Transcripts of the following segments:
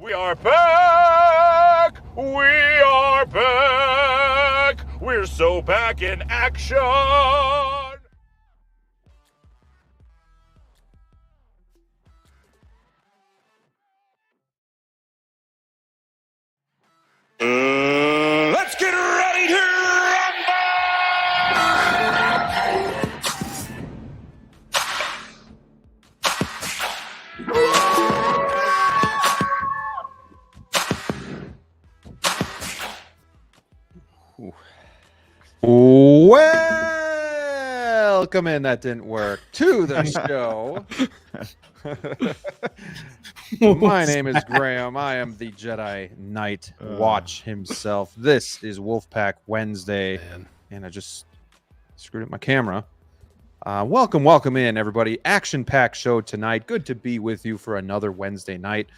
We are back! We are back! We're so back in action! Let's get ready to Welcome in. That didn't work. To the show. My name is Graham. I am the Jedi Knight Watch himself. This is Wolfpack Wednesday. And I just screwed up my camera. Welcome in, everybody. Action-packed show tonight. Good to be with you for another Wednesday night.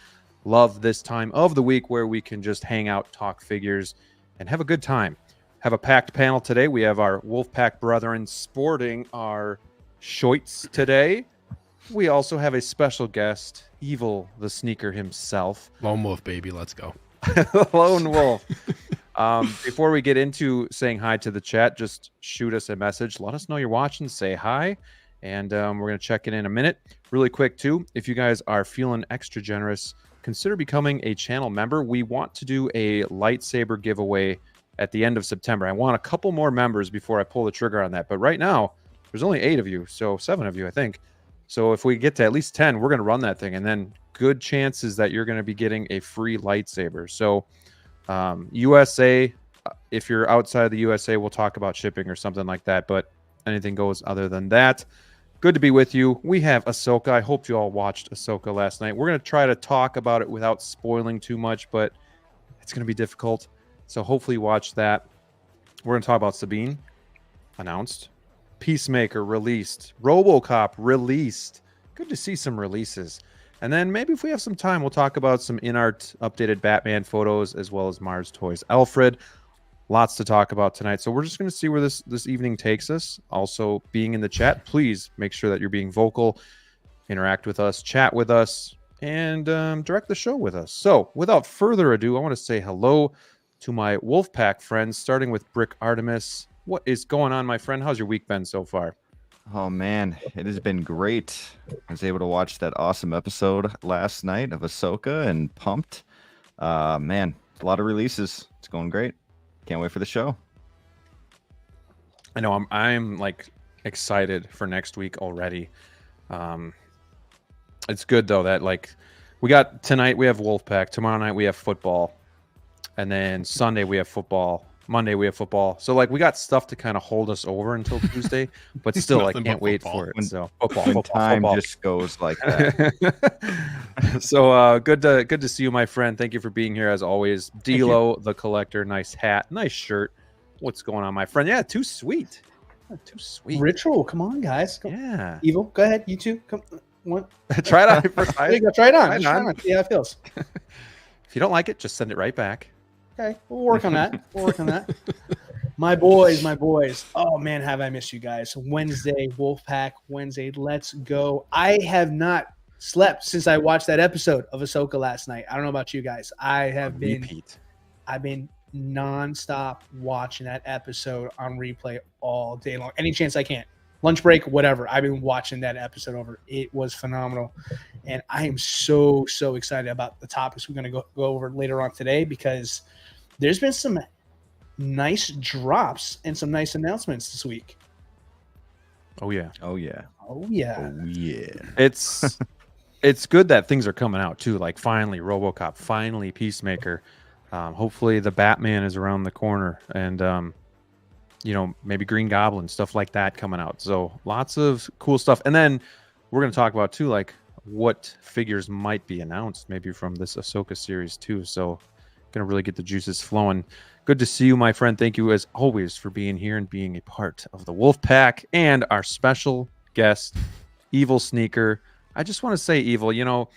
Love this time of the week where we can just hang out, talk figures, and have a good time. Have a packed panel today. We have our Wolfpack brethren sporting our shoits today. We also have a special guest, Evil the Sneaker himself. Lone Wolf, baby. Let's go. Lone Wolf. Before we get into saying hi to the chat, just shoot us a message. Let us know you're watching. Say hi. And we're going to check in a minute. Really quick, too, if you guys are feeling extra generous, consider becoming a channel member. We want to do a lightsaber giveaway at the end of September. I want a couple more members before I pull the trigger on that. But right now, there's only 8 of you, so 7 of you, I think. So if we get to at least 10, we're going to run that thing. And then good chances that you're going to be getting a free lightsaber. So USA, if you're outside the USA, we'll talk about shipping or something like that. But anything goes other than that. Good to be with you. We have Ahsoka. I hope you all watched Ahsoka last night. We're going to try to talk about it without spoiling too much, but it's going to be difficult. So hopefully you watch that. We're going to talk about Sabine, announced. Peacemaker released. Robocop released. Good to see some releases. And then maybe if we have some time, we'll talk about some in-art updated Batman photos as well as Mars Toys Alfred. Lots to talk about tonight. So we're just going to see where this evening takes us. Also, being in the chat, please make sure that you're being vocal, interact with us, chat with us, and direct the show with us. So without further ado, I want to say hello to my Wolfpack friends, starting with Brick Artemis. What is going on, my friend? How's your week been so far? Oh, man, it has been great. I was able to watch that awesome episode last night of Ahsoka and pumped. Man, a lot of releases. It's going great. Can't wait for the show. I know I'm like excited for next week already. It's good, though, that like we got tonight we have Wolfpack. Tomorrow night we have football. And then Sunday we have football. Monday we have football. So like we got stuff to kind of hold us over until Tuesday, but still I can't wait for it. So football. Just goes like that. So good to see you, my friend. Thank you for being here as always. DLO The Collector, nice hat, nice shirt. What's going on, my friend? Yeah, too sweet. Too sweet. Ritual, come on, guys. Yeah. Evil, go ahead. You two, come. What? Try it on first. There you go. Try it on. See how it feels. If you don't like it, just send it right back. Okay, we'll work on that. My boys. Oh, man, have I missed you guys. Wednesday, Wolfpack Wednesday. Let's go. I have not slept since I watched that episode of Ahsoka last night. I don't know about you guys. I've been nonstop watching that episode on replay all day long. Any chance I can. Lunch break, whatever. I've been watching that episode over. It was phenomenal. And I am so excited about the topics we're going to go over later on today because there's been some nice drops and some nice announcements this week. Oh, yeah. It's good that things are coming out, too. Like, finally, Robocop. Finally, Peacemaker. Hopefully, the Batman is around the corner. And, maybe Green Goblin, stuff like that coming out. So lots of cool stuff. And then we're going to talk about, too, like what figures might be announced maybe from this Ahsoka series, too. So going to really get the juices flowing. Good to see you, my friend. Thank you, as always, for being here and being a part of the Wolfpack and our special guest, EvilSneakerr. I just want to say, Evil,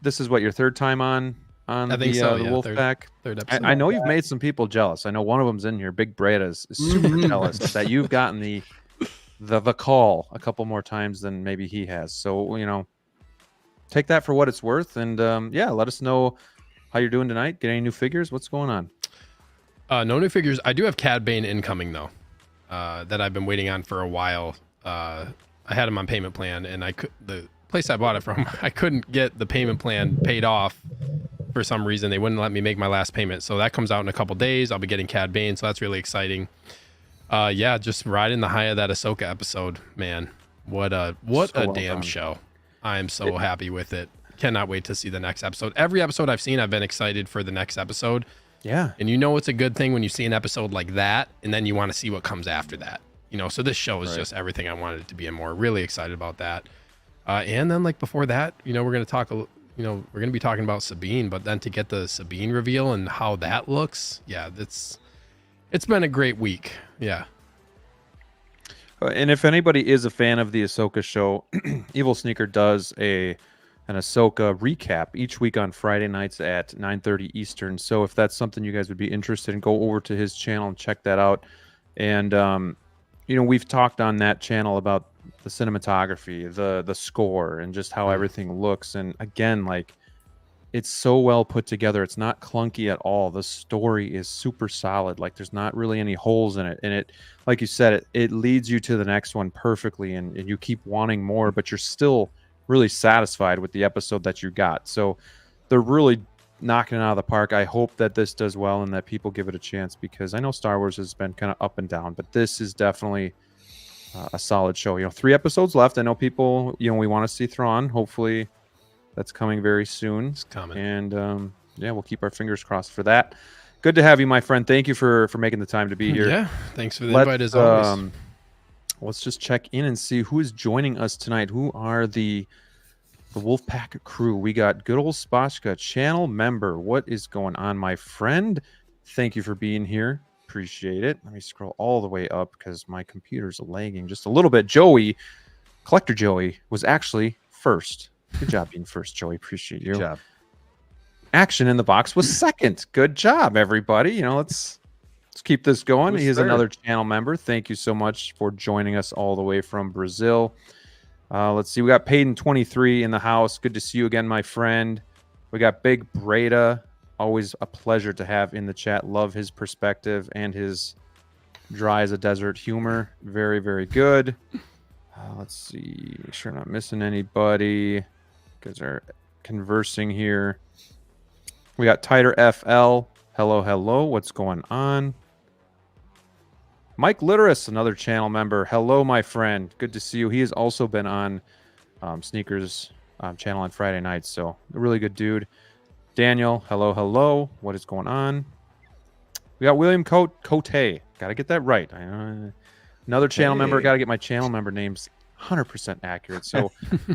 this is what, your third time on the Wolfpack? Third episode. I know you've made some people jealous. I know one of them's in here. Big Breda is super jealous that you've gotten the call a couple more times than maybe he has. So, take that for what it's worth. And, let us know How you doing tonight? Get any new figures? What's going on? No new figures. I do have Cad Bane incoming though, that I've been waiting on for a while. I had him on payment plan, and the place I bought it from, I couldn't get the payment plan paid off for some reason. They wouldn't let me make my last payment, so that comes out in a couple days. I'll be getting Cad Bane, so that's really exciting. Yeah, just riding the high of that Ahsoka episode, man. What a damn done. show. I am so happy with it. Cannot wait to see the next episode. Every episode I've seen, I've been excited for the next episode. Yeah. And you know it's a good thing when you see an episode like that, and then you want to see what comes after that. You know, so this show is just everything I wanted it to be, and more. Really excited about that. And then like before that, you know, we're going to be talking about Sabine, but then to get the Sabine reveal and how that looks, yeah, it's been a great week. Yeah. And if anybody is a fan of the Ahsoka show, EvilSneakerr does an Ahsoka recap each week on Friday nights at 9:30 Eastern. So if that's something you guys would be interested in, go over to his channel and check that out. And you know, we've talked on that channel about the cinematography, the score, and just how everything looks. And again, like, it's so well put together. It's not clunky at all. The story is super solid. Like, there's not really any holes in it. And it, like you said, it leads you to the next one perfectly, and you keep wanting more, but you're still really satisfied with the episode that you got. So they're really knocking it out of the park. I hope that this does well and that people give it a chance, because I know Star Wars has been kind of up and down, but this is definitely a solid show. You know, 3 episodes left. I know people, you know, we want to see Thrawn. Hopefully that's coming very soon. It's coming. And yeah, we'll keep our fingers crossed for that. Good to have you, my friend. Thank you for making the time to be here. Yeah, thanks for the invite as always. Let's just check in and see who is joining us tonight. Who are the Wolfpack crew? We got good old Spashka, channel member. What is going on, my friend? Thank you for being here. Appreciate it. Let me scroll all the way up because my computer's lagging just a little bit. Joey, Collector Joey, was actually first. Good job being first, Joey. Appreciate you. Good job. Action in the Box was second. Good job, everybody. You know, let's keep this going. He is another channel member. Thank you so much for joining us all the way from Brazil. Let's see. We got Payton23 in the house. Good to see you again, my friend. We got Big Breda. Always a pleasure to have in the chat. Love his perspective and his dry as a desert humor. Very, very good. Let's see. Make sure I'm not missing anybody. Guys are conversing here. We got Tighter FL. Hello, hello. What's going on? Mike Litteris, another channel member. Hello, my friend. Good to see you. He has also been on Sneaker's channel on Friday nights, so a really good dude. Daniel, hello, hello. What is going on? We got William Cote. Got to get that right. Another channel member. Got to get my channel member names 100% accurate. So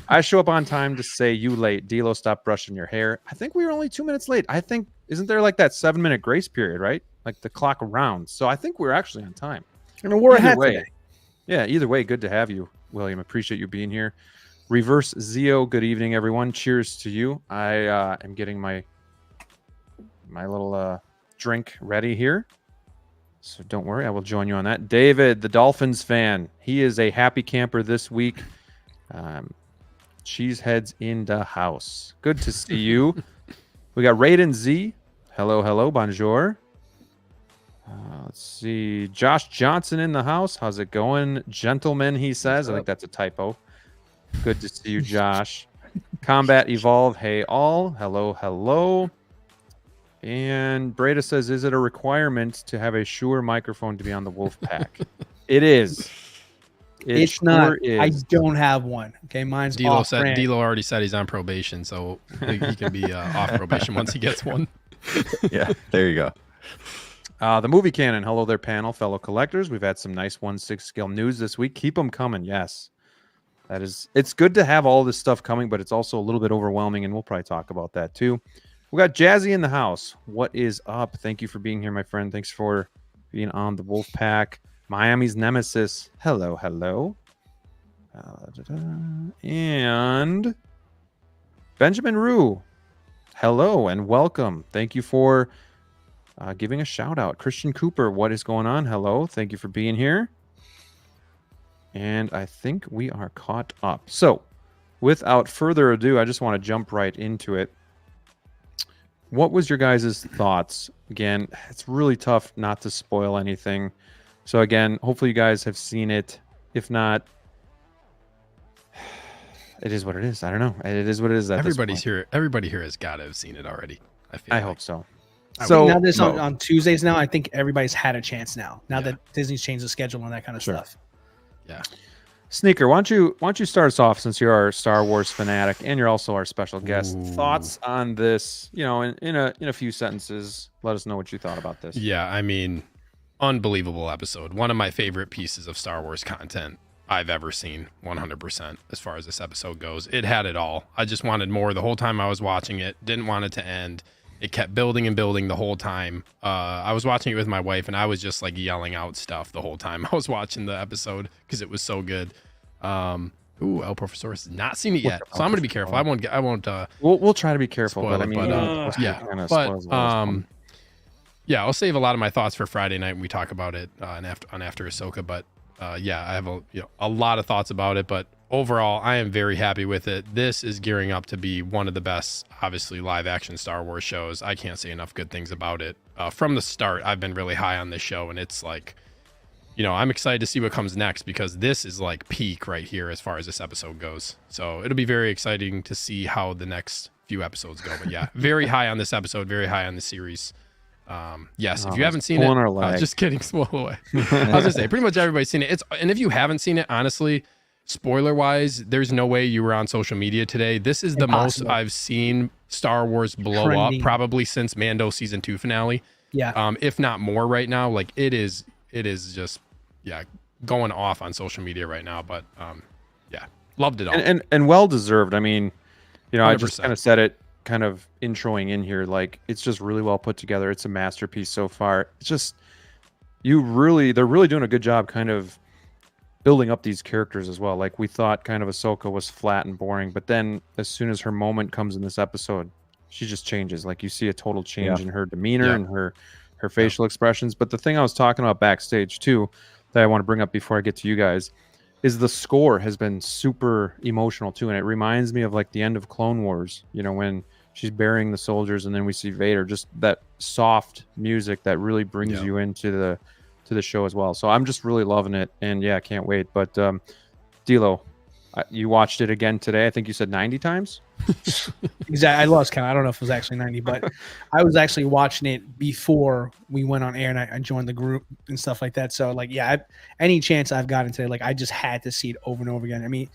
I show up on time to say you late. DLO, stop brushing your hair. I think we were only 2 minutes late. I think, isn't there like that 7-minute grace period, right? Like the clock around. So I think we're actually on time. And we're ahead today. Yeah, either way, good to have you, William. Appreciate you being here. Reverse Zeo, good evening, everyone. Cheers to you. I am getting my little drink ready here. So don't worry, I will join you on that. David, the Dolphins fan. He is a happy camper this week. Cheeseheads in the house. Good to see you. We got Raiden Z. Hello, hello, bonjour. Let's see. Josh Johnson in the house. How's it going? Gentlemen, he says. I think that's a typo. Good to see you, Josh. Combat Evolve. Hey, all. Hello, hello. And Breda says, is it a requirement to have a Shure microphone to be on the Wolfpack? It is. It's sure not. is. I don't have one. Okay, mine's D'Lo off said. brand. D'Lo already said he's on probation, so he can be off probation once he gets one. Yeah, there you go. The movie canon. Hello there, panel, fellow collectors. We've had some nice 1/6 scale news this week. Keep them coming. Yes, that is. It's good to have all this stuff coming, but it's also a little bit overwhelming, and we'll probably talk about that too. We got Jazzy in the house. What is up? Thank you for being here, my friend. Thanks for being on the Wolfpack. Miami's Nemesis. Hello, hello. And Benjamin Rue. Hello and welcome. Thank you for giving a shout out. Christian Cooper, what is going on? Hello. Thank you for being here. And I think we are caught up. So without further ado, I just want to jump right into it. what was your guys' thoughts? Again, it's really tough not to spoil anything. So again, hopefully you guys have seen it. If not, it is what it is. I don't know. It is what it is. Everybody here has got to have seen it already. I hope so. So now this on Tuesdays now, I think everybody's had a chance now that Disney's changed the schedule and that kind of stuff. Yeah. Sneaker, why don't you start us off, since you're our Star Wars fanatic and you're also our special guest? Ooh. Thoughts on this? You know, in a few sentences, let us know what you thought about this. Yeah, I mean, unbelievable episode. One of my favorite pieces of Star Wars content I've ever seen, 100%, as far as this episode goes. It had it all. I just wanted more the whole time I was watching it. Didn't want it to end. It kept building and building the whole time. I was watching it with my wife, and I was just like yelling out stuff the whole time I was watching the episode because it was so good. El Professor has not seen it yet, so I'm gonna be careful. I won't. We'll try to be careful, spoil but I it, mean, yeah, I'll save a lot of my thoughts for Friday night when we talk about it on after Ahsoka. But yeah, I have a lot of thoughts about it, but overall, I am very happy with it. This is gearing up to be one of the best, obviously, live action Star Wars shows. I can't say enough good things about it. From the start, I've been really high on this show, and it's like, I'm excited to see what comes next, because this is like peak right here as far as this episode goes. So it'll be very exciting to see how the next few episodes go. But yeah, very high on this episode, very high on the series. Yes, if you haven't seen it, just kidding, spoil away. I was gonna say, pretty much everybody's seen it. And if you haven't seen it, honestly, spoiler wise, there's no way you were on social media today. This is the most I've seen Star Wars blow up probably since Mando season 2 finale. Yeah. If not more right now. Like it is just going off on social media right now. But yeah, loved it all. And well deserved. I mean, 100%. I just kind of said it kind of introing in here, like it's just really well put together. It's a masterpiece so far. It's just they're really doing a good job kind of building up these characters as well. Like we thought kind of Ahsoka was flat and boring, but then as soon as her moment comes in this episode, she just changes. Like you see a total change in her demeanor and her facial expressions. But the thing I was talking about backstage too that I want to bring up before I get to you guys is the score has been super emotional too, and it reminds me of like the end of Clone Wars, when she's burying the soldiers and then we see Vader. Just that soft music that really brings you into the show as well. So I'm just really loving it, and yeah, I can't wait. But DLO, you watched it again today. I think you said 90 times. Exactly. I lost count. I don't know if it was actually 90, but I was actually watching it before we went on air, and I joined the group and stuff like that. So like, yeah, any chance I've gotten today, like I just had to see it over and over again. I mean,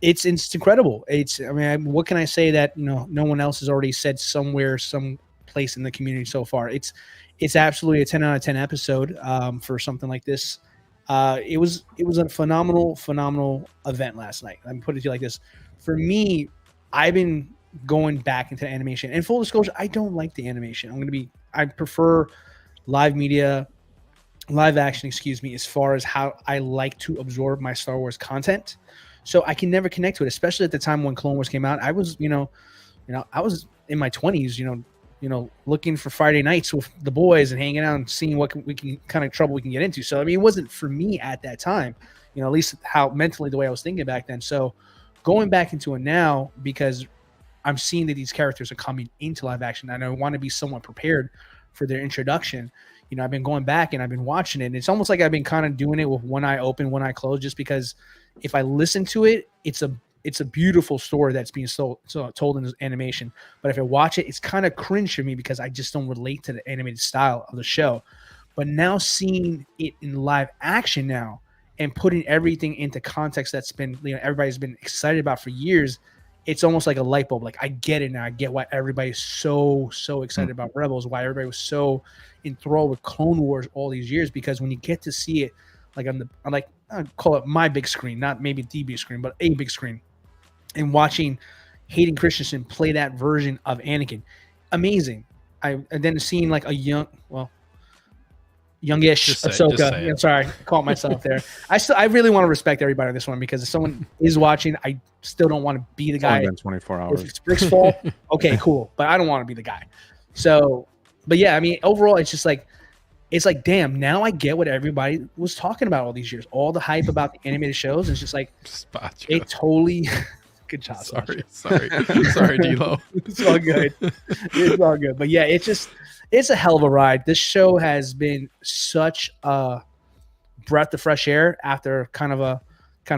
it's incredible. What can I say that no one else has already said somewhere, some place in the community so far? It's absolutely a 10 out of 10 episode for something like this. It was a phenomenal event last night. I'm putting it to you like this. For me, I've been going back into animation. And full disclosure, I don't like the animation. I prefer live action, as far as how I like to absorb my Star Wars content. So I can never connect to it, especially at the time when Clone Wars came out. I was, I was in my 20s, looking for Friday nights with the boys and hanging out and seeing what kind of trouble we can get into. So, I mean, it wasn't for me at that time, at least how mentally the way I was thinking back then. So going back into it now, because I'm seeing that these characters are coming into live action and I want to be somewhat prepared for their introduction. I've been going back and I've been watching it, and it's almost like I've been kind of doing it with one eye open, one eye closed, just because if I listen to it, it's a beautiful story that's being told in this animation. But if I watch it, it's kind of cringe for me because I just don't relate to the animated style of the show. But now seeing it in live action now and putting everything into context that's been, everybody's been excited about for years, it's almost like a light bulb. Like I get it now. I get why everybody's so excited about Rebels, why everybody was so enthralled with Clone Wars all these years, because when you get to see it like I call it my big screen, not maybe the big screen, but a big screen, and watching Hayden Christensen play that version of Anakin, amazing. And then seeing like a youngish Ahsoka. I'm sorry, I caught myself there. I really want to respect everybody on this one, because if someone is watching, I still don't want to be the guy. It's only been 24 hours. If it's Rick's fault, okay, cool. But I don't want to be the guy. So, but yeah, I mean, overall, it's just like, damn, now I get what everybody was talking about all these years. All the hype about the animated shows. It's just like, it totally Good job. Sorry, Sasha. sorry, DLO. It's all good. It's all good. But yeah, it's a hell of a ride. This show has been such a breath of fresh air after kind of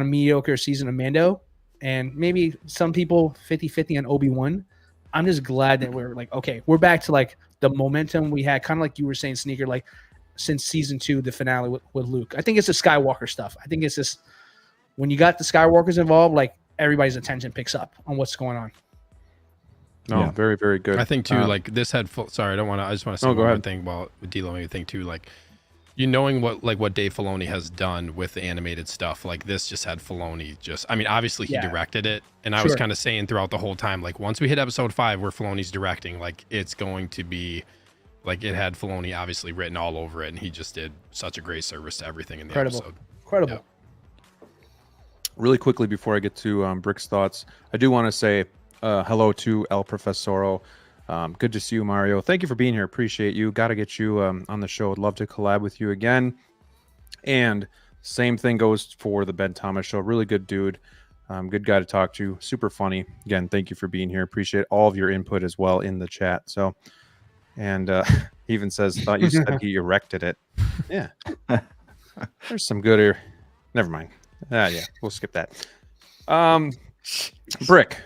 mediocre season of Mando, and maybe some people 50-50 on Obi-Wan. I'm just glad that we're like, okay, we're back to like the momentum we had, kind of like you were saying, Sneaker, like since season 2, the finale with Luke. I think it's the Skywalker stuff. I think it's just when you got the Skywalkers involved, like everybody's attention picks up on what's going on. No, Yeah. very, very good. I think too, like this had full. Sorry, I just want to say No, one go more ahead. thing about DLO. I think too, like you knowing what Dave Filoni has done with the animated stuff, like this just had Filoni I mean, obviously he Yeah. directed it, and I was Sure. kind of saying throughout the whole time, like once we hit episode 5 where Filoni's directing, like it's going to be like it had Filoni obviously written all over it, and he just did such a great service to everything in the episode. Incredible. Really quickly before I get to Brick's thoughts, I do want to say hello to El Profesoro. Good to see you, Mario. Thank you for being here. Appreciate you. Got to get you on the show. I'd love to collab with you again. And same thing goes for the Ben Thomas show. Really good dude. Good guy to talk to. Super funny. Again, thank you for being here. Appreciate all of your input as well in the chat. So, and he even says, thought you said he erected it. Yeah. There's some good here. Never mind. Yeah, we'll skip that. Brick,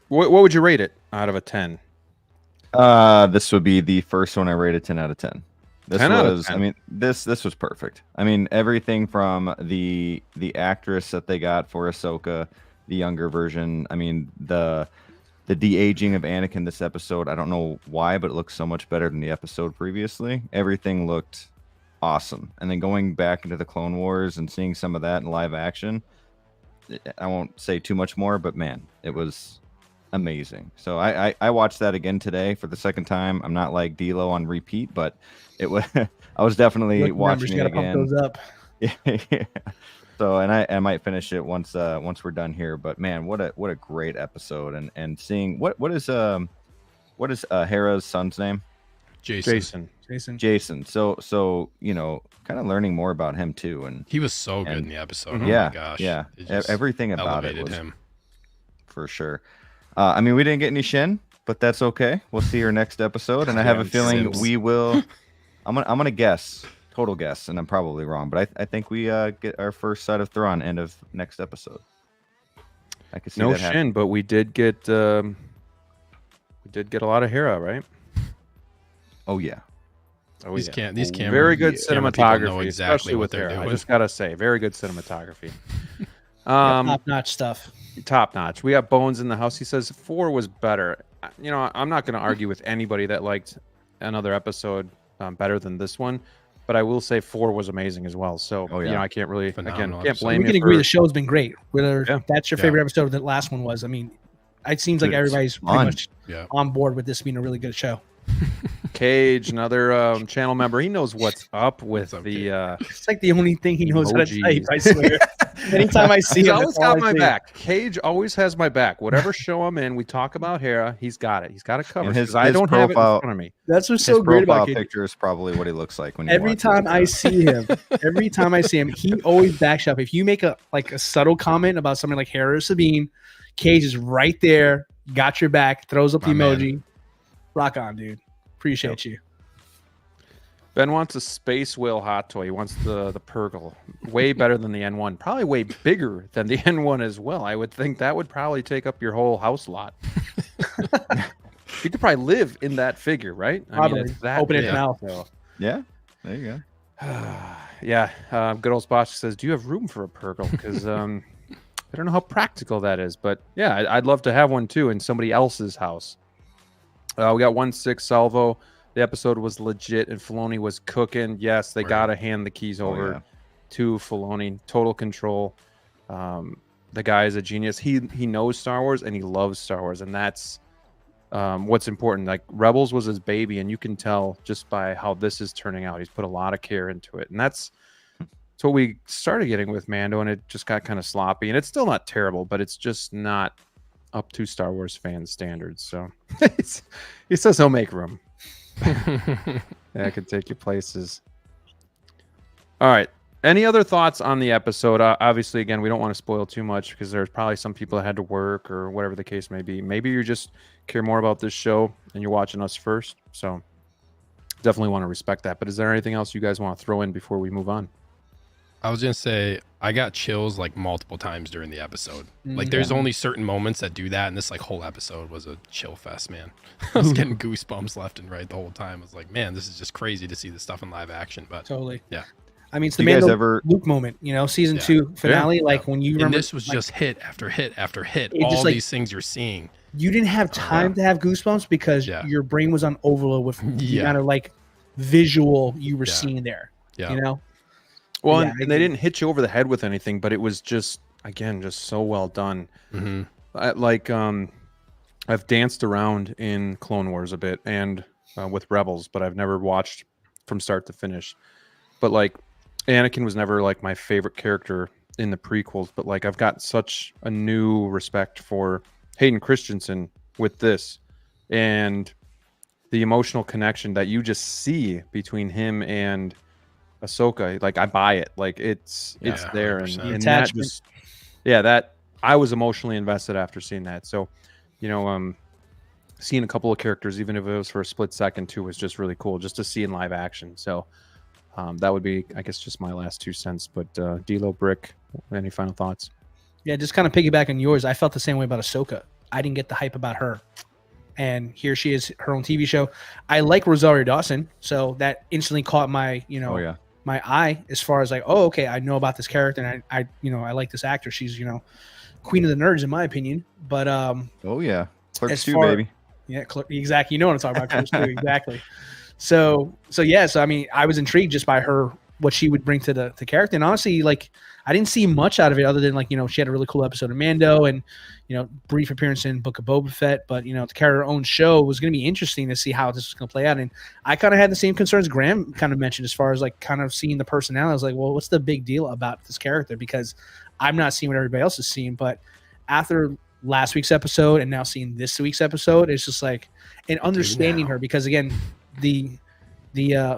what would you rate it out of a 10? This would be the first one I rated 10 out of 10. This 10 out of was, 10. I mean, this was perfect. I mean, everything from the actress that they got for Ahsoka, the younger version. I mean, the de-aging of Anakin this episode. I don't know why, but it looks so much better than the episode previously. Everything looked awesome. And then going back into the Clone Wars and seeing some of that in live action, I won't say too much more, but man, it was amazing. So I watched that again today for the second time. I'm not like DLO on repeat, but it was I was definitely watching it again. Pump those up. Yeah. So and I might finish it once we're done here. But man, what a great episode, and seeing what is Hera's son's name? Jason. Jason. So you know, kind of learning more about him too, and He was so good in the episode. Oh yeah, my gosh. yeah, It just everything about it elevated was him. for sure. I mean, we didn't get any Shin, but that's okay. We'll see her next episode, and I have a feeling Sims. we will. I'm gonna guess, total guess, and I'm probably wrong, but I think we get our first sight of Thrawn end of next episode. I could see No that happen. Shin, but we did get a lot of Hera, right? Oh yeah, Oh, These camera very good camera people cinematography, know exactly especially what with they're Hera. I doing. just gotta say, very good cinematography. Top-notch stuff. Top notch. We got Bones in the house. He says 4 was better. You know, I'm not going to argue with anybody that liked another episode better than this one, but I will say 4 was amazing as well. So, Oh, yeah. you know, I can't really, Phenomenal can't episode. blame We can you agree for- the show's been great. Whether Yeah. that's your favorite episode, the last one was. I mean, it seems like Dude, it's everybody's pretty fun. much Yeah. on board with this being a really good show. Cage, another channel member. He knows what's up with What's up, the. It's like the only thing he knows how to Emojis. type, I swear. Anytime I see He's him, always that's all got I my see. back. Cage always has my back. Whatever show I'm in, we talk about Hera. He's got it. He's got it covered. And his- 'cause I his don't have it in profile- front of me. That's what's his so great profile about Cage. picture is probably what he looks like when you Every watch time it. I see him, he always backs up. If you make a subtle comment about something like Hera or Sabine, Cage is right there, got your back, throws up the My man. emoji. Rock on, dude. Appreciate you. Ben wants a Space Whale hot toy. He wants the Purgle. Way better than the N1. Probably way bigger than the N1 as well. I would think that would probably take up your whole house lot. You could probably live in that figure, right? Probably. it's that Open its big. mouth. So, Yeah, there you go. yeah. Good old Sposh says, do you have room for a Purgle? Because I don't know how practical that is. But yeah, I'd love to have one too in somebody else's house. We got 1-6 Salvo. The episode was legit and Filoni was cooking. Yes, they Right. got to hand the keys over yeah. to Filoni. Total control. The guy is a genius. He knows Star Wars and he loves Star Wars. And that's what's important. Like Rebels was his baby, and you can tell just by how this is turning out. He's put a lot of care into it. And that's what we started getting with Mando, and it just got kind of sloppy. And it's still not terrible, but it's just not up to Star Wars fan standards. So he says he'll make room. Yeah, I could take you places. All right. Any other thoughts on the episode? Obviously, again, we don't want to spoil too much because there's probably some people that had to work or whatever the case may be. Maybe you just care more about this show and you're watching us first. So definitely want to respect that. But is there anything else you guys want to throw in before we move on? I was gonna say I got chills like multiple times during the episode. Like there's only certain moments that do that, and this like whole episode was a chill fest, man. I was getting goosebumps left and right the whole time. I was like, man, this is just crazy to see this stuff in live action. But Totally. Yeah. I mean, it's the Do you guys Mando ever- Luke moment, you know, season 2 finale. Like when you and remember, this was just hit after hit after hit. It All just, like, these things you're seeing. you didn't have time to have goosebumps because your brain was on overload with the amount of like visual you were seeing there. Yeah. You know. Well, Yeah, and they didn't hit you over the head with anything, but it was just, again, just so well done. I've danced around in Clone Wars a bit and with Rebels, but I've never watched from start to finish. But like, Anakin was never like my favorite character in the prequels, but like I've got such a new respect for Hayden Christensen with this and the emotional connection that you just see between him and Ahsoka. Like I buy it. Like it's there, 100%. and that Attachment. just that I was emotionally invested after seeing that. So, you know, seeing a couple of characters, even if it was for a split second too, was just really cool just to see in live action. So that would be, I guess, just my last 2 cents. But DLO, Brick, any final thoughts? Yeah, just kind of piggyback on yours. I felt the same way about Ahsoka. I didn't get the hype about her. And here she is, her own TV show. I like Rosario Dawson, so that instantly caught my, my eye as far as like, oh, okay, I know about this character, and I like this actor. She's, queen of the nerds in my opinion. But Clerks 2, baby. Yeah, exactly. You know what I'm talking about, Clerks 2, exactly. So I mean, I was intrigued just by her, what she would bring to the character, and honestly, like I didn't see much out of it other than like she had a really cool episode of Mando and brief appearance in Book of Boba Fett, but to carry her own show was going to be interesting to see how this was going to play out. And I kind of had the same concerns Graham kind of mentioned as far as like kind of seeing the personality. I was like, well, what's the big deal about this character? Because I'm not seeing what everybody else is seeing. But after last week's episode and now seeing this week's episode, it's just like and understanding her, because again, the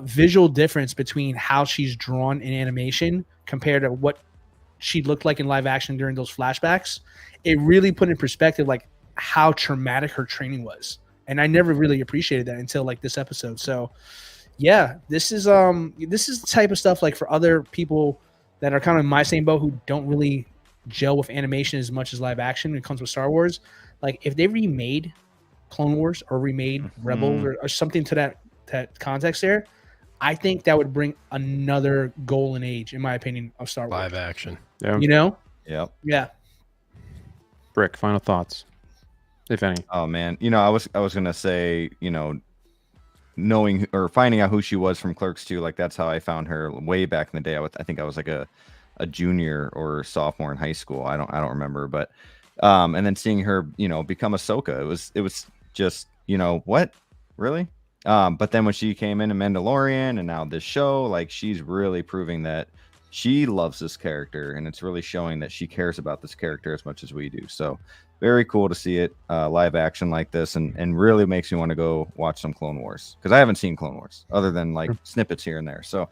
visual difference between how she's drawn in animation compared to what she looked like in live action during those flashbacks, it really put in perspective like how traumatic her training was. And I never really appreciated that until like this episode. So yeah, this is the type of stuff like for other people that are kind of in my same boat who don't really gel with animation as much as live action when it comes with Star Wars. Like if they remade Clone Wars or remade Rebels or something to that context there, I think that would bring another golden age, in my opinion, of Star Wars. Live action. Yeah. Yep. Yeah. Brick, final thoughts, if any. Oh man, I was gonna say, knowing or finding out who she was from Clerks 2, like that's how I found her way back in the day. I think I was like a junior or sophomore in high school. I don't remember, but and then seeing her, become Ahsoka, it was just, what, really? But then when she came in Mandalorian and now this show, like she's really proving that she loves this character, and it's really showing that she cares about this character as much as we do. So very cool to see it live action like this, and really makes me want to go watch some Clone Wars, because I haven't seen Clone Wars other than like snippets here and there. So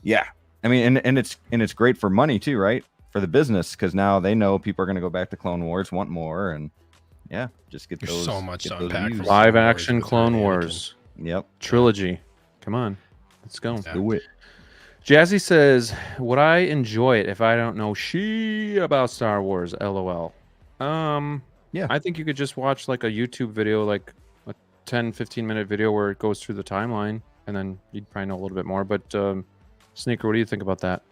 yeah, I mean, and it's great for money too, right? For the business, because now they know people are going to go back to Clone Wars, want more, and yeah, just get There's those. so much get to those unpack views. from Live Star Wars action with Clone Anakin. Wars Yep. trilogy. Come on, let's go. Yeah. Do it. Jazzy says, would I enjoy it if I don't know shit about Star Wars? LOL. Yeah. I think you could just watch like a YouTube video, like a 10-15 minute video where it goes through the timeline, and then you'd probably know a little bit more. But Sneaker, what do you think about that?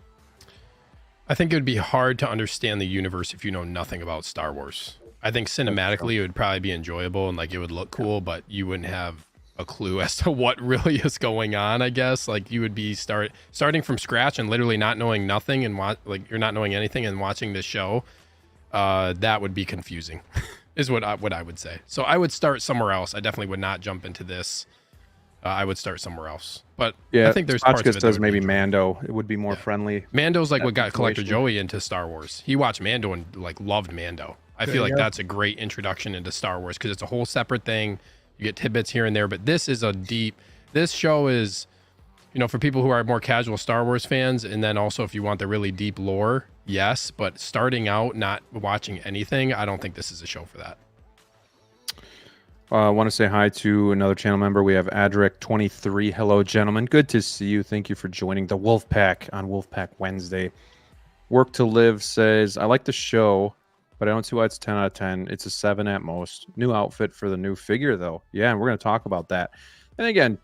I think it would be hard to understand the universe if you know nothing about Star Wars. I think cinematically it would probably be enjoyable and like it would look cool, but you wouldn't have a clue as to what really is going on. I guess like you would be starting from scratch and literally not knowing nothing, and like you're not knowing anything and watching this show. That would be confusing, is what I would say. So I would start somewhere else. I definitely would not jump into this. I would start somewhere else. But yeah, I think there's parts of it that says would maybe be Mando. It would be more friendly. Mando's like what got situation. Collector Joey into Star Wars. He watched Mando and like loved Mando. I feel like that's a great introduction into Star Wars because it's a whole separate thing. You get tidbits here and there, but this is this show is You know, for people who are more casual Star Wars fans, and then also if you want the really deep lore, yes. But starting out, not watching anything, I don't think this is a show for that. I want to say hi to another channel member. We have Adric23. Hello, gentlemen. Good to see you. Thank you for joining the Wolfpack on Wolfpack Wednesday. Work to Live says, I like the show, but I don't see why it's 10 out of 10. It's a 7 at most. New outfit for the new figure, though. Yeah, and we're going to talk about that. And again,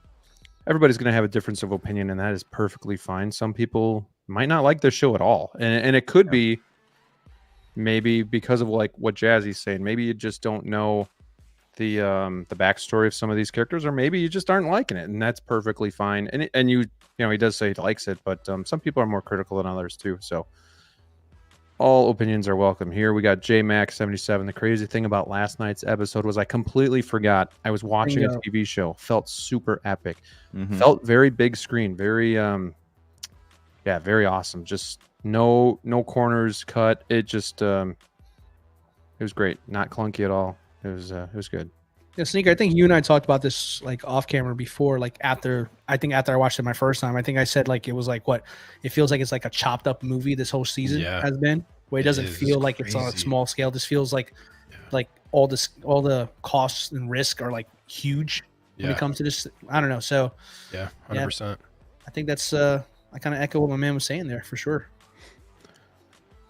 everybody's going to have a difference of opinion, and that is perfectly fine. Some people might not like the show at all. And it could be maybe because of like what Jazzy's saying. Maybe you just don't know the backstory of some of these characters, or maybe you just aren't liking it, and that's perfectly fine. And you know, he does say he likes it, but some people are more critical than others too. So all opinions are welcome here. We got JMax77. The crazy thing about last night's episode was I completely forgot I was watching a TV show. Felt super epic. Felt very big screen. Very very awesome. Just no corners cut. It just it was great. Not clunky at all. It was good. Yeah, Sneaker, I think you and I talked about this like off camera before, like after I watched it my first time. I think I said like it was like what it feels like it's like a chopped up movie this whole season has been. Where it doesn't feel like it's on a small scale. This feels like all the costs and risk are like huge when it comes to this. I don't know. So 100%. I think that's I kind of echo what my man was saying there for sure.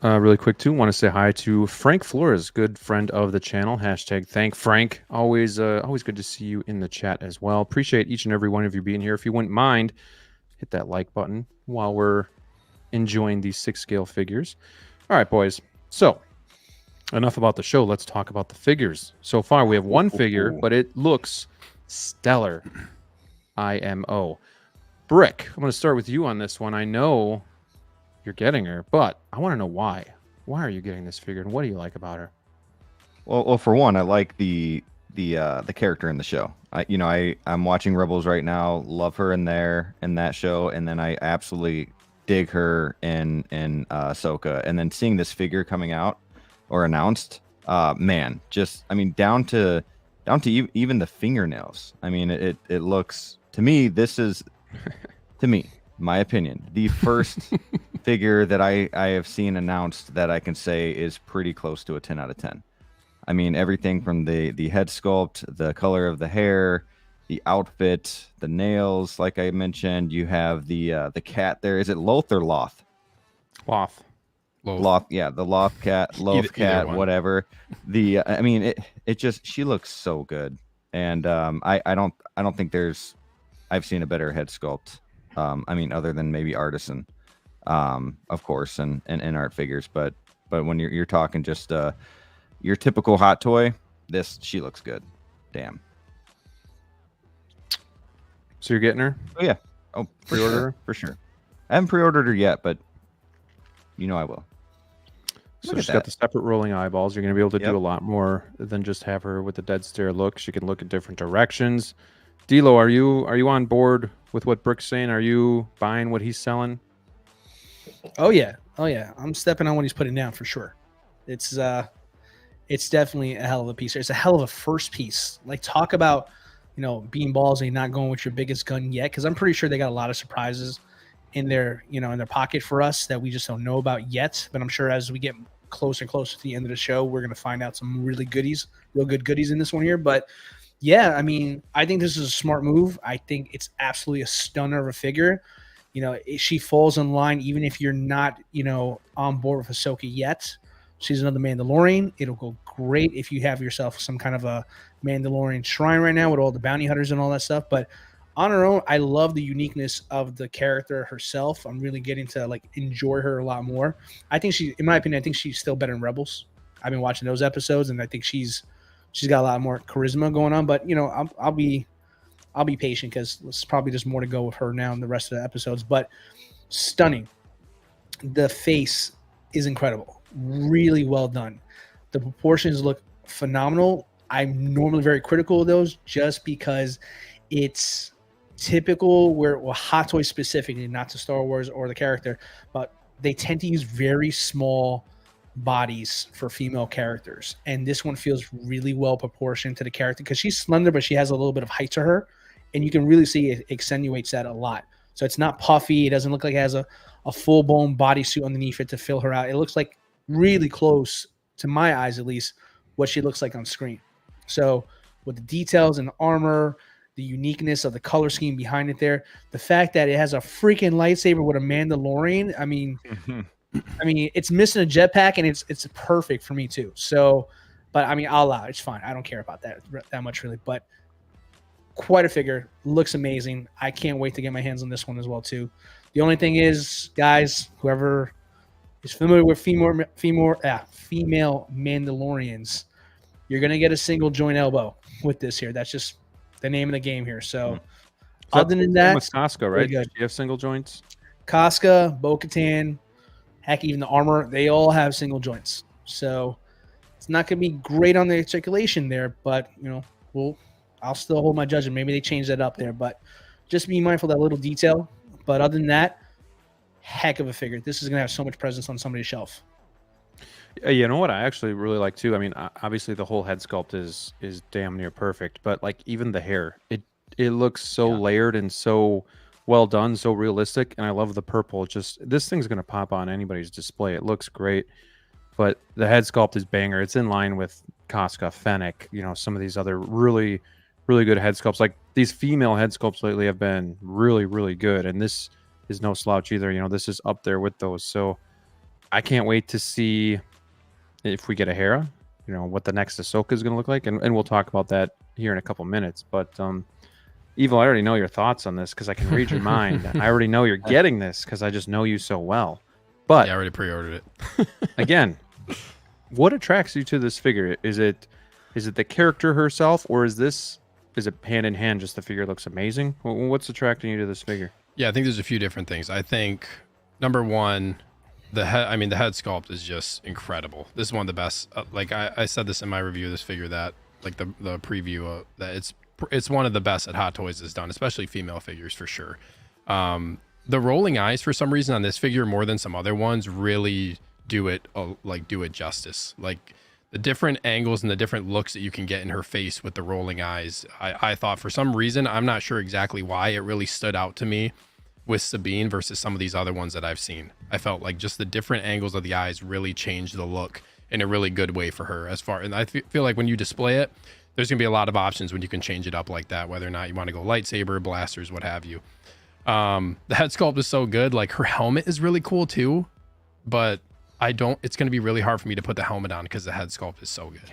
Really quick too, want to say hi to Frank Flores, good friend of the channel. Hashtag thank Frank. Always good to see you in the chat as well. Appreciate each and every one of you being here. If you wouldn't mind, hit that like button while we're enjoying these 6 scale figures. All right, boys. So enough about the show. Let's talk about the figures. So far, we have one figure, but it looks stellar. IMO. Brick, I'm going to start with you on this one. I know you're getting her, but I want to know why. Why are you getting this figure, and what do you like about her? Well, for one, I like the character in the show. I'm watching Rebels right now. Love her in that show, and then I absolutely dig her in Ahsoka. And then seeing this figure coming out or announced, man, just down to even the fingernails. I mean, it looks to me. This is to me, my opinion, the first figure that I have seen announced that I can say is pretty close to a 10 out of 10. I mean, everything from the head sculpt, the color of the hair, the outfit, the nails, like I mentioned. You have the cat there. Is it Loth or Loth? Loth. Yeah, the Loth cat, Loth cat, whatever. It just, she looks so good. And I don't think I've seen a better head sculpt. Other than maybe Artisan, of course, and art figures, but when you're talking just your typical hot toy, she looks good. Damn. So you're getting her? Oh yeah. Oh, pre-order for sure. I haven't pre-ordered her yet, but I will. So she's got the separate rolling eyeballs. You're going to be able to do a lot more than just have her with the dead stare look. She can look in different directions. DLO, are you on board with what Brick's saying? Are you buying what he's selling? Oh yeah. I'm stepping on what he's putting down for sure. It's definitely a hell of a piece. It's a hell of a first piece. Like, talk about being ballsy and not going with your biggest gun yet, because I'm pretty sure they got a lot of surprises in their in their pocket for us that we just don't know about yet. But I'm sure as we get closer and closer to the end of the show, we're gonna find out some real good goodies in this one here. But yeah, I think this is a smart move. I think it's absolutely a stunner of a figure. She falls in line even if you're not, on board with Ahsoka yet. She's another Mandalorian. It'll go great if you have yourself some kind of a Mandalorian shrine right now with all the bounty hunters and all that stuff. But on her own, I love the uniqueness of the character herself. I'm really getting to enjoy her a lot more. I think in my opinion, I think she's still better in Rebels. I've been watching those episodes, and I think she's got a lot more charisma going on. But I'll be patient because there's probably just more to go with her now in the rest of the episodes. But stunning. The face is incredible. Really well done. The proportions look phenomenal. I'm normally very critical of those just because it's typical where Hot Toys specifically, not to Star Wars or the character, but they tend to use very small bodies for female characters. And this one feels really well proportioned to the character because she's slender, but she has a little bit of height to her. And you can really see it accentuates that a lot. So it's not puffy. It doesn't look like it has a full-blown bodysuit underneath it to fill her out. It looks like really close, to my eyes at least, what she looks like on screen. So with the details and the armor, the uniqueness of the color scheme behind it there, the fact that it has a freaking lightsaber with a Mandalorian, I mean, it's missing a jetpack, and it's perfect for me too. So, but I mean, I'll allow it. It's fine. I don't care about that much really, but quite a figure. Looks amazing. I can't wait to get my hands on this one as well too. The only thing is, guys, whoever is familiar with female Mandalorians, you're gonna get a single joint elbow with this here. That's just the name of the game here. So, other than that, with Casca, right? Does she have single joints? Casca, Bo-Katan, heck, even the armor, they all have single joints. So it's not gonna be great on the articulation there, but I'll still hold my judgment. Maybe they change that up there, but just be mindful of that little detail. But other than that, heck of a figure. This is gonna have so much presence on somebody's shelf. You know what I actually really like too? I mean, obviously the whole head sculpt is damn near perfect, but like even the hair, it looks so layered and so well done, so realistic, and I love the purple. Just this thing's gonna pop on anybody's display. It looks great, but the head sculpt is banger. It's in line with Casca, Fennec, some of these other really, really good head sculpts. Like these female head sculpts lately have been really, really good, and this is no slouch either. This is up there with those. So I can't wait to see if we get a Hera, what the next Ahsoka is going to look like, and we'll talk about that here in a couple minutes. But Evil, I already know your thoughts on this because I can read your mind. I already know you're getting this because I just know you so well. But yeah, I already pre-ordered it. Again, what attracts you to this figure? Is it the character herself, or is it hand in hand? Just the figure looks amazing. What's attracting you to this figure? Yeah, I think there's a few different things. I think number one, the head sculpt is just incredible. This is one of the best. Like I said this in my review of this figure, that like the preview that it's one of the best that Hot Toys has done, especially female figures for sure. The rolling eyes for some reason on this figure more than some other ones really do it justice. Like the different angles and the different looks that you can get in her face with the rolling eyes. I thought for some reason, I'm not sure exactly why, it really stood out to me with Sabine versus some of these other ones that I've seen. I felt like just the different angles of the eyes really changed the look in a really good way for her. And I feel like when you display it, there's gonna be a lot of options when you can change it up like that, whether or not you want to go lightsaber, blasters, what have you. The head sculpt is so good. Like her helmet is really cool too, but it's gonna be really hard for me to put the helmet on because the head sculpt is so good.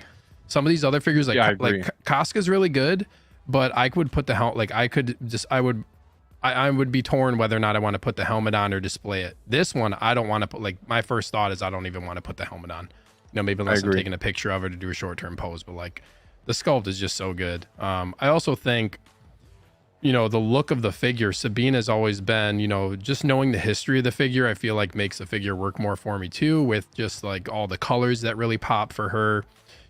Some of these other figures like Casca's really good, but I would put the helmet, I would be torn whether or not I want to put the helmet on or display it. This one, I don't want to put, my first thought is I don't even want to put the helmet on. Maybe unless I'm taking a picture of it to do a short-term pose, but the sculpt is just so good. I also think, the look of the figure, Sabine has always been, just knowing the history of the figure, I feel like makes the figure work more for me too, with just all the colors that really pop for her.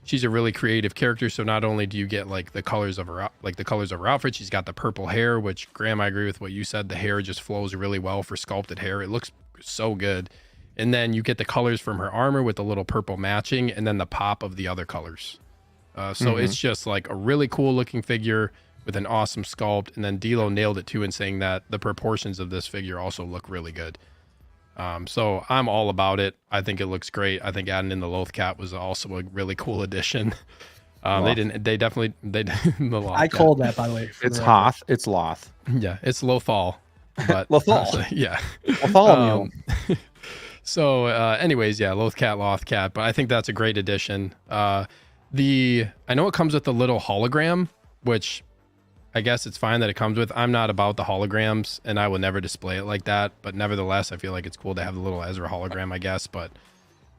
She's a really creative character, so not only do you get the colors of her outfit, she's got the purple hair, which Graham, I agree with what you said. The hair just flows really well for sculpted hair. It looks so good. And then you get the colors from her armor with the little purple matching, and then the pop of the other colors. It's just a really cool looking figure with an awesome sculpt. And then DLO nailed it too in saying that the proportions of this figure also look really good. So I'm all about it. I think it looks great. I think adding in the Lothcat was also a really cool addition. They definitely the I called that, by the way. It's Hoth. It's Loth. Yeah, it's Lothal. But Lothal. Yeah. Lothal. So anyways, yeah, Lothcat. But I think that's a great addition. I know it comes with the little hologram, which I guess it's fine that it comes with. I'm not about the holograms, and I will never display it like that. But nevertheless, I feel like it's cool to have the little Ezra hologram, I guess. But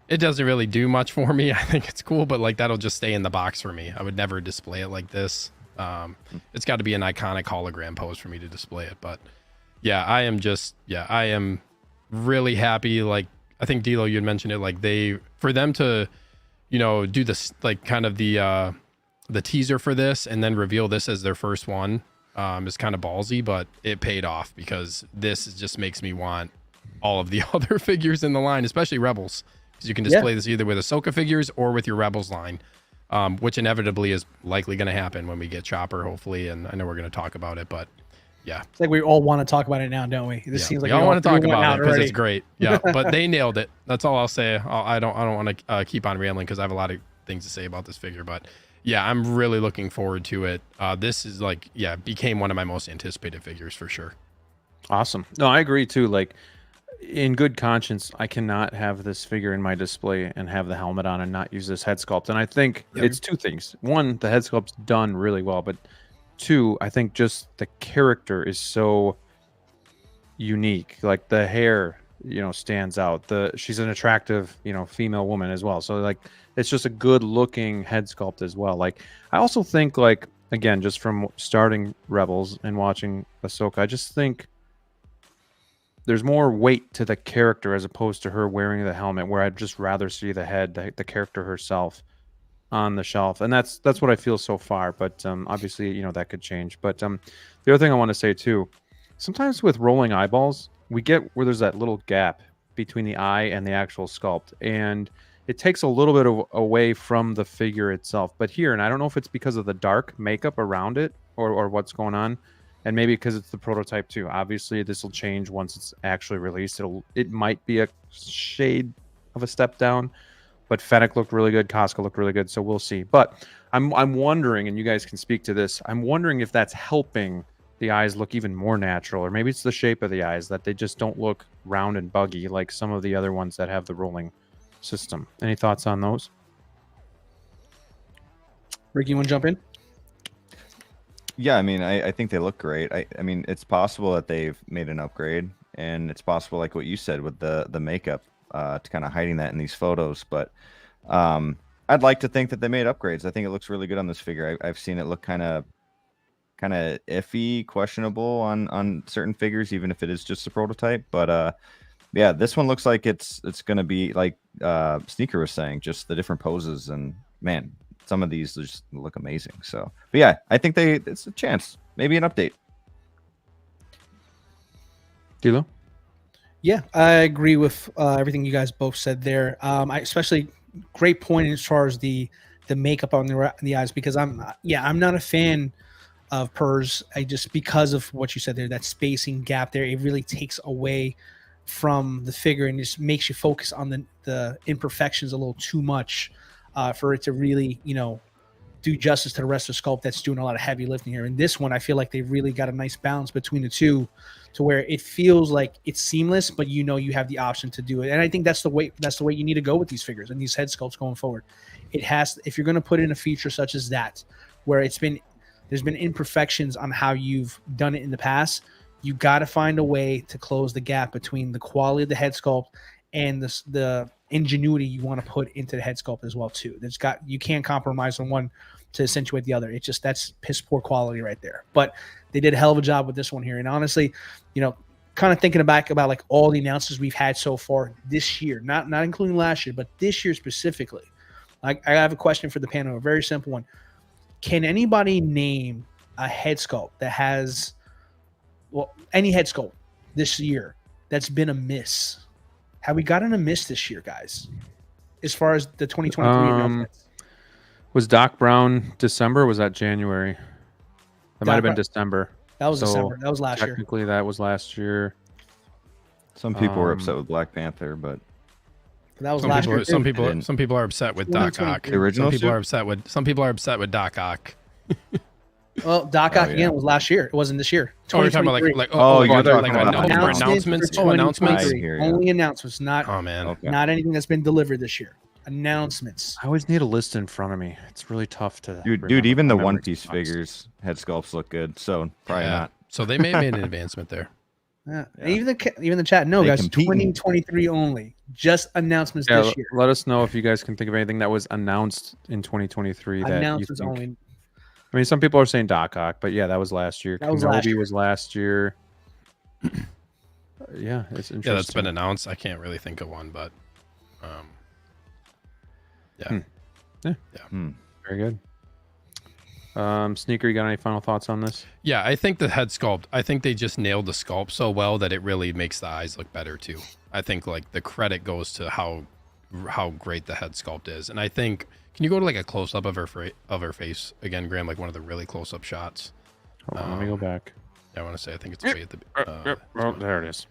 it doesn't really do much for me. I think it's cool, but that'll just stay in the box for me. I would never display it like this. It's got to be an iconic hologram pose for me to display it. But yeah, I am really happy. I think DLO, you had mentioned it. For them to, do this, kind of the teaser for this and then reveal this as their first one is kind of ballsy, but it paid off because this just makes me want all of the other figures in the line, especially Rebels, because you can display this either with Ahsoka figures or with your Rebels line, which inevitably is likely going to happen when we get Chopper, hopefully, and I know we're going to talk about it, but Yeah. It's like we all want to talk about it now, don't we? This seems like we all want to talk we went about out it because already. it's great. Yeah, but they nailed it. That's all I'll say. I don't want to keep on rambling because I have a lot of things to say about this figure. But yeah, I'm really looking forward to it. This is like, yeah, became one of my most anticipated figures for sure. Awesome. No, I agree too. Like, in good conscience, I cannot have this figure in my display and have the helmet on and not use this head sculpt. And I think it's two things. One, the head sculpt's done really well, but two, I think just the character is so unique. Like the hair, stands out. She's an attractive, female woman as well. So like, it's just a good looking head sculpt as well. Like, I also think, like, again, just from starting Rebels and watching Ahsoka, I just think there's more weight to the character as opposed to her wearing the helmet, where I'd just rather see the head, the character herself on the shelf. And that's what I feel so far. But obviously, that could change. But the other thing I want to say too, sometimes with rolling eyeballs, we get where there's that little gap between the eye and the actual sculpt. And it takes a little bit away from the figure itself. But here, and I don't know if it's because of the dark makeup around it or what's going on, and maybe because it's the prototype too. Obviously, this will change once it's actually released. It might be a shade of a step down, but Fennec looked really good. Casca looked really good, so we'll see. But I'm wondering, and you guys can speak to this, I'm wondering if that's helping the eyes look even more natural, or maybe it's the shape of the eyes, that they just don't look round and buggy like some of the other ones that have the rolling system. Any thoughts on those? Rick, you want to jump in? Yeah, I mean, I think they look great. I mean, it's possible that they've made an upgrade, and it's possible, like what you said, with the makeup, to kind of hiding that in these photos. But I'd like to think that they made upgrades. I think it looks really good on this figure. I've seen it look kind of iffy, questionable on certain figures, even if it is just a prototype. But yeah, this one looks like it's going to be like Sneaker was saying, just the different poses, and man, some of these just look amazing. So, but yeah, I think it's a chance, maybe an update. DLO? Yeah, I agree with everything you guys both said there. I especially great point as far as the makeup on the eyes, because I'm not a fan of Purrs. Because of what you said there, that spacing gap there, it really takes away from the figure and just makes you focus on the imperfections a little too much for it to really, do justice to the rest of the sculpt that's doing a lot of heavy lifting here. And this one, I feel like they really got a nice balance between the two, to where it feels like it's seamless, but you have the option to do it. And I think that's the way you need to go with these figures and these head sculpts going forward. If you're going to put in a feature such as that, where there's been imperfections on how you've done it in the past, you got to find a way to close the gap between the quality of the head sculpt and the ingenuity you want to put into the head sculpt as well too. You can't compromise on one to accentuate the other. It's just, that's piss poor quality right there. But they did a hell of a job with this one here. And honestly, kind of thinking back about like all the announcements we've had so far this year, not including last year, but this year specifically, I have a question for the panel, a very simple one. Can anybody name a head sculpt that has, any head sculpt this year that's been a miss? Have we gotten a miss this year, guys, as far as the 2023 announcements? Was Doc Brown December, or was that January? That might have been December. That was December. That was last year. Technically, that was last year. Some people were upset with Black Panther, but that was last year. Some people are upset with Doc Ock. The original. Some people are upset with Doc Ock. Well, Doc Ock again was last year. It wasn't this year. Oh, you're talking about you're talking about announcements. Oh, announcements. Only announcements, not Okay. not anything that's been delivered this year. Announcements. I always need a list in front of me. It's really tough to. Dude, even the One Piece figures head sculpts look good, so probably not. So they may have made an advancement there. Yeah. Even the chat. No, guys, 2023 only. Just announcements this year. Let us know if you guys can think of anything that was announced in 2023. Announcements only. I mean, some people are saying Doc Ock, but yeah, that was last year. Kenobi was last year. Yeah, it's interesting. Yeah, that's been announced. I can't really think of one, but yeah. Very good. Sneaker, you got any final thoughts on this? Yeah, I think the head sculpt, I think they just nailed the sculpt so well that it really makes the eyes look better too. I think like the credit goes to how great the head sculpt is. And I think, can you go to like a close up of her face again, Graham, like one of the really close up shots? Hold on, let me go back. I want to say I think it's way at the. Oh, there it is.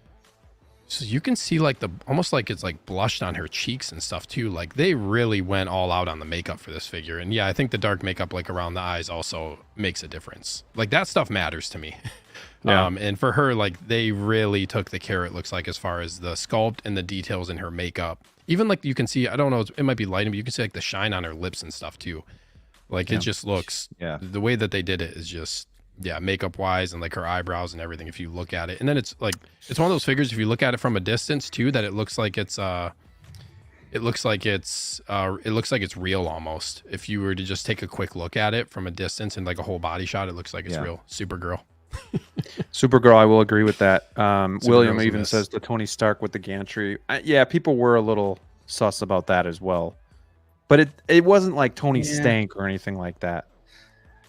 So you can see like almost like it's like blushed on her cheeks and stuff too. Like they really went all out on the makeup for this figure. And yeah, I think the dark makeup like around the eyes also makes a difference. Like that stuff matters to me. Yeah. And for her, like they really took the care, it looks like, as far as the sculpt and the details in her makeup. Even like you can see, I don't know, it might be lighting, but you can see like the shine on her lips and stuff too. Like it just looks, the way that they did it is just, makeup wise, and like her eyebrows and everything, if you look at it. And then it's like, it's one of those figures, if you look at it from a distance too, that it looks like it's real almost. If you were to just take a quick look at it from a distance and like a whole body shot, it looks like it's real. Supergirl. Supergirl, I will agree with that. William even says the Tony Stark with the gantry. People were a little sus about that as well, but it wasn't like Tony Stank or anything like that.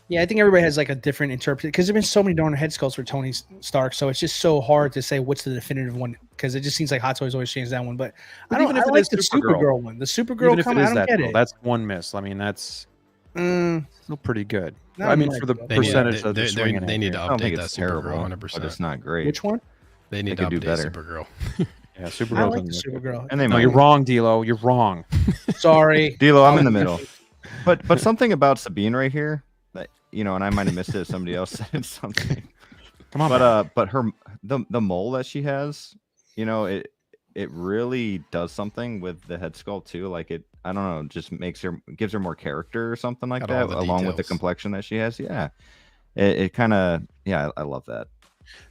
Yeah, I think everybody has like a different interpretation because there's been so many darn head sculpts for Tony Stark, so it's just so hard to say what's the definitive one because it just seems like Hot Toys always change that one. But I like the Supergirl one. The Supergirl comment, I don't get it. That's one miss. I mean, that's still pretty good. No, I mean, for the percentage of the swing, they need to update that Supergirl 100%. But it's not great. Which one? They need to update Supergirl. Yeah, Supergirl. I like the Supergirl. And you're wrong, DLO. You're wrong. Sorry, DLO. I'm in the middle. But something about Sabine right here that and I might have missed it if somebody else said something. Come on, but her the mole that she has, it really does something with the head sculpt too. Like I don't know, just gives her more character or something like that, along with the complexion that she has. Yeah, it kind of I love that.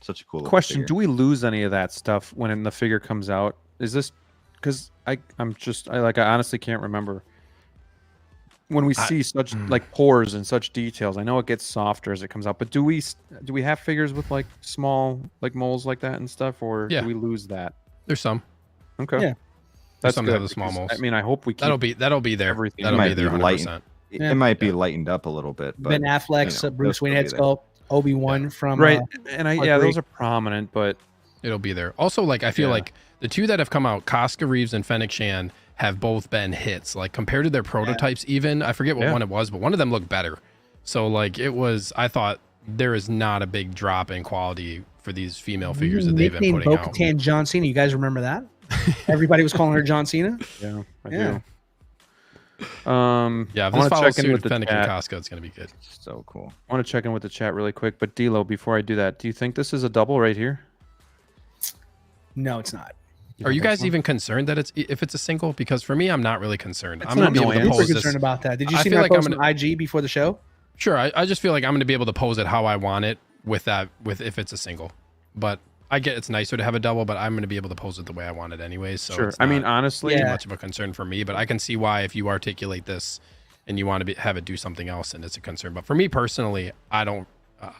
Such a cool question. figure. Do we lose any of that stuff when the figure comes out? Is this because I honestly can't remember when we see such like pores and such details. I know it gets softer as it comes out, but do we have figures with like small like moles like that and stuff, or do we lose that? There's some. Okay. Yeah. That's some good. have the small moles. I mean, I hope we keep that'll be there. Everything. That'll be there 100%. It might be lightened up a little bit. But, Ben Affleck's Bruce Wayne head sculpt, Obi-Wan from and those are prominent, but it'll be there. Also, like I feel like the two that have come out, Casca Reeves and Fennec Shan, have both been hits. Like compared to their prototypes, even I forget what one it was, but one of them looked better. So like I thought there is not a big drop in quality for these female figures that they've been putting out. Bo-Katan John Cena. You guys remember that? Everybody was calling her John Cena. Yeah, I do. If this follows suit with Fennec and Casca, it's gonna be good. So cool. I want to check in with the chat really quick, but DLO, before I do that, do you think this is a double right here? No, it's not. Are you guys even concerned that if it's a single? Because for me, I'm not really concerned. I'm not concerned about that. Did you see my post on IG before the show? Sure. I just feel like I'm going to be able to pose it how I want it with if it's a single. But I get it's nicer to have a double, but I'm going to be able to pose it the way I want it anyways. So sure. I mean, honestly, too much of a concern for me, but I can see why if you articulate this and you want to have it do something else, and it's a concern. But for me personally, I don't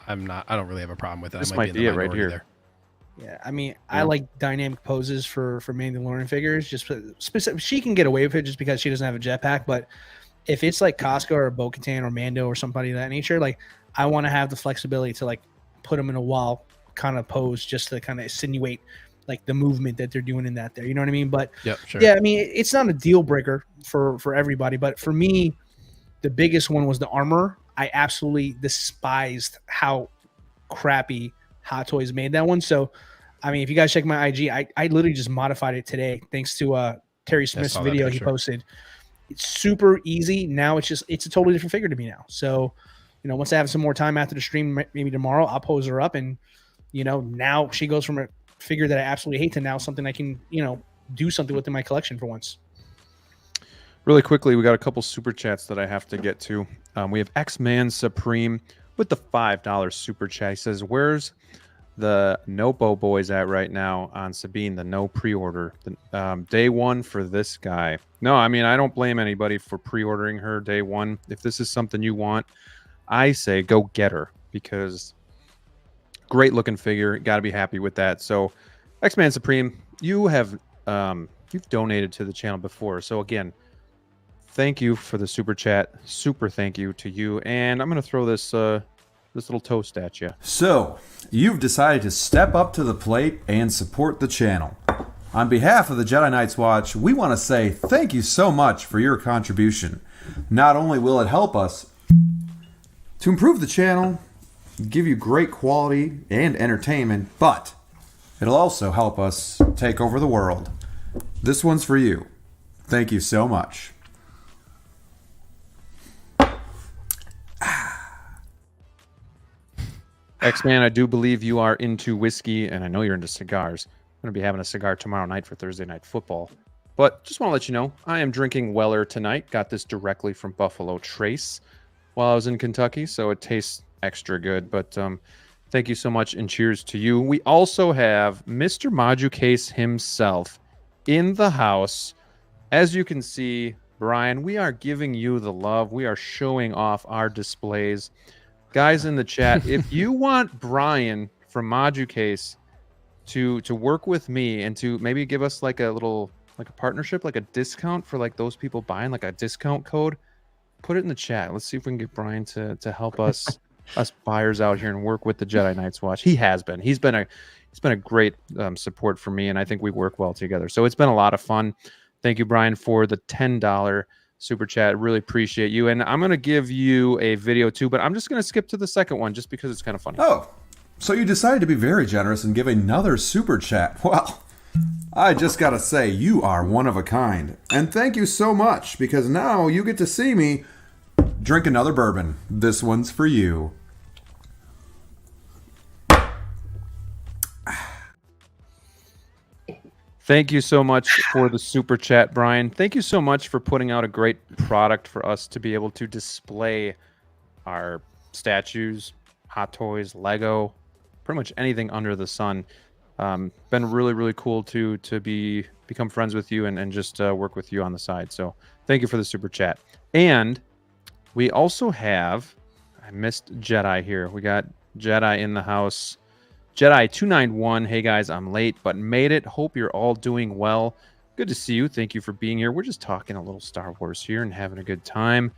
really have a problem with it. This might be it right here. There. Yeah, I mean, I like dynamic poses for Mandalorian figures. Just specific, she can get away with it just because she doesn't have a jetpack. But if it's like Casca or Bo-Katan or Mando or somebody of that nature, like I want to have the flexibility to like put them in a wall kind of pose just to kind of insinuate like the movement that they're doing in that there. You know what I mean? But I mean, it's not a deal breaker for everybody. But for me, the biggest one was the armor. I absolutely despised how crappy Hot Toys made that one. So, I mean, if you guys check my IG, I literally just modified it today thanks to Terry Smith's video he posted. It's super easy. Now it's a totally different figure to me now. So, once I have some more time after the stream, maybe tomorrow, I'll pose her up and, now she goes from a figure that I absolutely hate to now something I can, do something with in my collection for once. Really quickly, we got a couple super chats that I have to get to. We have X-Man Supreme with the $5 super chat. He says, where's the Nopo boys at right now on Sabine, the no pre-order? Day one for this guy. No, I mean, I don't blame anybody for pre-ordering her day one. If this is something you want, I say go get her, because great looking figure. Got to be happy with that. So X-Man Supreme, you have you've donated to the channel before. So again, thank you for the super chat. Super thank you to you. And I'm going to throw this little toast at you. So, you've decided to step up to the plate and support the channel. On behalf of the Jedi Knights Watch, we want to say thank you so much for your contribution. Not only will it help us to improve the channel, give you great quality and entertainment, but it'll also help us take over the world. This one's for you. Thank you so much. X-Man, I do believe you are into whiskey, and I know you're into cigars. I'm going to be having a cigar tomorrow night for Thursday Night Football. But just want to let you know, I am drinking Weller tonight. Got this directly from Buffalo Trace while I was in Kentucky, so it tastes extra good. But thank you so much, and cheers to you. We also have Mr. Moducase himself in the house. As you can see, Brian, we are giving you the love. We are showing off our displays. Guys in the chat, if you want Brian from Moducase to work with me and to maybe give us like a little like a partnership, like a discount for like those people buying, like a discount code, put it in the chat. Let's see if we can get Brian to help us buyers out here and work with the Jedi Knights Watch. He has been. He's been a great support for me, and I think we work well together. So it's been a lot of fun. Thank you, Brian, for the $10 super chat. Really appreciate you. And I'm going to give you a video too, but I'm just going to skip to the second one just because it's kind of funny. Oh, so you decided to be very generous and give another super chat. Well, I just got to say, you are one of a kind. And thank you so much, because now you get to see me drink another bourbon. This one's for you. Thank you so much for the super chat, Brian. Thank you so much for putting out a great product for us to be able to display our statues, Hot Toys, Lego, pretty much anything under the sun. Been really, really cool to become friends with you and just work with you on the side. So thank you for the super chat. And we also have, I missed Jedi here. We got Jedi in the house. Jedi 291. Hey guys, I'm late, but made it. Hope you're all doing well. Good to see you. Thank you for being here. We're just talking a little Star Wars here and having a good time.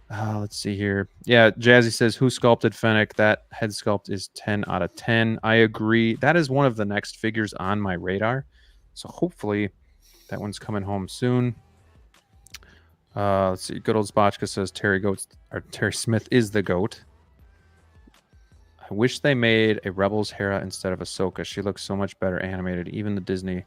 Let's see here. Yeah, Jazzy says, who sculpted Fennec? That head sculpt is 10 out of 10. I agree. That is one of the next figures on my radar. So hopefully that one's coming home soon. Let's see. Good old Spotchka says Terry Smith is the GOAT. I wish they made a Rebels Hera instead of Ahsoka. She looks so much better animated. Even the Disney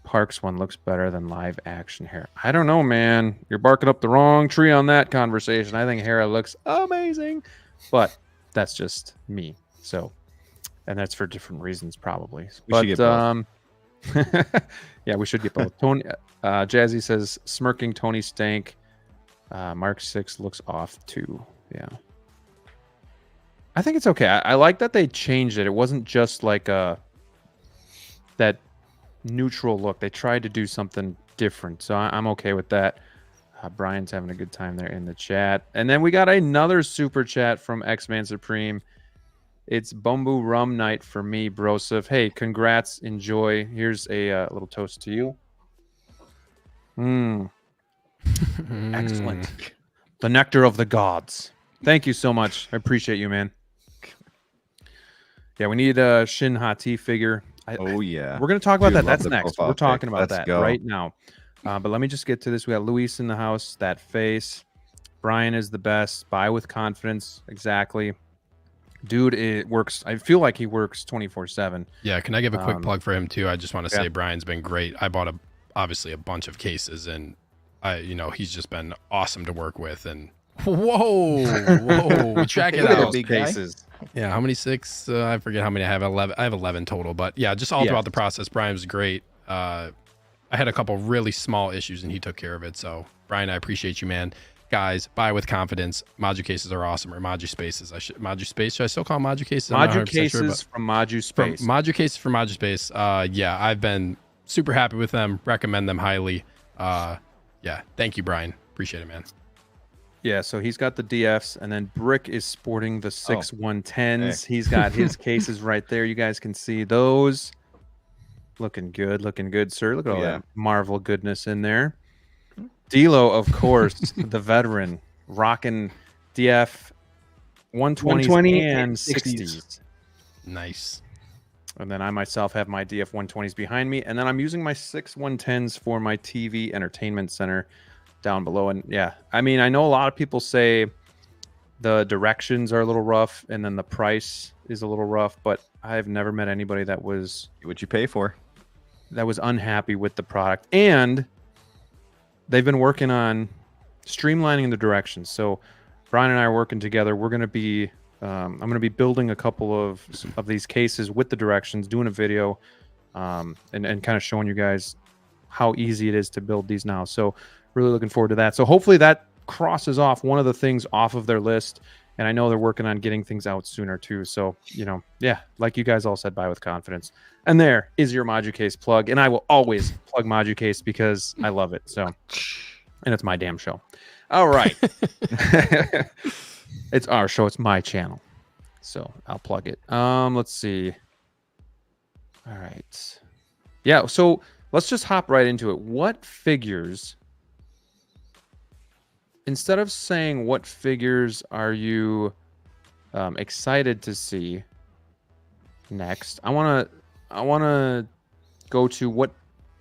Parks one looks better than live action Hera. I don't know, man. You're barking up the wrong tree on that conversation. I think Hera looks amazing, but that's just me. So, and that's for different reasons, probably. We should get both. Yeah, we should get both. Tony Jazzy says smirking Tony Stank. Mark 6 looks off too. Yeah. I think it's okay. I like that they changed it. It wasn't just like that neutral look. They tried to do something different. So I'm okay with that. Brian's having a good time there in the chat. And then we got another super chat from X-Man Supreme. It's Bumbu Rum Night for me, Broseph. Hey, congrats. Enjoy. Here's a little toast to you. Excellent. The nectar of the gods. Thank you so much. I appreciate you, man. Yeah, we need a Shin Hati figure. Oh, yeah. We're going to talk about Dude, that. love That's the next. profile We're talking pic. about Let's that go. right now. But let me just get to this. We got Luis in the house. That face. Brian is the best. Buy with confidence. Exactly. Dude, it works. I feel like he works 24/7. Yeah, can I give a quick plug for him too? I just want to say yeah. Brian's been great. I bought obviously a bunch of cases, and he's just been awesome to work with. And whoa, we track it out. Big guy. Cases. Yeah, how many? 6? I forget how many I have. 11. I have 11 total. But yeah, just all throughout the process, Brian was great. I had a couple really small issues, and he took care of it. So Brian, I appreciate you, man. Guys, buy with confidence. Modu cases are awesome, or Modu Spaces. Modu Space. Should I still call them Modu cases? Modu cases from Modu Space. Modu cases from Modu Space. Yeah, I've been super happy with them. Recommend them highly. Yeah, thank you, Brian. Appreciate it, man. Yeah, so he's got the DFs, and then Brick is sporting the 6110s. Hey. He's got his cases right there. You guys can see those. Looking good, sir. Look at all that Marvel goodness in there. DLO, of course, the veteran, rocking DF 120s and 60s. Nice. And then I myself have my DF 120s behind me, and then I'm using my 6110s for my TV entertainment center down below. And yeah, I mean, I know a lot of people say The directions are a little rough, and then the price is a little rough. But I've never met anybody that was What you pay for? unhappy with the product, and they've been working on streamlining the directions. So Brian and I are working together. We're going to be I'm going to be building a couple of these cases with the directions, doing a video, and kind of showing you guys how easy it is to build these now. So really looking forward to that. So hopefully that crosses off one of the things off of their list. And I know they're working on getting things out sooner too. So, yeah, like you guys all said, buy with confidence. And there is your ModuCase plug. And I will always plug ModuCase because I love it. So, and it's my damn show. All right. It's our show. It's my channel. So I'll plug it. Let's see. All right. Yeah. So let's just hop right into it. What figures, instead of saying what figures are you excited to see next, I want to go to what.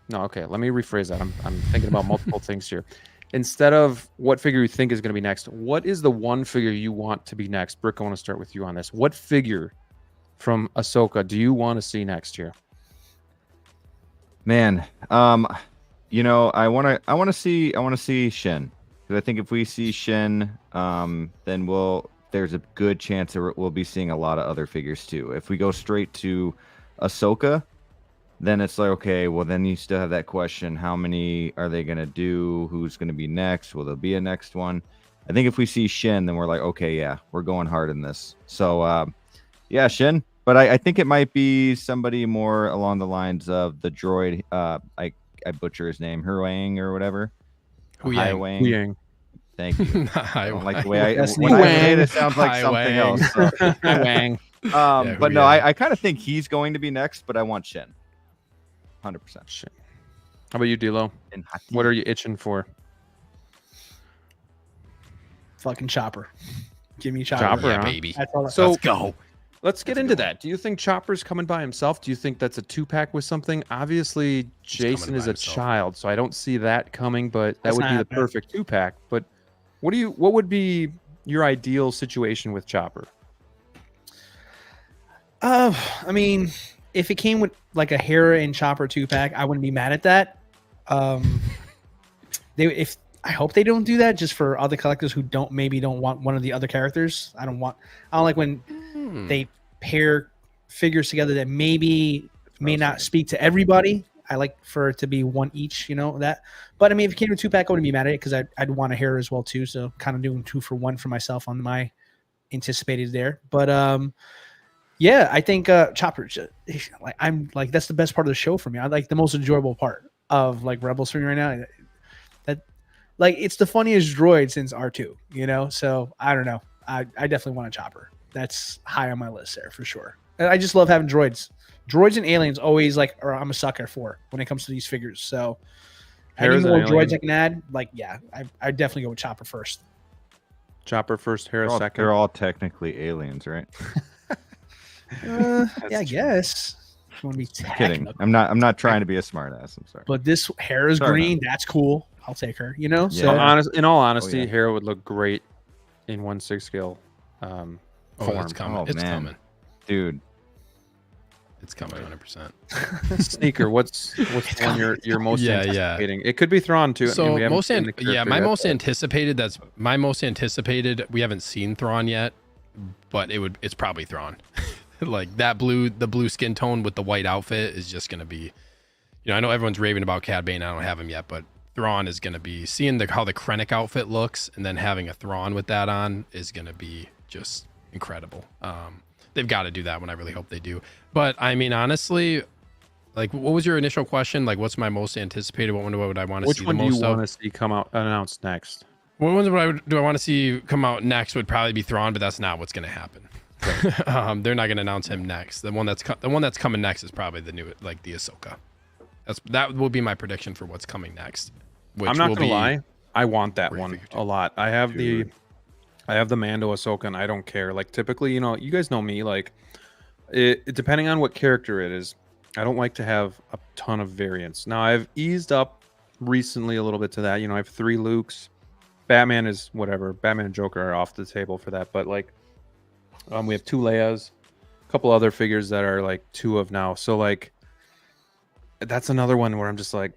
No, okay. Let me rephrase that. I'm thinking about multiple things here. Instead of what figure you think is going to be next, what is the one figure you want to be next? Brick, I want to start with you on this. What figure from Ahsoka do you want to see next year? Man, I want to see Shin, because I think if we see Shin, then there's a good chance that we'll be seeing a lot of other figures too. If we go straight to Ahsoka, then it's like, okay, well, then you still have that question: how many are they gonna do? Who's gonna be next? Will there be a next one? I think if we see Shin, then we're like, okay, yeah, we're going hard in this. So, yeah, Shin. But I think it might be somebody more along the lines of the droid. I butcher his name, Huang or whatever. Huyang. Thank you. I don't like the way That's when I say it, Huyang. it sounds like something else. So. Huyang. But no, I kind of think he's going to be next, but I want Shin. 100%. Shit. How about you, DLO? What are you itching for? Fucking Chopper. Give me Chopper. Chopper, Yeah, huh? baby. That's all. So Let's go. let's get into that. Do you think Chopper's coming by himself? Do you think that's a 2-pack with something? Obviously, Jason coming is by a himself. child, so I don't see that coming, but that That's would not be the happening. perfect 2-pack. But what would be your ideal situation with Chopper? I mean, if it came with like a Hera and Chopper 2-pack, I wouldn't be mad at that. I hope they don't do that just for other collectors who don't want one of the other characters. I don't like when they pair figures together that may not speak to everybody. I like for it to be one each, that. But I mean, if it came to 2-pack, I wouldn't be mad at it because I'd want a Hera as well too. So kind of doing 2 for 1 for myself on my anticipated there. But yeah, I think Chopper, that's the best part of the show for me. I like the most enjoyable part of like Rebels for me right now. Like it's the funniest droid since R2, So I don't know. I definitely want a Chopper. That's high on my list there for sure. And I just love having droids. Droids and aliens always I'm a sucker for when it comes to these figures. So Hera's any an more alien. droids I can add, I'd definitely go with Chopper first. Chopper first, Hera second. They're all technically aliens, right? Yeah, I guess. If you want to be Kidding. technical. I'm not trying to be a smartass. I'm sorry. But this Hera's Sorry, green. That's cool. I'll take her. So Yeah. In all honesty, yeah. Hera would look great in 1/6 scale form. It's coming. Oh, It's man. coming. Dude, It's coming 100%. Sneaker, what's the one you're most Yeah, anticipating? It could be Thrawn too. So we haven't seen the character my yet, most but- anticipated. We haven't seen Thrawn yet, but it's probably Thrawn. Like the blue skin tone with the white outfit is just gonna be. I know everyone's raving about Cad Bane. I don't have him yet, but Thrawn is gonna be seeing how the Krennic outfit looks, and then having a Thrawn with that on is gonna be just incredible. They've got to do that one. I really hope they do. But I mean, honestly, like, what was your initial question? Like, what's my most anticipated? What would I want to see Which one the do you most of? want to see come out announced next? What ones do I want to see come out next would probably be Thrawn, but that's not what's going to happen. They're not going to announce him next. The one that's coming next is probably the Ahsoka. That will be my prediction for what's coming next. Which I'm not will gonna be lie, I want that great one figure too. a lot. I have the Mando Ahsoka, and I don't care. Like typically, you guys know me. Like, depending on what character it is, I don't like to have a ton of variants. Now I've eased up recently a little bit to that. I have 3 Lukes, Batman is whatever. Batman and Joker are off the table for that. But like, we have 2 Leias, a couple other figures that are like 2 of now. So like, that's another one where I'm just like,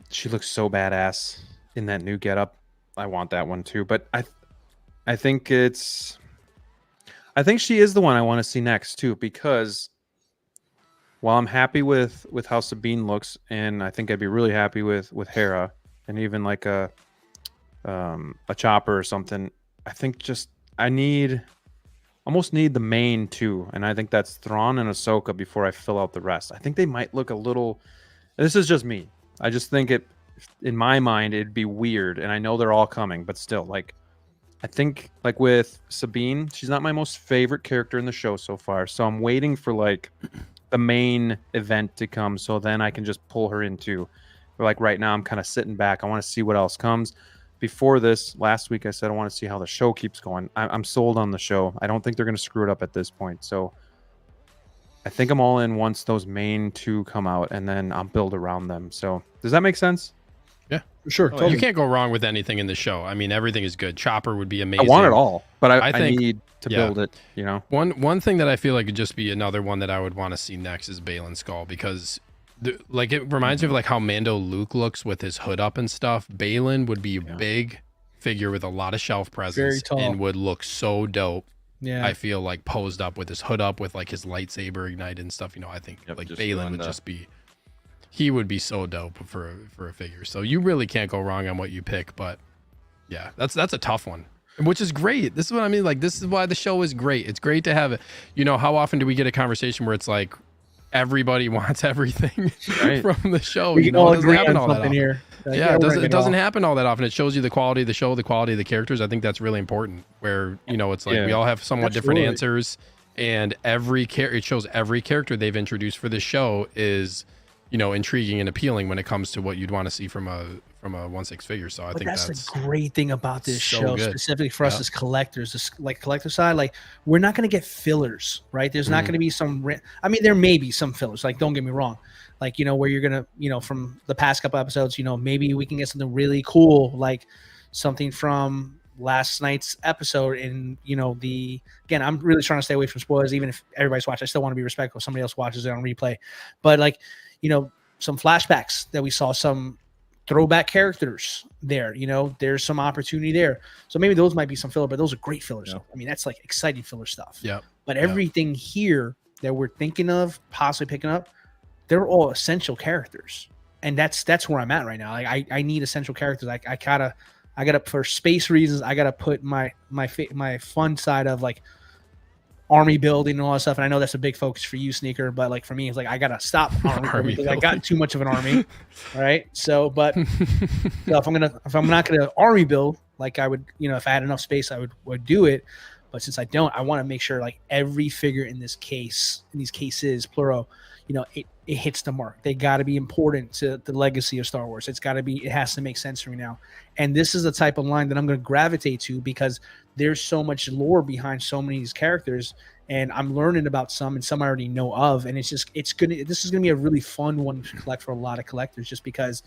she looks so badass in that new getup. I want that one too. But I think she is the one I want to see next too, because while I'm happy with how Sabine looks, and I think I'd be really happy with Hera and even like a Chopper or something, I think just almost need the main 2, and I think that's Thrawn and Ahsoka before I fill out the rest. I think they might look a little. This is just me. I just think in my mind, it'd be weird, and I know they're all coming, but still, like, I think like with Sabine, she's not my most favorite character in the show so far, so I'm waiting for like the main event to come, so then I can just pull her into. Like right now, I'm kind of sitting back. I want to see what else comes. Before this, last week I said I want to see how the show keeps going. I'm sold on the show. I don't think they're going to screw it up at this point. So I think I'm all in once those main 2 come out, and then I'll build around them. So does that make sense? Yeah, For sure. you Totally. can't go wrong with anything in the show. I mean, everything is good. Chopper would be amazing. I want it all, but I think- need to build it. You know, One thing that I feel like would just be another one that I would want to see next is Balin's Skull, because like it reminds me of like how Mando Luke looks with his hood up and stuff. Balin would be a big figure with a lot of shelf presence, Very tall. and would look so dope. Yeah. I feel like posed up with his hood up with like his lightsaber ignited and stuff. You know, I think like just Balin doing would the- just be. He would be so dope for a figure. So you really can't go wrong on what you pick. But yeah, that's a tough one, which is great. This is what I mean. Like, this is why the show is great. It's great to have it. You know, how often do we get a conversation where it's like everybody wants everything Right. from the show? we You can know, all it doesn't agree happen on all that something often. here. Like, Yeah, we're it gonna doesn't all- happen all that often. It shows you the quality of the show, the quality of the characters. I think that's really important. Where, you know, it's like Yeah. we all have somewhat different Absolutely. answers, and it shows every character they've introduced for this show is, you know, intriguing and appealing when it comes to what you'd want to see from a 1/6 figure. So I But think that's that's the great thing about this so show, good. specifically for us Yeah. as collectors, this, like collector side. Like, we're not going to get fillers, right? There's not Mhm. going to be some. I mean, there may be some fillers. Like, don't get me wrong. Like, you know, where you're gonna, you know, from the past couple episodes, you know, maybe we can get something really cool, like something from last night's episode. And you know, again, I'm really trying to stay away from spoilers. Even if everybody's watching, I still want to be respectful. If somebody else watches it on replay, but like, you know, some flashbacks that we saw, some throwback characters there, you know, there's some opportunity there. So maybe those might be some filler, but those are great fillers. Yeah. I mean, that's like exciting filler stuff. yeah. But everything here that we're thinking of possibly picking up, they're all essential characters. And that's where I'm at right now. Like, I need essential characters. Like, I gotta for space reasons, I gotta put my fun side of like army building and all that stuff. And I know that's a big focus for you, Sneaker, but like for me, it's like I gotta stop army building because I got too much of an army. All right. So, but so if I'm not gonna army build, like I would, you know, if I had enough space, I would do it. But since I don't, I want to make sure like every figure in this case, in these cases, plural, you know, it hits the mark. They got to be important to the legacy of Star Wars. It has to make sense for me now. And this is the type of line that I'm going to gravitate to because there's so much lore behind so many of these characters, and I'm learning about some, and some I already know of. And this is going to be a really fun one to collect for a lot of collectors, just because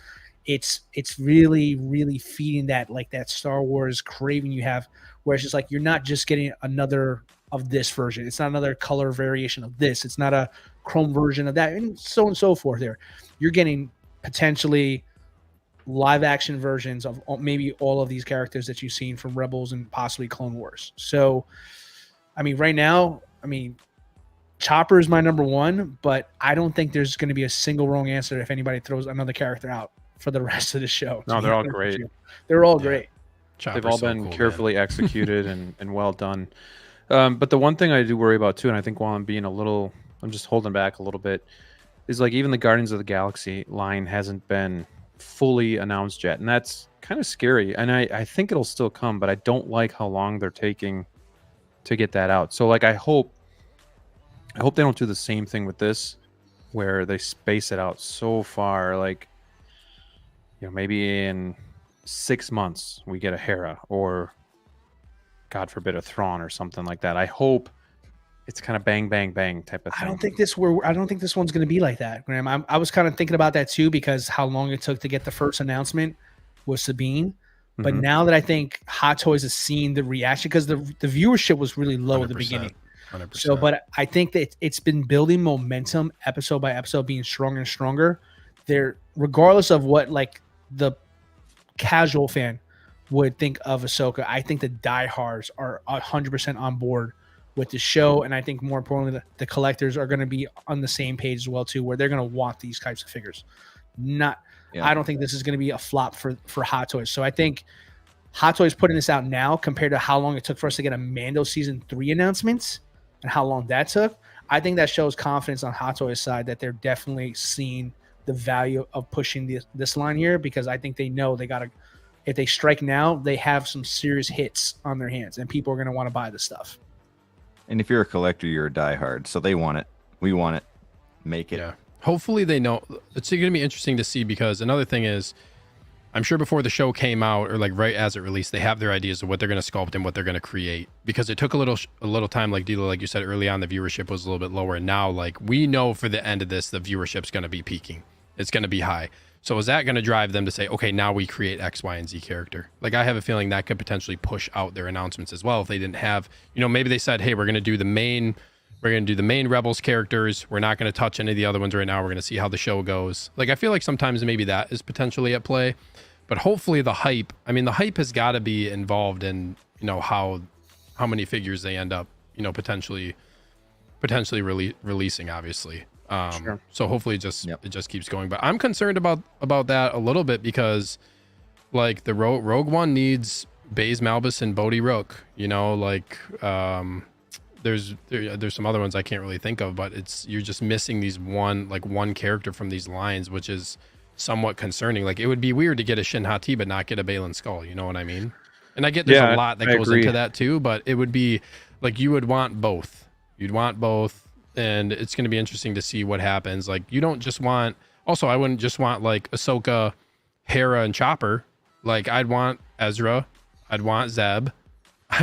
it's really, really feeding that Star Wars craving you have, where it's just like you're not just getting another of this version. It's not another color variation of this. It's not a chrome version of that, and so forth. There, you're getting potentially live action versions of maybe all of these characters that you've seen from Rebels and possibly Clone Wars. So, I mean, right now, Chopper is my number one, but I don't think there's going to be a single wrong answer if anybody throws another character out for the rest of the show. No, they're all great. They're all great. Chopper's They've all so been cool, man. carefully executed and well done. But the one thing I do worry about too, and I think while I'm just holding back a little bit, is like even the Guardians of the Galaxy line hasn't been fully announced yet, and that's kind of scary. And I think it'll still come, but I don't like how long they're taking to get that out. So like I hope they don't do the same thing with this, where they space it out so far. Like, you know, maybe in 6 months we get a Hera, or God forbid a Thrawn or something like that. I hope it's kind of bang bang bang type of thing. I don't think this one's going to be like that, Graham. I was kind of thinking about that too, because how long it took to get the first announcement with Sabine. But Mhm. now that I think Hot Toys has seen the reaction, because the viewership was really low at the 100%. beginning. 100%. So, but I think that it's been building momentum episode by episode, being stronger and stronger. They're, regardless of what like the casual fan would think of Ahsoka, I think the diehards are 100% on board with the show, and I think more importantly, the collectors are going to be on the same page as well too, where they're going to want these types of figures. I don't think this is going to be a flop for Hot Toys. So I think Hot Toys putting this out now compared to how long it took for us to get a Mando season 3 announcements and how long that took, I think that shows confidence on Hot Toys' side that they're definitely seeing the value of pushing this line here, because I think they know they got to, if they strike now, they have some serious hits on their hands and people are going to want to buy this stuff. And if you're a collector, you're a diehard. So they want it. We want it. Make it. Yeah. Hopefully they know. It's going to be interesting to see, because another thing is, I'm sure before the show came out, or like right as it released, they have their ideas of what they're going to sculpt and what they're going to create, because it took a little time. Like DLO, like you said early on, the viewership was a little bit lower, and now like we know for the end of this, the viewership's going to be peaking. It's going to be high. So is that going to drive them to say, okay, now we create X, Y, and Z character? Like, I have a feeling that could potentially push out their announcements as well if they didn't have, maybe they said, hey, we're going to do the main Rebels characters. We're not going to touch any of the other ones right now. We're going to see how the show goes. Like, I feel like sometimes maybe that is potentially at play, but hopefully the hype has got to be involved in, how many figures they end up, potentially releasing, obviously. Sure. So hopefully it just keeps going. But I'm concerned about that a little bit, because like the Rogue One needs Baze Malbus and Bodhi Rook. There's some other ones I can't really think of, but you're just missing these one character from these lines, which is somewhat concerning. Like, it would be weird to get a Shin Hati but not get a Baylan Skull. You know what I mean? And I get there's a lot that goes into that too, but it would be like you would want both. You'd want both. And it's going to be interesting to see what happens. Like, you don't just want, also, I wouldn't just want like Ahsoka, Hera, and Chopper. Like, I'd want Ezra, I'd want Zeb.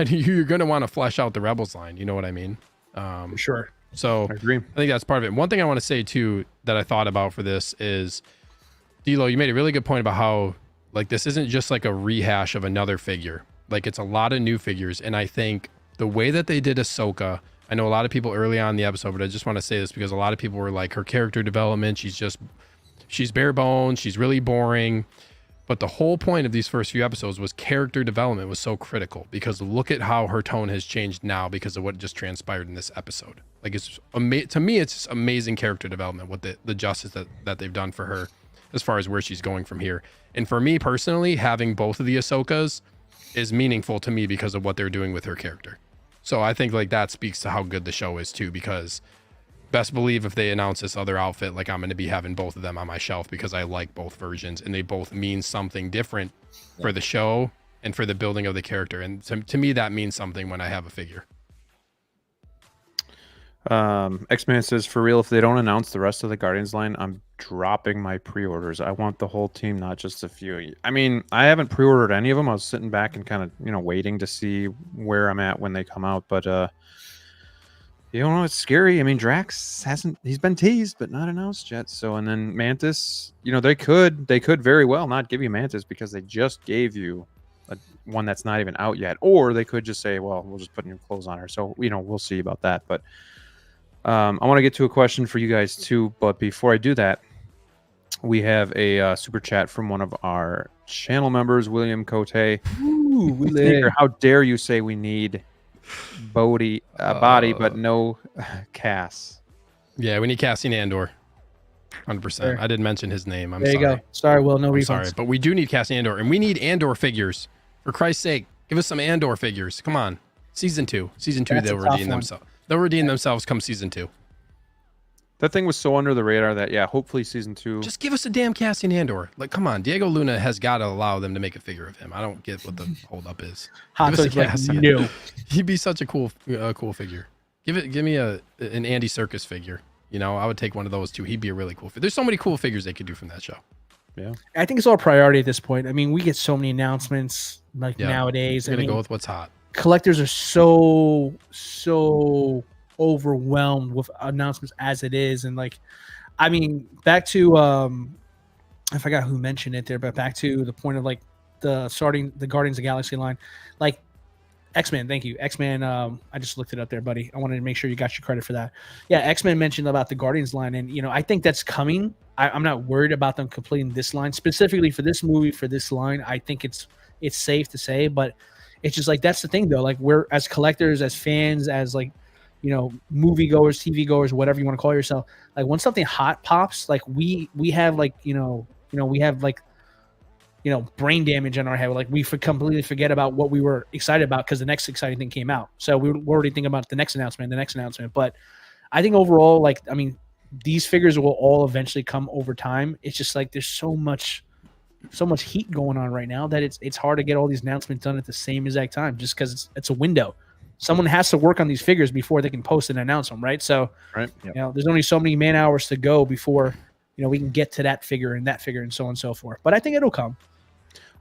You're going to want to flesh out the Rebels line. You know what I mean? For sure. So I agree. I think that's part of it. One thing I want to say too, that I thought about for this is, DLO, you made a really good point about how like this isn't just like a rehash of another figure. Like, it's a lot of new figures. And I think the way that they did Ahsoka, I know a lot of people early on in the episode, but I just want to say this because a lot of people were like, her character development, she's bare bones, she's really boring. But the whole point of these first few episodes was character development was so critical, because look at how her tone has changed now because of what just transpired in this episode. Like, it's to me, it's just amazing character development, what the justice that they've done for her as far as where she's going from here. And for me personally, having both of the Ahsokas is meaningful to me because of what they're doing with her character. So I think like that speaks to how good the show is too, because best believe if they announce this other outfit, like I'm going to be having both of them on my shelf because I like both versions and they both mean something different for the show and for the building of the character. And to me, that means something when I have a figure. X-Man says, for real, if they don't announce the rest of the Guardians line, I'm dropping my pre-orders. I want the whole team, not just a few. I mean, I haven't pre-ordered any of them. I was sitting back and kind of, waiting to see where I'm at when they come out. But, it's scary. I mean, Drax he's been teased, but not announced yet. So, and then Mantis, they could very well not give you Mantis because they just gave you one that's not even out yet. Or they could just say, well, we'll just put new clothes on her. So, we'll see about that. But, I want to get to a question for you guys too, but before I do that, we have a super chat from one of our channel members, William Cote. Ooh, how dare you say we need body, but no Cass? Yeah, we need Cassian Andor. 100%. Sure. I didn't mention his name. There you go. Sorry, Will. No refunds. Sorry, but we do need Cassian Andor, and we need Andor figures. For Christ's sake, give us some Andor figures. Come on. Season 2. That's they'll redeem themselves. They'll redeem themselves come season 2. That thing was so under the radar that, hopefully season 2. Just give us a damn Cassian Andor. Like, come on. Diego Luna has got to allow them to make a figure of him. I don't get what the holdup is. Hot Toys like, no. He'd be such a cool figure. Give me an Andy Serkis figure. I would take one of those too. He'd be a really cool figure. There's so many cool figures they could do from that show. Yeah. I think it's all priority at this point. I mean, we get so many announcements nowadays. We're going to go with what's hot. Collectors are so overwhelmed with announcements as it is, and back to I forgot who mentioned it there, but back to the point of the Guardians of the Galaxy line, like X-Men. Thank you, X-Men. I just looked it up there, buddy. I wanted to make sure you got your credit for that. Yeah, X-Men mentioned about the Guardians line, and I think that's coming. I'm not worried about them completing this line specifically for this movie, for this line. I think it's safe to say, but it's just like that's the thing though. Like we're as collectors, as fans, as like movie goers, TV goers, whatever you want to call yourself. Like when something hot pops, like we have like we have like brain damage in our head. Like we completely forget about what we were excited about because the next exciting thing came out. So we're already thinking about the next announcement. But I think overall, like, I mean, these figures will all eventually come over time. It's just like there's so much heat going on right now that it's hard to get all these announcements done at the same exact time just because it's a window. Someone has to work on these figures before they can post and announce them, right? So, there's only so many man hours to go before we can get to that figure and so on and so forth. But I think it'll come.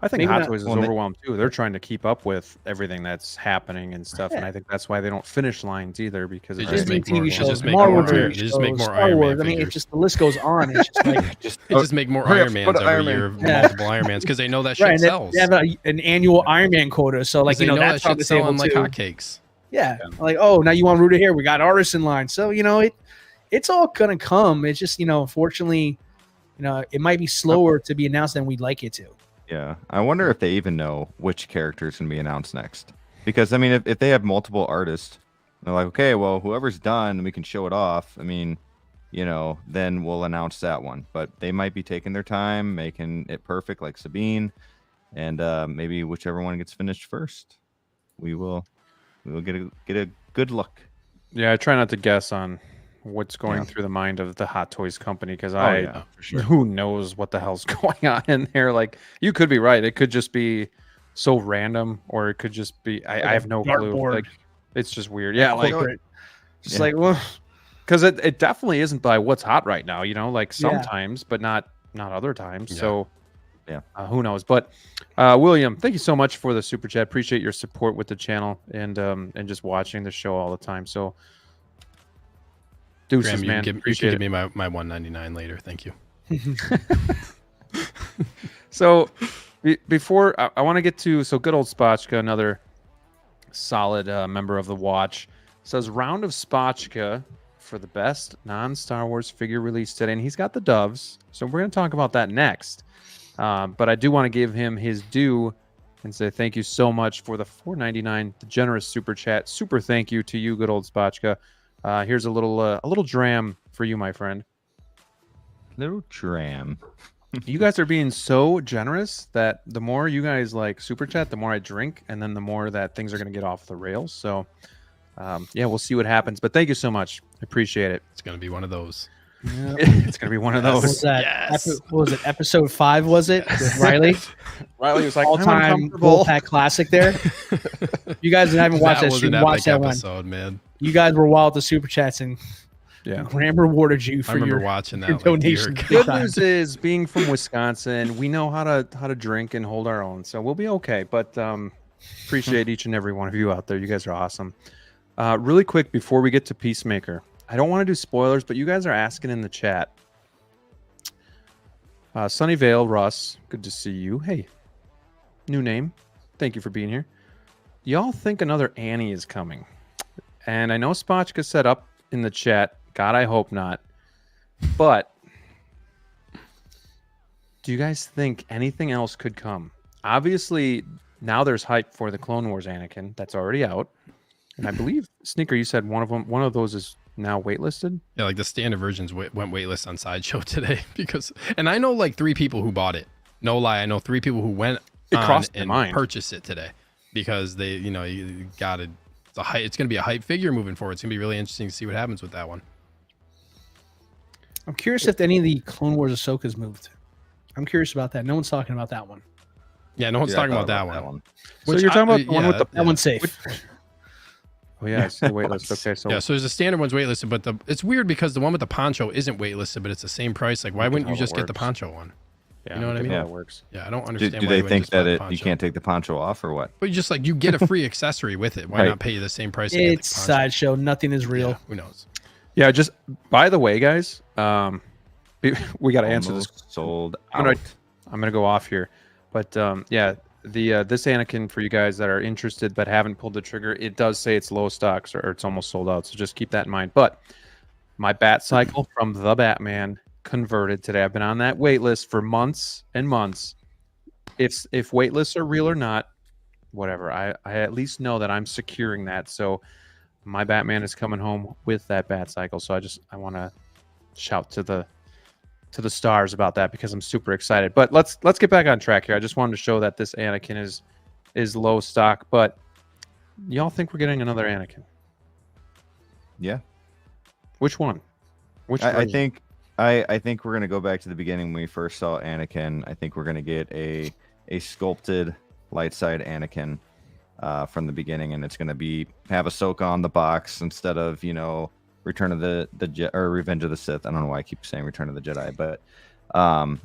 I think Hot Toys is overwhelmed too. They're trying to keep up with everything that's happening and stuff, and I think that's why they don't finish lines either because they just make TV shows, just make Marvel more TV just shows, make more Star Iron Wars. Man I mean, figures. it's just the list goes on. It's just like just make more Iron Mans every year, multiple Iron Mans because they know that shit right, sells. They have an annual Iron Man quota, so like that that's on the shit's table selling like too. hotcakes. Yeah, like now you want Ruta here? We got artists in line, so it's all gonna come. It's just unfortunately, it might be slower to be announced than we'd like it to. Yeah, I wonder if they even know which characters can be announced next. Because I mean, if they have multiple artists, they're like, okay, well, whoever's done, we can show it off. I mean, then we'll announce that one. But they might be taking their time, making it perfect, like Sabine, and maybe whichever one gets finished first, we will get a good look. Yeah, I try not to guess on what's going through the mind of the Hot Toys company because for sure. who knows what the hell's going on in there. Like you could be right. It could just be so random or it could just be I have no clue. Like it's just weird. Yeah, like it's like well because it definitely isn't by what's hot right now, like sometimes, but not other times. Yeah. So who knows? But William, thank you so much for the super chat. Appreciate your support with the channel and just watching the show all the time. So deuces, Graham, man. you can give me my $1.99 later. Thank you. So before I want to get to good old Spotchka, another solid member of the watch, says round of Spotchka for the best non-Star Wars figure release today, and he's got the doves. So we're going to talk about that next. But I do want to give him his due and say thank you so much for the $4.99, the generous super chat. Super thank you to you, good old Spotchka. Here's a little dram for you, my friend. Little dram. You guys are being so generous that the more you guys like super chat, the more I drink, and then the more that things are going to get off the rails. So, we'll see what happens. But thank you so much. I appreciate it. It's going to be one of those. Yeah. It's going to be one of those. What was that? What was it? Episode 5, was it? With Riley? Riley was like, all-time Wolfpack classic there. You guys haven't watched that. You watch that episode, man. You guys were wild with the super chats, and Graham rewarded you for your watching that your donation. Good news is, being from Wisconsin, we know how to drink and hold our own, so we'll be okay. But appreciate each and every one of you out there. You guys are awesome. Really quick before we get to Peacemaker, I don't want to do spoilers, but you guys are asking in the chat. Sunnyvale Russ, good to see you. Hey, new name. Thank you for being here. Y'all think another Annie is coming? And I know Spotchka set up in the chat. God, I hope not. But do you guys think anything else could come? Obviously, now there's hype for the Clone Wars Anakin. That's already out. And I believe, SneakerR, you said one of those is now waitlisted. Yeah, like the standard versions went waitlist on Sideshow today and I know like 3 people who bought it. No lie, I know 3 people who went on and purchased it today because they, you got it. It's going to be a hype figure moving forward. It's going to be really interesting to see what happens with that one. I'm curious if any of the Clone Wars Ahsoka's moved. I'm curious about that. No one's talking about that one. Yeah, no one's talking about that one. So you're talking about the one with the... That one's safe. Oh yeah, it's the waitlist. Okay, so so there's a standard one's waitlisted, but it's weird because the one with the poncho isn't waitlisted, but it's the same price. Like, why wouldn't you just get the poncho one? Yeah, you know what I mean? Yeah, it works. Yeah, I don't understand. Do they think that you can't take the poncho off or what? But you get a free accessory with it. Why not pay you the same price? It's Sideshow. Nothing is real. Yeah, who knows? Yeah, just by the way, guys, we got to answer this. Sold out. I'm gonna go off here, but this Anakin, for you guys that are interested but haven't pulled the trigger, it does say it's low stocks or it's almost sold out. So just keep that in mind. But my bat cycle from the Batman converted today. I've been on that wait list for months and months. If wait lists are real or not, whatever. I at least know that I'm securing that. So my Batman is coming home with that bat cycle. So I want to shout to the stars about that because I'm super excited. But let's get back on track here. I just wanted to show that this Anakin is low stock. But y'all think we're getting another Anakin? Yeah. Which one? I think we're gonna go back to the beginning when we first saw Anakin. I think we're gonna get a sculpted light side Anakin from the beginning, and it's gonna have Ahsoka on the box instead of Return of the or Revenge of the Sith. I don't know why I keep saying Return of the Jedi, but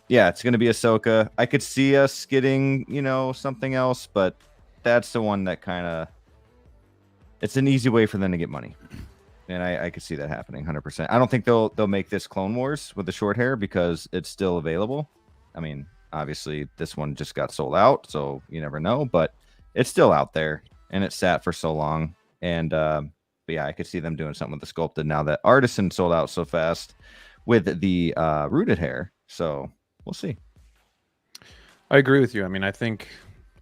yeah, it's gonna be Ahsoka. I could see us getting something else, but that's the one that it's an easy way for them to get money. And I could see that happening 100%. I don't think they'll make this Clone Wars with the short hair because it's still available. I mean, obviously this one just got sold out, so you never know, but it's still out there and it sat for so long. And but yeah, I could see them doing something with the sculpted now that Artisan sold out so fast with the rooted hair. So we'll see. I agree with you. I mean, I think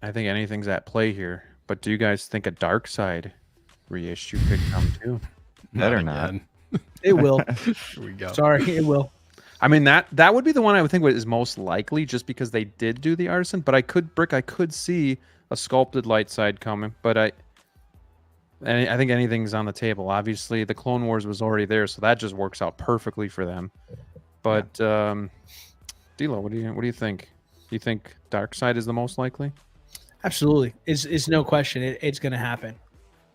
anything's at play here. But do you guys think a Dark Side reissue could come too? Better not. It will. Here we go. Sorry, it will. I mean, that would be the one I would think is most likely, just because they did do the Artisan. But I could see a sculpted light side coming. But I think anything's on the table. Obviously, the Clone Wars was already there, so that just works out perfectly for them. But DLO, what do you think? Do you think Dark Side is the most likely? Absolutely. It's no question. It's going to happen.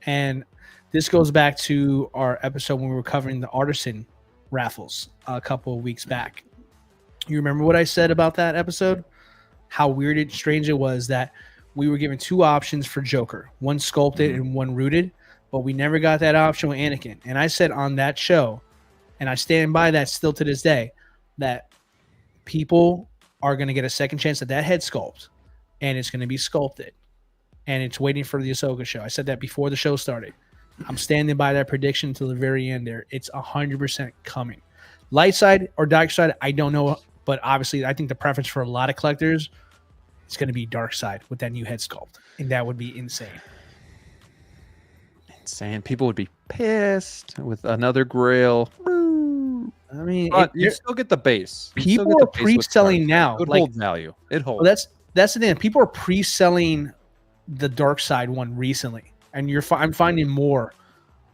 And this goes back to our episode when we were covering the Artisan raffles a couple of weeks back. You remember what I said about that episode? How weird and strange it was that we were given two options for Joker, one sculpted and one rooted, but we never got that option with Anakin. And I said on that show, and I stand by that still to this day, that people are going to get a second chance at that head sculpt, and it's going to be sculpted, and it's waiting for the Ahsoka show. I said that before the show started. I'm standing by that prediction until the very end there. It's 100% coming. Light side or dark side, I don't know, but obviously I think the preference for a lot of collectors, it's going to be dark side with that new head sculpt, and that would be insane. Insane. People would be pissed with another Grail. I mean, but you still get the base. People are pre-selling now. It holds value. It holds. Well, that's the thing. People are pre-selling the dark side one recently, and I'm finding more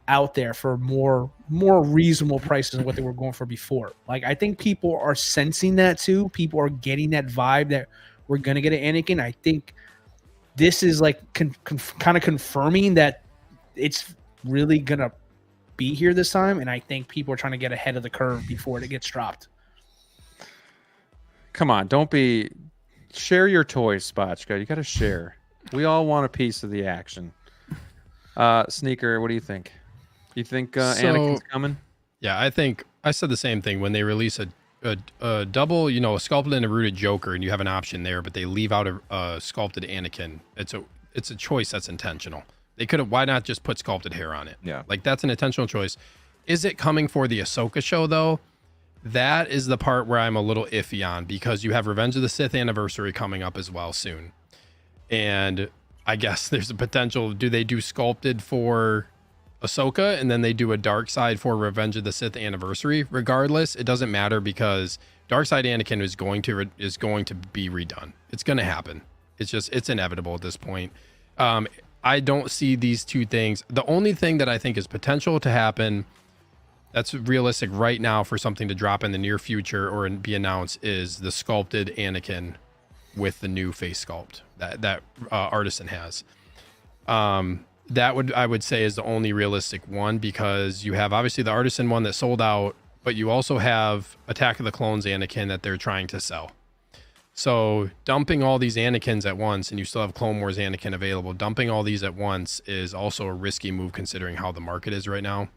out there for more reasonable prices than what they were going for before. Like, I think people are sensing that too. People are getting that vibe that we're gonna get an Anakin. I think this is like kind of confirming that it's really gonna be here this time, and I think people are trying to get ahead of the curve before it gets dropped. Come on, share your toys, Spotchka. You got to share. We all want a piece of the action. Sneaker, what do you think? You think Anakin's coming? Yeah, I think I said the same thing when they release a double, a sculpted and a rooted Joker, and you have an option there, but they leave out a sculpted Anakin. It's a choice that's intentional. They could have. Why not just put sculpted hair on it? Yeah, like that's an intentional choice. Is it coming for the Ahsoka show though? That is the part where I'm a little iffy on, because you have Revenge of the Sith anniversary coming up as well soon, and I guess there's a potential. Do they do sculpted for Ahsoka and then they do a dark side for Revenge of the Sith anniversary? Regardless, it doesn't matter, because dark side Anakin is going to be redone. It's going to happen. It's inevitable at this point. I don't see these two things. The only thing that I think is potential to happen that's realistic right now for something to drop in the near future or be announced is the sculpted Anakin with the new face sculpt that Artisan has. That I would say is the only realistic one, because you have obviously the Artisan one that sold out, but you also have Attack of the Clones Anakin that they're trying to sell. So dumping all these Anakins at once, and you still have Clone Wars Anakin available, dumping all these at once is also a risky move considering how the market is right now.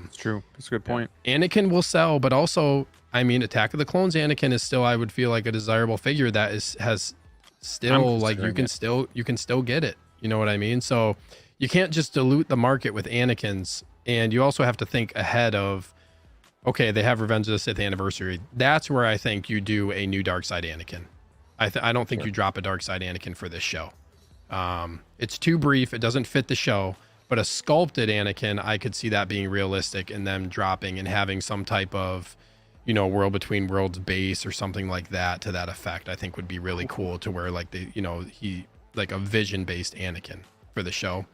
It's true. That's a good point. Anakin will sell, but also, I mean, Attack of the Clones Anakin is still, I would feel like, a desirable figure that has still like you can still get it. You know what I mean? So you can't just dilute the market with Anakins, and you also have to think ahead of, okay, they have Revenge of the Sith anniversary. That's where I think you do a new dark side Anakin. I don't think you drop a dark side Anakin for this show. It's too brief. It doesn't fit the show. But a sculpted Anakin, I could see that being realistic and them dropping and having some type of, World Between Worlds base or something like that to that effect. I think would be really cool to where like he like a vision based Anakin for the show.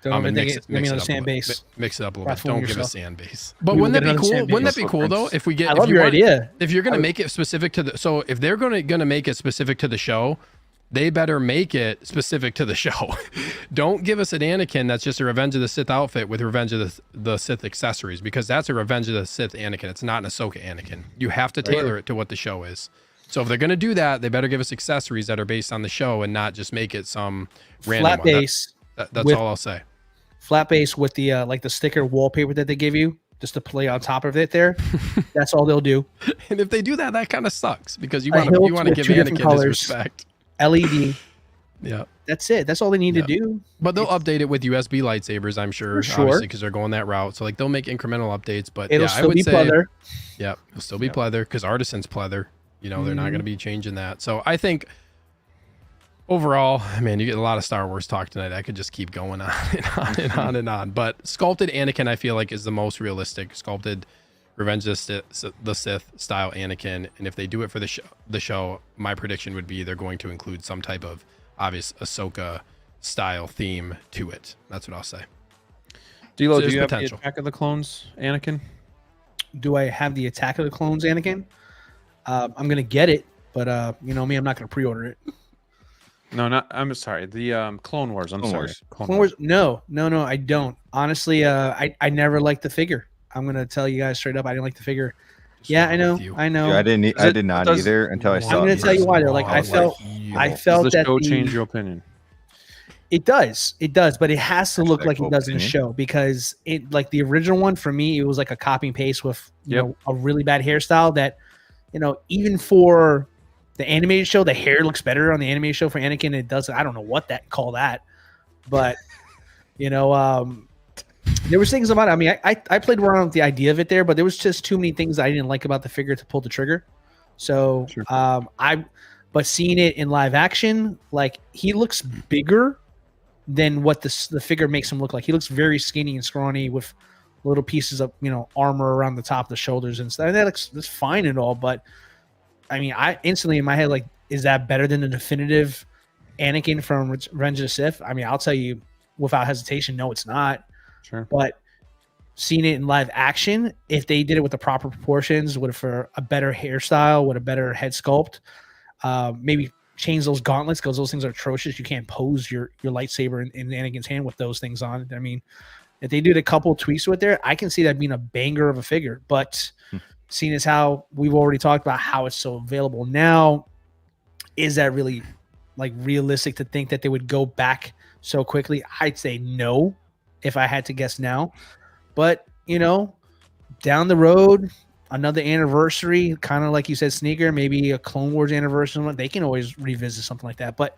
And mix it up a little bit. Don't give a sand base. But wouldn't that be cool? Wouldn't that be cool though? If we get, I love your idea. If you're gonna make it specific to if they're gonna make it specific to the show, they better make it specific to the show. Don't give us an Anakin that's just a Revenge of the Sith outfit with Revenge of the Sith accessories, because that's a Revenge of the Sith Anakin. It's not an Ahsoka Anakin. You have to tailor it to what the show is. So if they're going to do that, they better give us accessories that are based on the show and not just make it some random flat base. That's all I'll say. Flat base with the like the sticker wallpaper that they give you just to play on top of it there. That's all they'll do. And if they do that, that kind of sucks, because you want to give Anakin his respect. LED. Yeah. That's it. That's all they need to do. But they'll update it with USB lightsabers, I'm sure, obviously, because they're going that route. So like they'll make incremental updates, but it'll I would say pleather. Yeah, it'll still be pleather, because Artisan's pleather. They're not going to be changing that. So I think overall, man, you get a lot of Star Wars talk tonight. I could just keep going on and on and on and on. But sculpted Anakin, I feel like, is the most realistic. Sculpted Revenge of the Sith style Anakin. And if they do it for the show, my prediction would be they're going to include some type of obvious Ahsoka style theme to it. That's what I'll say. DLO, do you have the Attack of the Clones Anakin? Do I have the Attack of the Clones Anakin? I'm gonna get it, but you know me, I'm not gonna pre-order it. No, I'm sorry. The Clone Wars. I'm sorry. Clone Wars. No, I don't. Honestly, I never liked the figure. I'm gonna tell you guys straight up, I didn't like the figure. Yeah, I know. Yeah, I did not either until I saw. I'm gonna tell you why though. Like I felt does the show change your opinion? It does, but it has to look like it does in the show, because it, like the original one for me, it was like a copy and paste with you know a really bad hairstyle that, even for the animated show, the hair looks better on the animated show for Anakin. It doesn't. I don't know what call that, but there was things about it. I mean, I played around with the idea of it there, but there was just too many things I didn't like about the figure to pull the trigger. So but seeing it in live action, like he looks bigger than what the figure makes him look like. He looks very skinny and scrawny with little pieces of armor around the top of the shoulders and stuff. And that's fine and all, but I mean, I instantly in my head, like, is that better than the definitive Anakin from Revenge of the Sith? I mean, I'll tell you without hesitation, no, it's not. Sure. But seeing it in live action, if they did it with the proper proportions, for a better hairstyle, with a better head sculpt, maybe change those gauntlets, because those things are atrocious. You can't pose your lightsaber in Anakin's hand with those things on. I mean, if they did a couple tweaks with there, I can see that being a banger of a figure. But seeing as how we've already talked about how it's so available now, is that really like realistic to think that they would go back so quickly? I'd say no, if I had to guess now. But down the road, another anniversary, kind of like you said, SneakerR, maybe a Clone Wars anniversary, they can always revisit something like that. But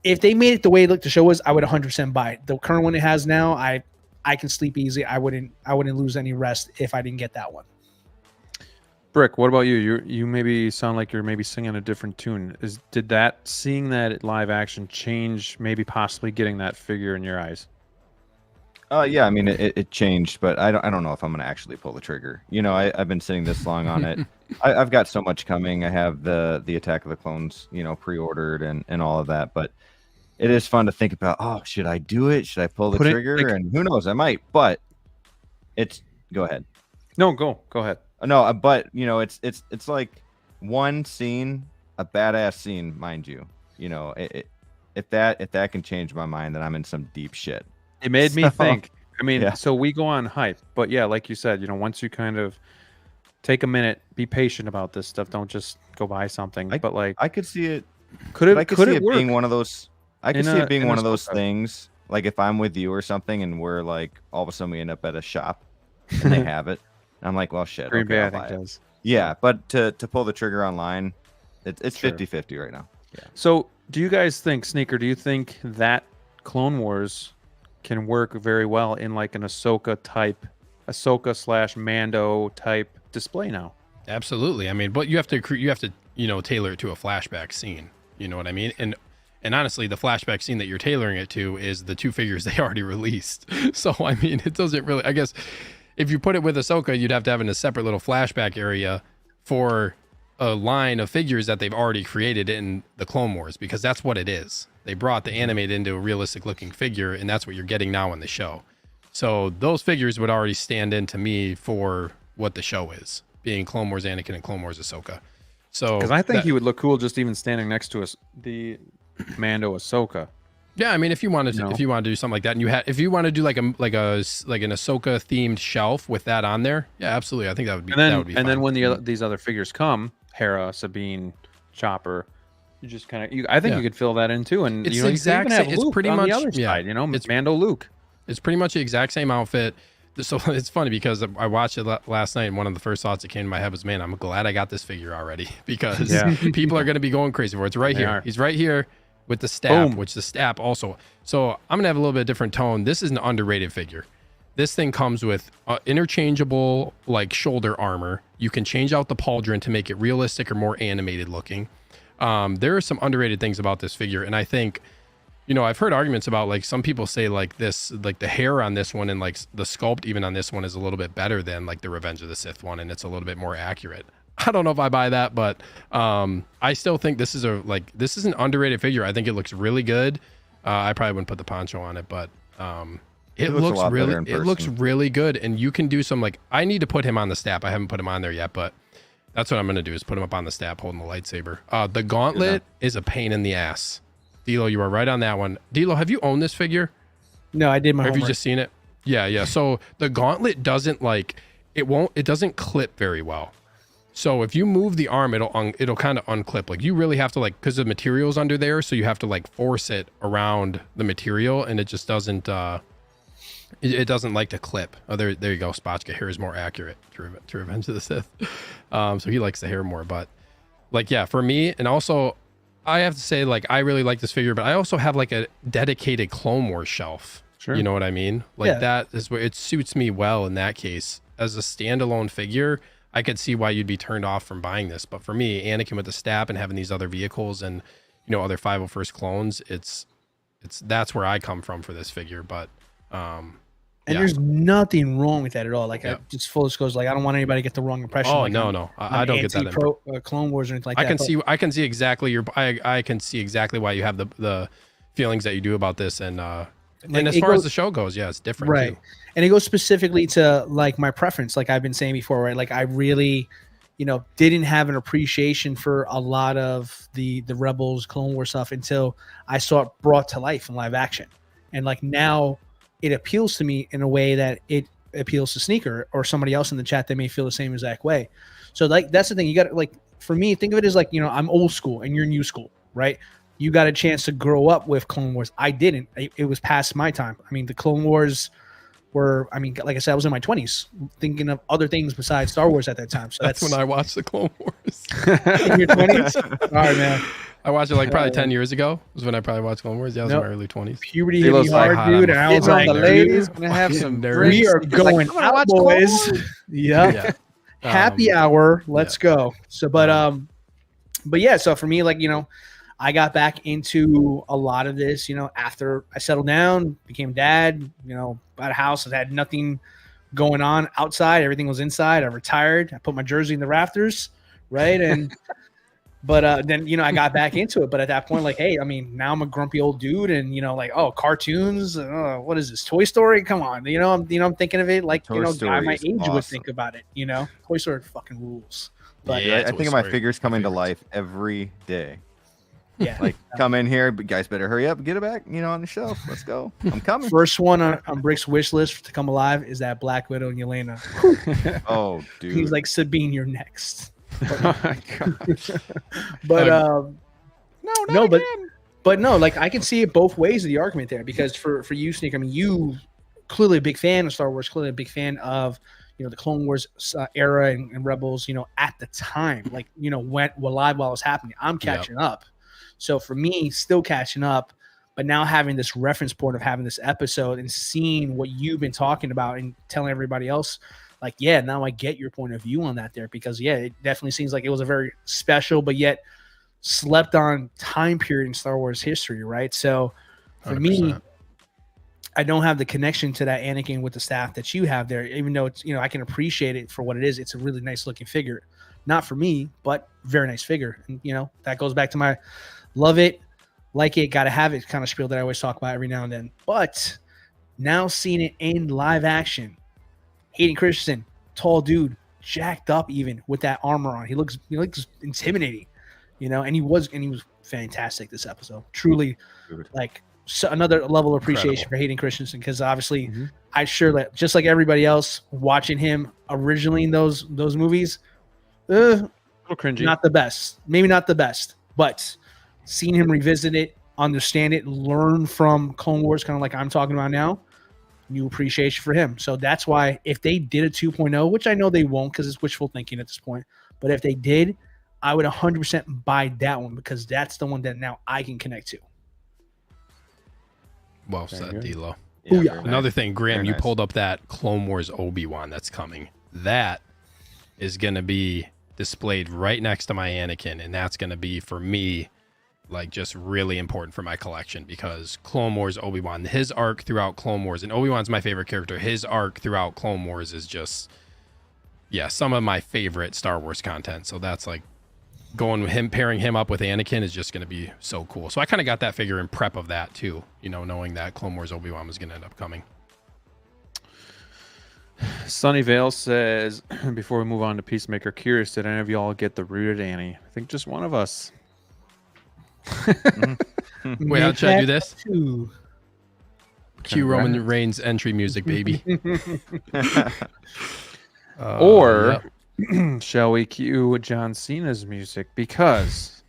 if they made it the way the show was, I would 100% buy it. The current one it has now, I can sleep easy. I wouldn't lose any rest if I didn't get that one. Brick, what about you? You maybe sound like you're maybe singing a different tune. Did seeing that live action change maybe possibly getting that figure in your eyes? Yeah, I mean it changed, but I don't know if I'm gonna actually pull the trigger. I've been sitting this long on it. I've got so much coming. I have the Attack of the Clones, pre-ordered and all of that. But it is fun to think about. Oh, should I do it? Should I pull the trigger? And who knows? I might. But go ahead. No, go ahead. No, but it's like one scene, a badass scene, mind you. If that can change my mind, then I'm in some deep shit. It made me think. I mean, so we go on hype, but yeah, like you said, once you kind of take a minute, be patient about this stuff. Don't just go buy something. But like, I could see it. Could it work? Being one of those? I could see it being one of those things. Like if I'm with you or something, and we're like, all of a sudden we end up at a shop, and they have it. I'm like, well, shit. Green Bay, I think does. Yeah, but to pull the trigger online, it's 50-50 right now. Yeah. So Do you guys think, Sneaker? Do you think that Clone Wars can work very well in like an Ahsoka / Mando type display now? Absolutely. I mean, but you have to tailor it to a flashback scene. You know what I mean? And honestly, the flashback scene that you're tailoring it to is the 2 figures they already released. So I mean, it doesn't really. I guess if you put it with Ahsoka, you'd have to have in a separate little flashback area for a line of figures that they've already created in the Clone Wars, because that's what it is. They brought the animated into a realistic looking figure, and that's what you're getting now in the show. So those figures would already stand in to me for what the show is, being Clone Wars Anakin and Clone Wars Ahsoka. So because I think he would look cool just even standing next to us, the Mando Ahsoka. Yeah, I mean, if you wanted to, do something like that, and if you want to do like an Ahsoka themed shelf with that on there, yeah, absolutely. I think that would be. And then when these other figures come, Hera, Sabine, Chopper, you just kind of, I think you could fill that in too. And it's you know, exact. It's pretty much the other side. You know, it's Mando Luke. It's pretty much the exact same outfit. So it's funny because I watched it last night, and one of the first thoughts that came to my head was, man, I'm glad I got this figure already, because people are going to be going crazy for it. It's right here. He's right here with the stab, which the stab also. So I'm going to have a little bit different tone. This is an underrated figure. This thing comes with interchangeable like shoulder armor. You can change out the pauldron to make it realistic or more animated looking. There are some underrated things about this figure, and I think, you know, I've heard arguments about, like, some people say like this, like the hair on this one and like the sculpt even on this one is a little bit better than like the Revenge of the Sith one, and it's a little bit more accurate. I don't know if I buy that, but I still think this is an underrated figure. I think it looks really good. I probably wouldn't put the poncho on it, but it looks really good. And you can do some, like, I need to put him on the stap. I haven't put him on there yet, but that's what I'm gonna do, is put him up on the stap holding the lightsaber. The gauntlet is a pain in the ass. Dilo, you are right on that one. Dilo, have you owned this figure? No, I did my homework. Have you just seen it? Yeah. So the gauntlet doesn't it doesn't clip very well. So if you move the arm, it'll kind of unclip. Like, you really have to, like, because the material's under there, so you have to like force it around the material, and it just doesn't it doesn't like to clip. Oh, there you go. Spotchka hair is more accurate to Revenge of the Sith. So he likes the hair more. But like, yeah, for me, and also I have to say, like, I really like this figure, but I also have like a dedicated Clone Wars shelf. Sure. You know what I mean? Like, that is where it suits me well in that case. As a standalone figure, I could see why you'd be turned off from buying this. But for me, Anakin with the stab and having these other vehicles and, you know, other 501st clones, it's that's where I come from for this figure. But there's nothing wrong with that at all. Like, I just full disclosure, like, I don't want anybody to get the wrong impression. Oh, like, no, I don't get that. Clone Wars or anything like that. I can see exactly I can see exactly why you have the feelings that you do about this, and as far as the show goes, it's different, right? Too. And it goes specifically to like my preference, like I've been saying before, right? Like, I really, you know, didn't have an appreciation for a lot of the Rebels Clone Wars stuff until I saw it brought to life in live action, and like now it appeals to me in a way that it appeals to Sneaker or somebody else in the chat that may feel the same exact way. So like, that's the thing. You got to, like, for me, think of it as like, you know, I'm old school and you're new school, right? You got a chance to grow up with Clone Wars. I didn't. It was past my time. I mean, the Clone Wars were, I mean, like I said, I was in my 20s thinking of other things besides Star Wars at that time. So that's when I watched the Clone Wars. In your 20s? All right, man. I watched it like probably 10 years ago. Was when I probably watched Clone Wars. Yeah, I was in my early 20s. Puberty hit me hard, dude. And I was like, the ladies gonna have some drinks. We are going out, boys. Yeah. Happy hour. Let's go. So, but yeah. So for me, like, you know, I got back into a lot of this, you know, after I settled down, became dad, you know, bought a house that had nothing going on outside. Everything was inside. I retired. I put my jersey in the rafters, right? And but then, you know, I got back into it. But at that point, like, hey, I mean, now I'm a grumpy old dude, and, you know, like, oh, cartoons, what is this, Toy Story? Come on, I'm thinking of it like, Toy you know, Story guy my age awesome. would think about it, you know. Toy Story fucking rules. But I think of my figures coming to life every day. Yeah, like, come in here, but guys better hurry up, get it back, you know, on the shelf. Let's go. I'm coming. First one on Brick's wish list to come alive is that Black Widow and Yelena. Oh, dude. He's like, Sabine, you're next. Oh my god. But but no, like, I can see it both ways of the argument there, because for you, Sneak, I mean, you clearly a big fan of Star Wars, clearly a big fan of, you know, the Clone Wars era and Rebels, you know, at the time, like, you know, while it was happening. I'm catching up. So for me, still catching up, but now having this reference point of having this episode and seeing what you've been talking about and telling everybody else, like, yeah, now I get your point of view on that there, because yeah, it definitely seems like it was a very special but yet slept on time period in Star Wars history, right? So for 100%. me, I don't have the connection to that Anakin with the staff that you have there, even though it's, I can appreciate it for what it is. It's a really nice looking figure. Not for me, but very nice figure. And, that goes back to my love it, like it, got to have it kind of spiel that I always talk about every now and then. But now seeing it in live action, Hayden Christensen, tall dude, jacked up even with that armor on. He looks intimidating, and he was fantastic this episode. Truly, like, so another level of appreciation for Hayden Christensen, because obviously I sure that just like everybody else watching him originally in those movies, A little cringy. not the best, maybe not the best, but seeing him revisit it, understand it, learn from Clone Wars, kind of like I'm talking about now, new appreciation for him. So that's why if they did a 2.0, which I know they won't because it's wishful thinking at this point, but if they did, I would 100% buy that one, because that's the one that now I can connect to. Well said, D-Lo. Yeah. Another thing, Graham, Very you nice. pulled up that Clone Wars Obi-Wan that's coming. That is going to be displayed right next to my Anakin, and that's going to be, for me, like, just really important for my collection, because Clone Wars Obi-Wan, his arc throughout Clone Wars, and Obi-Wan's my favorite character, his arc throughout Clone Wars is just, some of my favorite Star Wars content. So that's like, pairing him up with Anakin is just going to be so cool. So I kind of got that figure in prep of that too, knowing that Clone Wars Obi-Wan was going to end up coming. Sunnyvale says, before we move on to Peacemaker, curious, did any of y'all get the rooted Annie? I think just one of us. Wait, how should I do this? Too. Cue Roman Reigns entry music, baby. Or yep. shall we cue John Cena's music, because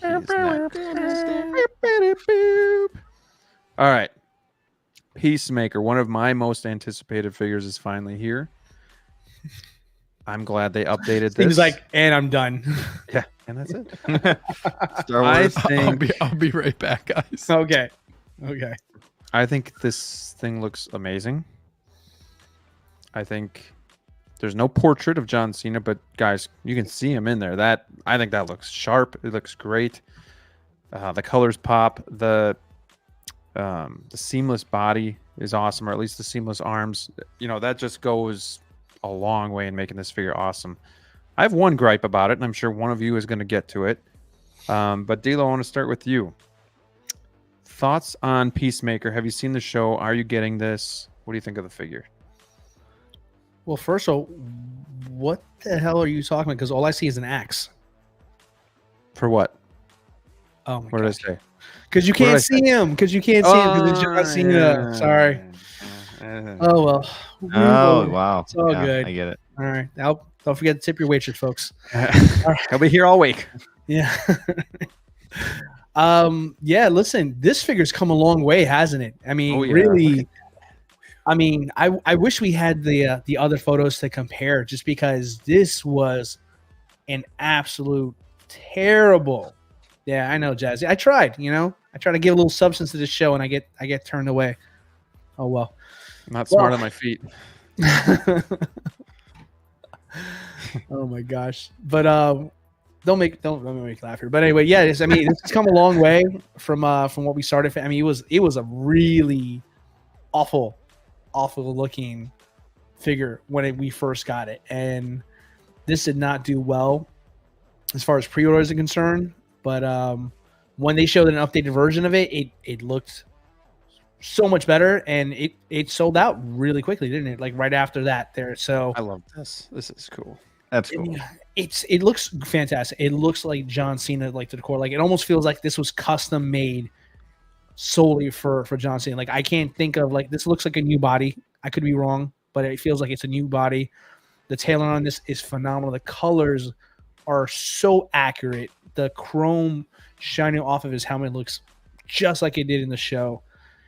he is not- All right. Peacemaker, one of my most anticipated figures, is finally here. I'm glad they updated this. He's like, and I'm done. Yeah, and that's it. Star I Wars. think I'll be right back, guys. Okay. I think this thing looks amazing. I think there's no portrait of John Cena, but guys, you can see him in there. I think that looks sharp. It looks great. The colors pop. The seamless body is awesome, or at least the seamless arms. That just goes a long way in making this figure awesome. I have one gripe about it, and I'm sure one of you is going to get to it. But D-Lo, I want to start with you. Thoughts on Peacemaker? Have you seen the show? Are you getting this? What do you think of the figure? Well, first of all, what the hell are you talking about? Because all I see is an axe. For what? Oh my What did I say? Because you What did I can't say? see him. Because you can't see him. Because it's John Cena. Sorry. Oh well. Oh wow. It's all Yeah, good. I get it. All right. Now, don't forget to tip your waitress, folks. I'll be here all week. Yeah. Yeah. Listen, this figure's come a long way, hasn't it? I mean, Oh, yeah. really. I mean, I wish we had the other photos to compare, just because this was an absolute terrible. Yeah, I know, Jazzy. I tried. I try to give a little substance to this show, and I get turned away. Oh well. I'm not smart on my feet. Oh my gosh. But don't make me laugh here. But anyway, yeah, this has come a long way from what we started. I mean, it was a really awful looking figure when we first got it, and this did not do well as far as pre-orders are concerned. But when they showed an updated version of it, it looked so much better, and it sold out really quickly, didn't it? Like right after that there. So I love this. This is cool. That's cool. It looks fantastic. It looks like John Cena, like to the core. Like it almost feels like this was custom made solely for John Cena. Like I can't think of, like, this looks like a new body. I could be wrong, but it feels like it's a new body. The tailoring on this is phenomenal. The colors are so accurate. The chrome shining off of his helmet looks just like it did in the show.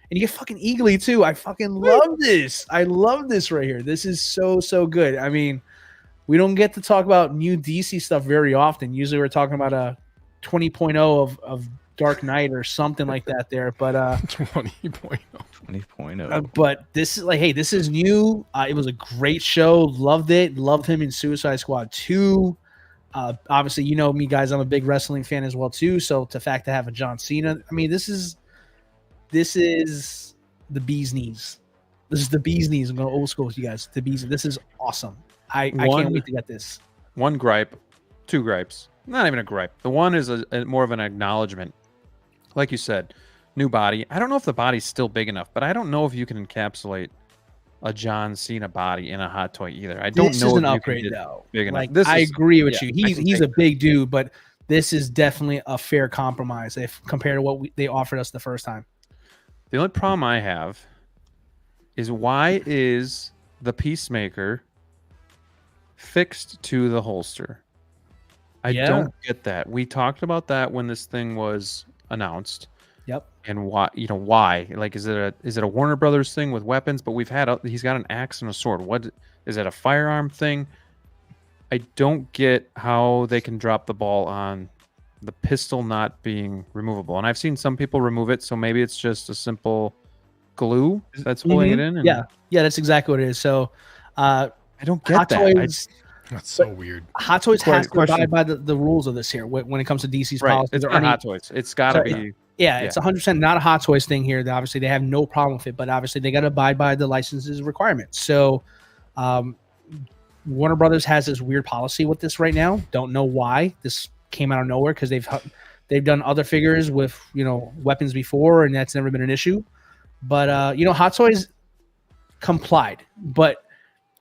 And you get fucking eagly too. I fucking love this. I love this right here. This is so good. I mean, we don't get to talk about new DC stuff very often. Usually we're talking about 20.0 of Dark Knight or something like that there. But 20.0. 20.0. but this is like, hey, this is new. It was a great show. Loved it. Loved him in Suicide Squad 2. Obviously, you know me, guys. I'm a big wrestling fan as well too. So the fact to have a John Cena, I mean, this is the bee's knees. This is the bee's knees. I'm going old school with you guys. The bee's. This is awesome. I can't wait to get this. One gripe, two gripes. Not even a gripe. The one is more of an acknowledgement. Like you said, new body. I don't know if the body's still big enough, but I don't know if you can encapsulate a John Cena body in a hot toy either. I don't know. This is an if you upgrade can though. big enough. Like, This I is- agree with yeah, you. I can He's a take big dude, but this is definitely a fair compromise if compared to what they offered us the first time. The only problem I have is why is the Peacemaker fixed to the holster? I Yeah. don't get that. We talked about that when this thing was announced. Yep. And why? Why? Like, is it a Warner Brothers thing with weapons? But he's got an axe and a sword. What is it? A firearm thing? I don't get how they can drop the ball on the pistol not being removable. And I've seen some people remove it, so maybe it's just a simple glue that's holding it in. And Yeah, that's exactly what it is. So, I don't get Hot that. Toys, That's so weird. Hot Toys has to Question. abide by the rules of this here when it comes to DC's Right. policies. It's or for any- Hot Toys. It's got to Sorry. be. Yeah, it's 100% not a Hot Toys thing here. Obviously, they have no problem with it, but obviously they got to abide by the licenses requirements. So, Warner Brothers has this weird policy with this right now. Don't know why. This came out of nowhere because they've done other figures with weapons before, and that's never been an issue. But Hot Toys complied, but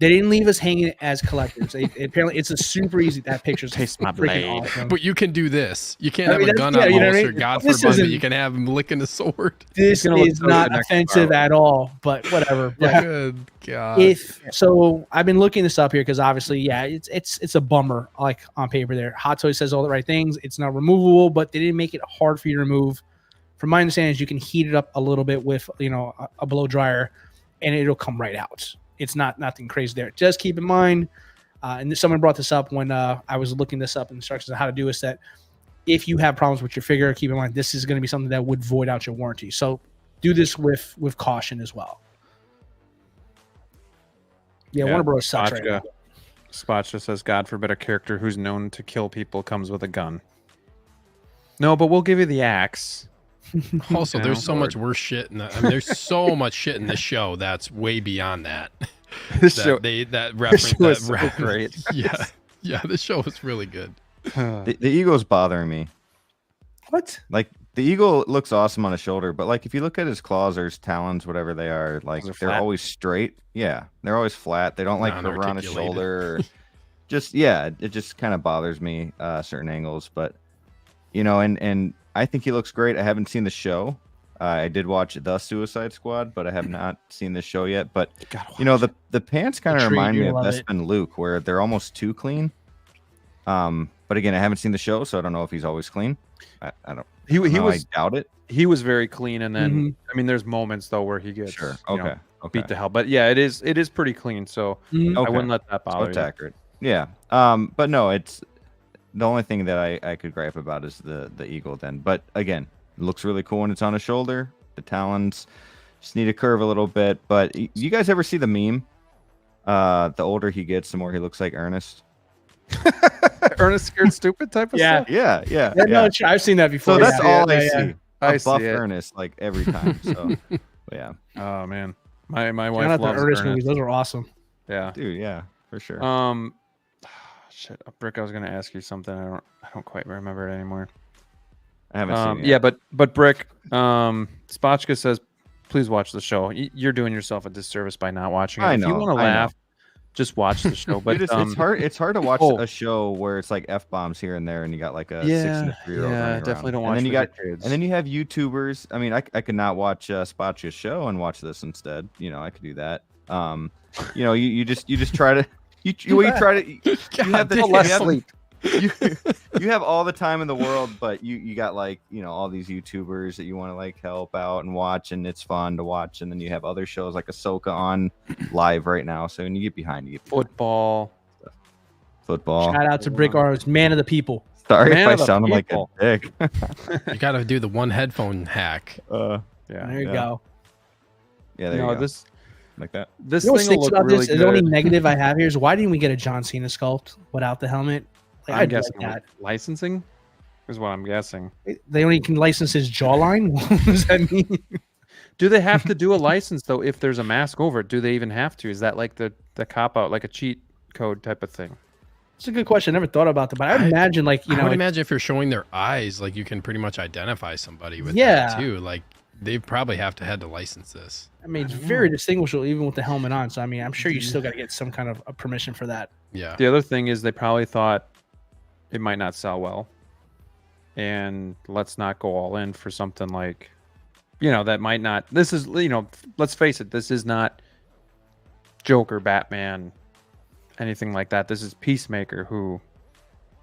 they didn't leave us hanging as collectors. Apparently, it's a super easy. That picture's Taste my freaking blade. awesome. But you can do this. You can't I have mean, a that's- gun on yeah, you know the what I holster. mean? God This forbid, but isn't- you can have him licking a sword. This gonna look is so good not next to offensive Marvel. at all, but whatever. But Good God. so I've been looking this up here because obviously, yeah, it's a bummer. Like on paper, there, Hot Toys says all the right things. It's not removable, but they didn't make it hard for you to remove. From my understanding, is you can heat it up a little bit with a blow dryer, and it'll come right out. It's nothing crazy there. Just keep in mind, and someone brought this up when I was looking this up instructions on how to do is that if you have problems with your figure, keep in mind this is going to be something that would void out your warranty. So do this with caution as well. Yeah, Warner Bros. sucks right now. Spotcha says, God forbid a character who's known to kill people comes with a gun. No, but we'll give you the axe. Also, Yeah. there's so much worse shit in that. I mean, there's so much shit in this show that's way beyond that. This that show, that this show is reference. so great. Yeah, this show is really good. The eagle's bothering me. What? Like the eagle looks awesome on his shoulder, but like if you look at his claws or his talons, whatever they are, like Those are they're flat? always straight. Yeah, they're always flat. They don't like curve around his Non-articulated. shoulder. Or just it just kind of bothers me certain angles. But and I think he looks great. I haven't seen the show. I did watch The Suicide Squad, but I have not seen this show yet. But the pants kind of Intrigued, remind me you of love Bespin and Luke, where they're almost too clean. But again, I haven't seen the show, so I don't know if he's always clean. I don't. He I was doubt it. he was very clean, and then I mean, there's moments though where he gets Sure. you know, Okay. Okay. beat to hell. But yeah, it is pretty clean. So Mhm. I Okay. wouldn't let that So bother it's you. accurate. Yeah. But no, it's the only thing that I could gripe about is the eagle then. But again, it looks really cool when it's on his shoulder. The talons just need to curve a little bit. But you guys ever see the meme? The older he gets, the more he looks like Ernest. Ernest Scared Stupid type of Yeah. stuff. Yeah. No, I've seen that before. So that's yeah. all I Yeah, yeah. see. I I see buff it. Ernest like every time. So but yeah. Oh man, my wife Shout out the loves Ernest Ernest. movies; those were awesome. Yeah. Dude, yeah, for sure. Shit, Brick. I was gonna ask you something. I don't quite remember it anymore. I haven't seen it Yeah, yet. but Brick, Spotchka says, please watch the show. You're doing yourself a disservice by not watching it. I If you know, want to I know. laugh, just watch the show. But Dude, it's hard. It's hard to watch oh. a show where it's like f bombs here and there, and you got like a 6 Yeah, and a 3-year-old. yeah, running definitely around. don't watch And then you for got, your kids. and then you have YouTubers. I mean, I could not watch Spotchka's show and watch this instead. I could do that. You just try to you try to you have the damn. you less have, sleep. you have all the time in the world, but you got like all these YouTubers that you want to like help out and watch, and it's fun to watch. And then you have other shows like Ahsoka on live right now. So when you get behind, Football. football. Shout out to Brick Arms, man of the people. Sorry Man if I of the sounded like a people. dick. You got to do the one headphone hack. Yeah. There you yeah. go. Yeah, there No, you go. this Like that. this You know what thing will stinks look about really this? The only good. negative I have here is why didn't we get a John Cena sculpt without the helmet? Like, I'm I'd guessing like that. licensing is what I'm guessing. They only can license his jawline. What does that mean? Do they have to do a license though if there's a mask over it? Do they even have to? Is that like the cop out, like a cheat code type of thing? It's a good question. I never thought about that, but I would imagine, like, you I know, would like, imagine if you're showing their eyes, like you can pretty much identify somebody with Yeah. that too. Like they probably have to license this. I mean, it's very distinguishable even with the helmet on. So, I mean, I'm sure you still got to get some kind of a permission for that. Yeah. The other thing is they probably thought it might not sell well, and let's not go all in for something like, that might not. This is, let's face it, this is not Joker, Batman, anything like that. This is Peacemaker, who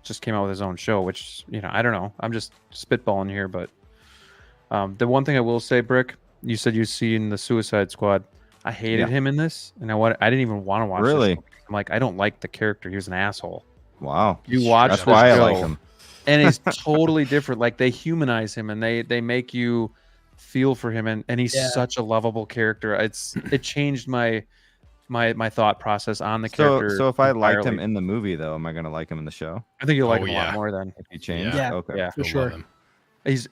just came out with his own show, which, I don't know. I'm just spitballing here, but the one thing I will say, Brick, you said you've seen the Suicide Squad. I hated him in this, and I didn't even want to watch Really? this. I'm like, I don't like the character. He was an asshole. Wow. You watch That's this why I show, like him. and he's totally different. Like, they humanize him, and they make you feel for him, and he's such a lovable character. It changed my thought process on the character. So if I liked him entirely. in the movie, though, am I gonna like him in the show? I think you'll like Oh, him a yeah. lot more than If he changed? Yeah. Okay. yeah. For You'll sure. love him.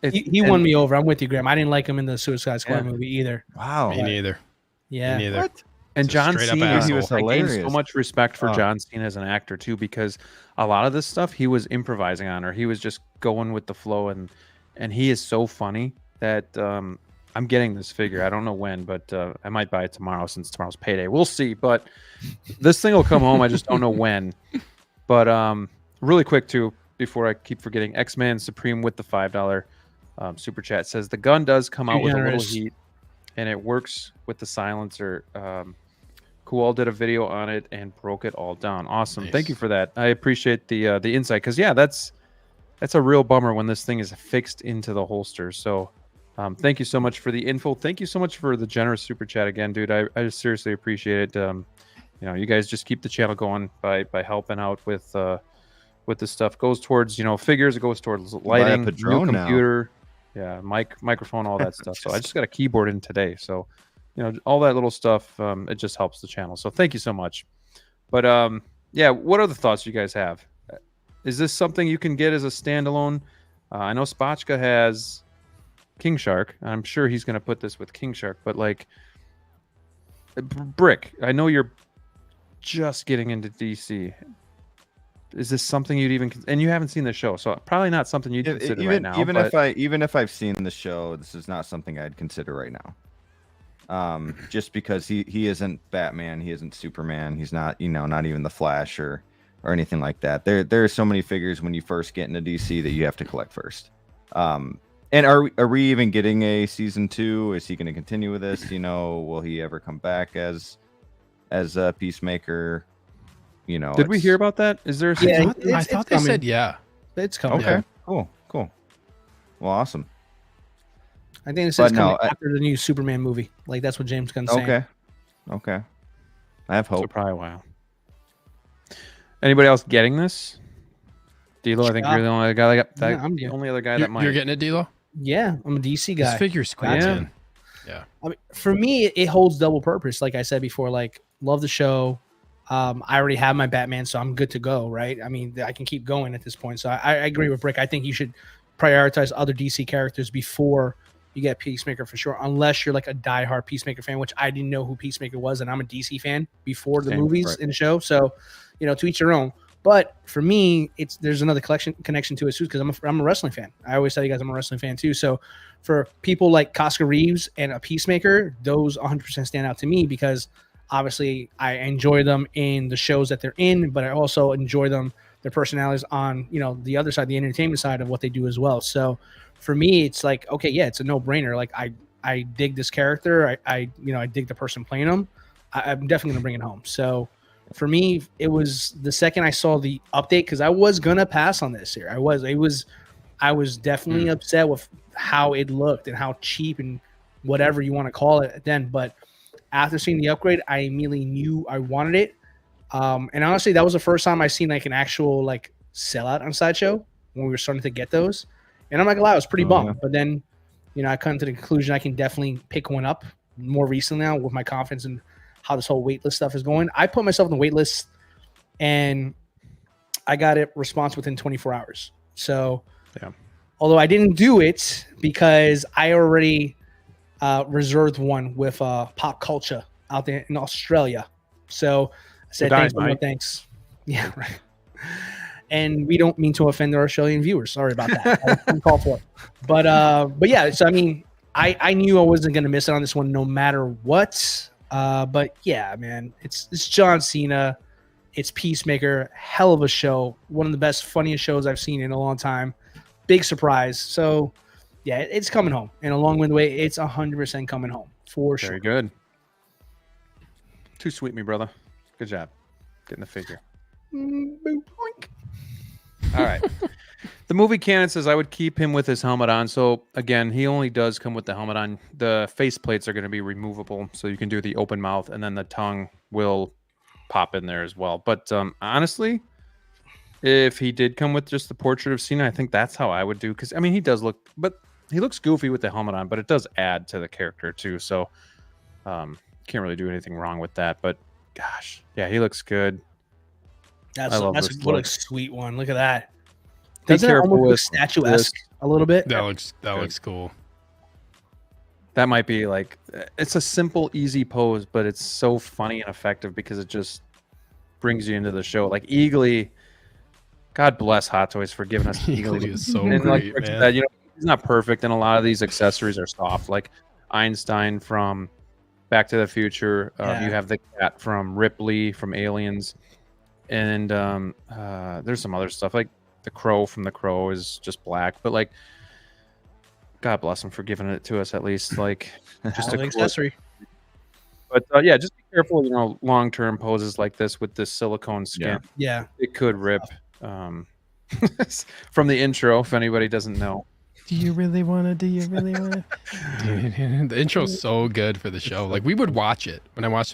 He won me over. I'm with you, Graham. I didn't like him in the Suicide Squad movie either. Wow. Me neither. Yeah. Me neither. What? And It's a John straight up Cena, asshole. He was I gained so hilarious. much respect for Oh. John Cena as an actor too, because a lot of this stuff he was improvising on, or he was just going with the flow, and he is so funny that I'm getting this figure. I don't know when, but I might buy it tomorrow since tomorrow's payday. We'll see. But this thing will come home. I just don't know when. But really quick too, before I keep forgetting, X-Man Supreme with the $5 super chat says the gun does come out with a little generous. heat, and it works with the silencer. Kual did a video on it and broke it all down. Awesome. Nice. Thank you for that. I appreciate the insight, because that's a real bummer when this thing is fixed into the holster. So thank you so much for the info. Thank you so much for the generous super chat again, dude. I just seriously appreciate it. You guys just keep the channel going by helping out with this stuff. Goes towards figures. It goes towards lighting, new Padron now. computer, microphone, all that stuff. So I just got a keyboard in today. So all that little stuff. It just helps the channel. So thank you so much. But what other thoughts you guys have? Is this something you can get as a standalone? I know Spotchka has King Shark. I'm sure he's going to put this with King Shark, but like Brick, I know you're just getting into DC. Is this something you'd even, and you haven't seen the show, so probably not something you'd consider right now. Even if I've seen the show, this is not something I'd consider right now. Just because he isn't Batman, he isn't Superman, he's not not even the Flash or anything like that. There are so many figures when you first get into DC that you have to collect first. And are we even getting a season 2? Is he going to continue with this? Will he ever come back as a Peacemaker? Did we hear about that? Is there? Yeah, I thought they said It's coming. Okay, cool. Well, awesome. I think it says But no, coming after the new Superman movie. Like, that's what James Gunn's saying. Okay. I have So hope. probably a while. Anybody else getting this? DLO, I think you're the only guy that got. Yeah, I'm the good. only other guy that might. You're getting it, D-Lo? Yeah, I'm a DC guy. This figure's cool, Yeah. man. Yeah. I mean, for me, it holds double purpose. Like I said before, like, love the show. I already have my Batman, so I'm good to go, right? I mean, I can keep going at this point. So I agree with Brick. I think you should prioritize other DC characters before you get Peacemaker for sure, unless you're like a diehard Peacemaker fan, which I didn't know who Peacemaker was, and I'm a DC fan before the Same, movies right. and show. So, to each their own. But for me, there's another connection to it too, because I'm a wrestling fan. I always tell you guys I'm a wrestling fan too. So for people like Casca Reeves and a Peacemaker, those 100% stand out to me, because obviously I enjoy them in the shows that they're in, but I also enjoy their personalities on the other side, the entertainment side of what they do as well. So for me, it's like, okay, yeah, it's a no-brainer. Like I dig this character. I dig the person playing him. I'm definitely gonna bring it home. So for me, it was the second I saw the update, because I was gonna pass on this here. I was definitely upset with how it looked and how cheap and whatever you want to call it then. But after seeing the upgrade, I immediately knew I wanted it. And honestly, that was the first time I seen like an actual like sellout on Sideshow when we were starting to get those. And I'm not gonna lie, I was pretty Oh, bummed. yeah. But then, I come to the conclusion I can definitely pick one up more recently now with my confidence in how this whole waitlist stuff is going. I put myself on the waitlist and I got a response within 24 hours. So, Yeah. although I didn't do it because I already reserved one with Pop Culture out there in Australia. So I said, thanks, but no thanks. Yeah, right. And we don't mean to offend our Australian viewers. Sorry about that. I didn't call for it. But yeah, so I mean, I knew I wasn't going to miss it on this one no matter what. But yeah, man, it's John Cena. It's Peacemaker. Hell of a show. One of the best, funniest shows I've seen in a long time. Big surprise. So yeah, it's coming home. In a long-winded way, it's 100% coming home for sure. Very good. Too sweet, me brother. Good job getting the figure. All right. The movie canon says I would keep him with his helmet on. So again, he only does come with the helmet on. The face plates are going to be removable, so you can do the open mouth, and then the tongue will pop in there as well. But honestly, if he did come with just the portrait of Cena, I think that's how I would do. Because I mean, he does look, but he looks goofy with the helmet on, but it does add to the character too. So can't really do anything wrong with that. But gosh, yeah, he looks good. That's I love a this what a look. sweet one. Look at that. Be Doesn't it careful almost look with statuesque a little bit? That looks cool. That might be like, it's a simple, easy pose, but it's so funny and effective because it just brings you into the show. Like Eagly, God bless Hot Toys for giving us Eagly Eagly. is so And like great, Rick man. said, he's not perfect, and a lot of these accessories are soft. Like Einstein from Back to the Future. Yeah. You have the cat from Ripley from Aliens, and there's some other stuff like the Crow from The Crow is just black, but like, God bless him for giving it to us at least. Like, just Hell a of an accessory. But yeah, just be careful. Long-term poses like this with this silicone skin, Yeah. it could rip. From the intro, if anybody doesn't know. Do you really want to? The intro's so good for the show. Like we would watch it when I watched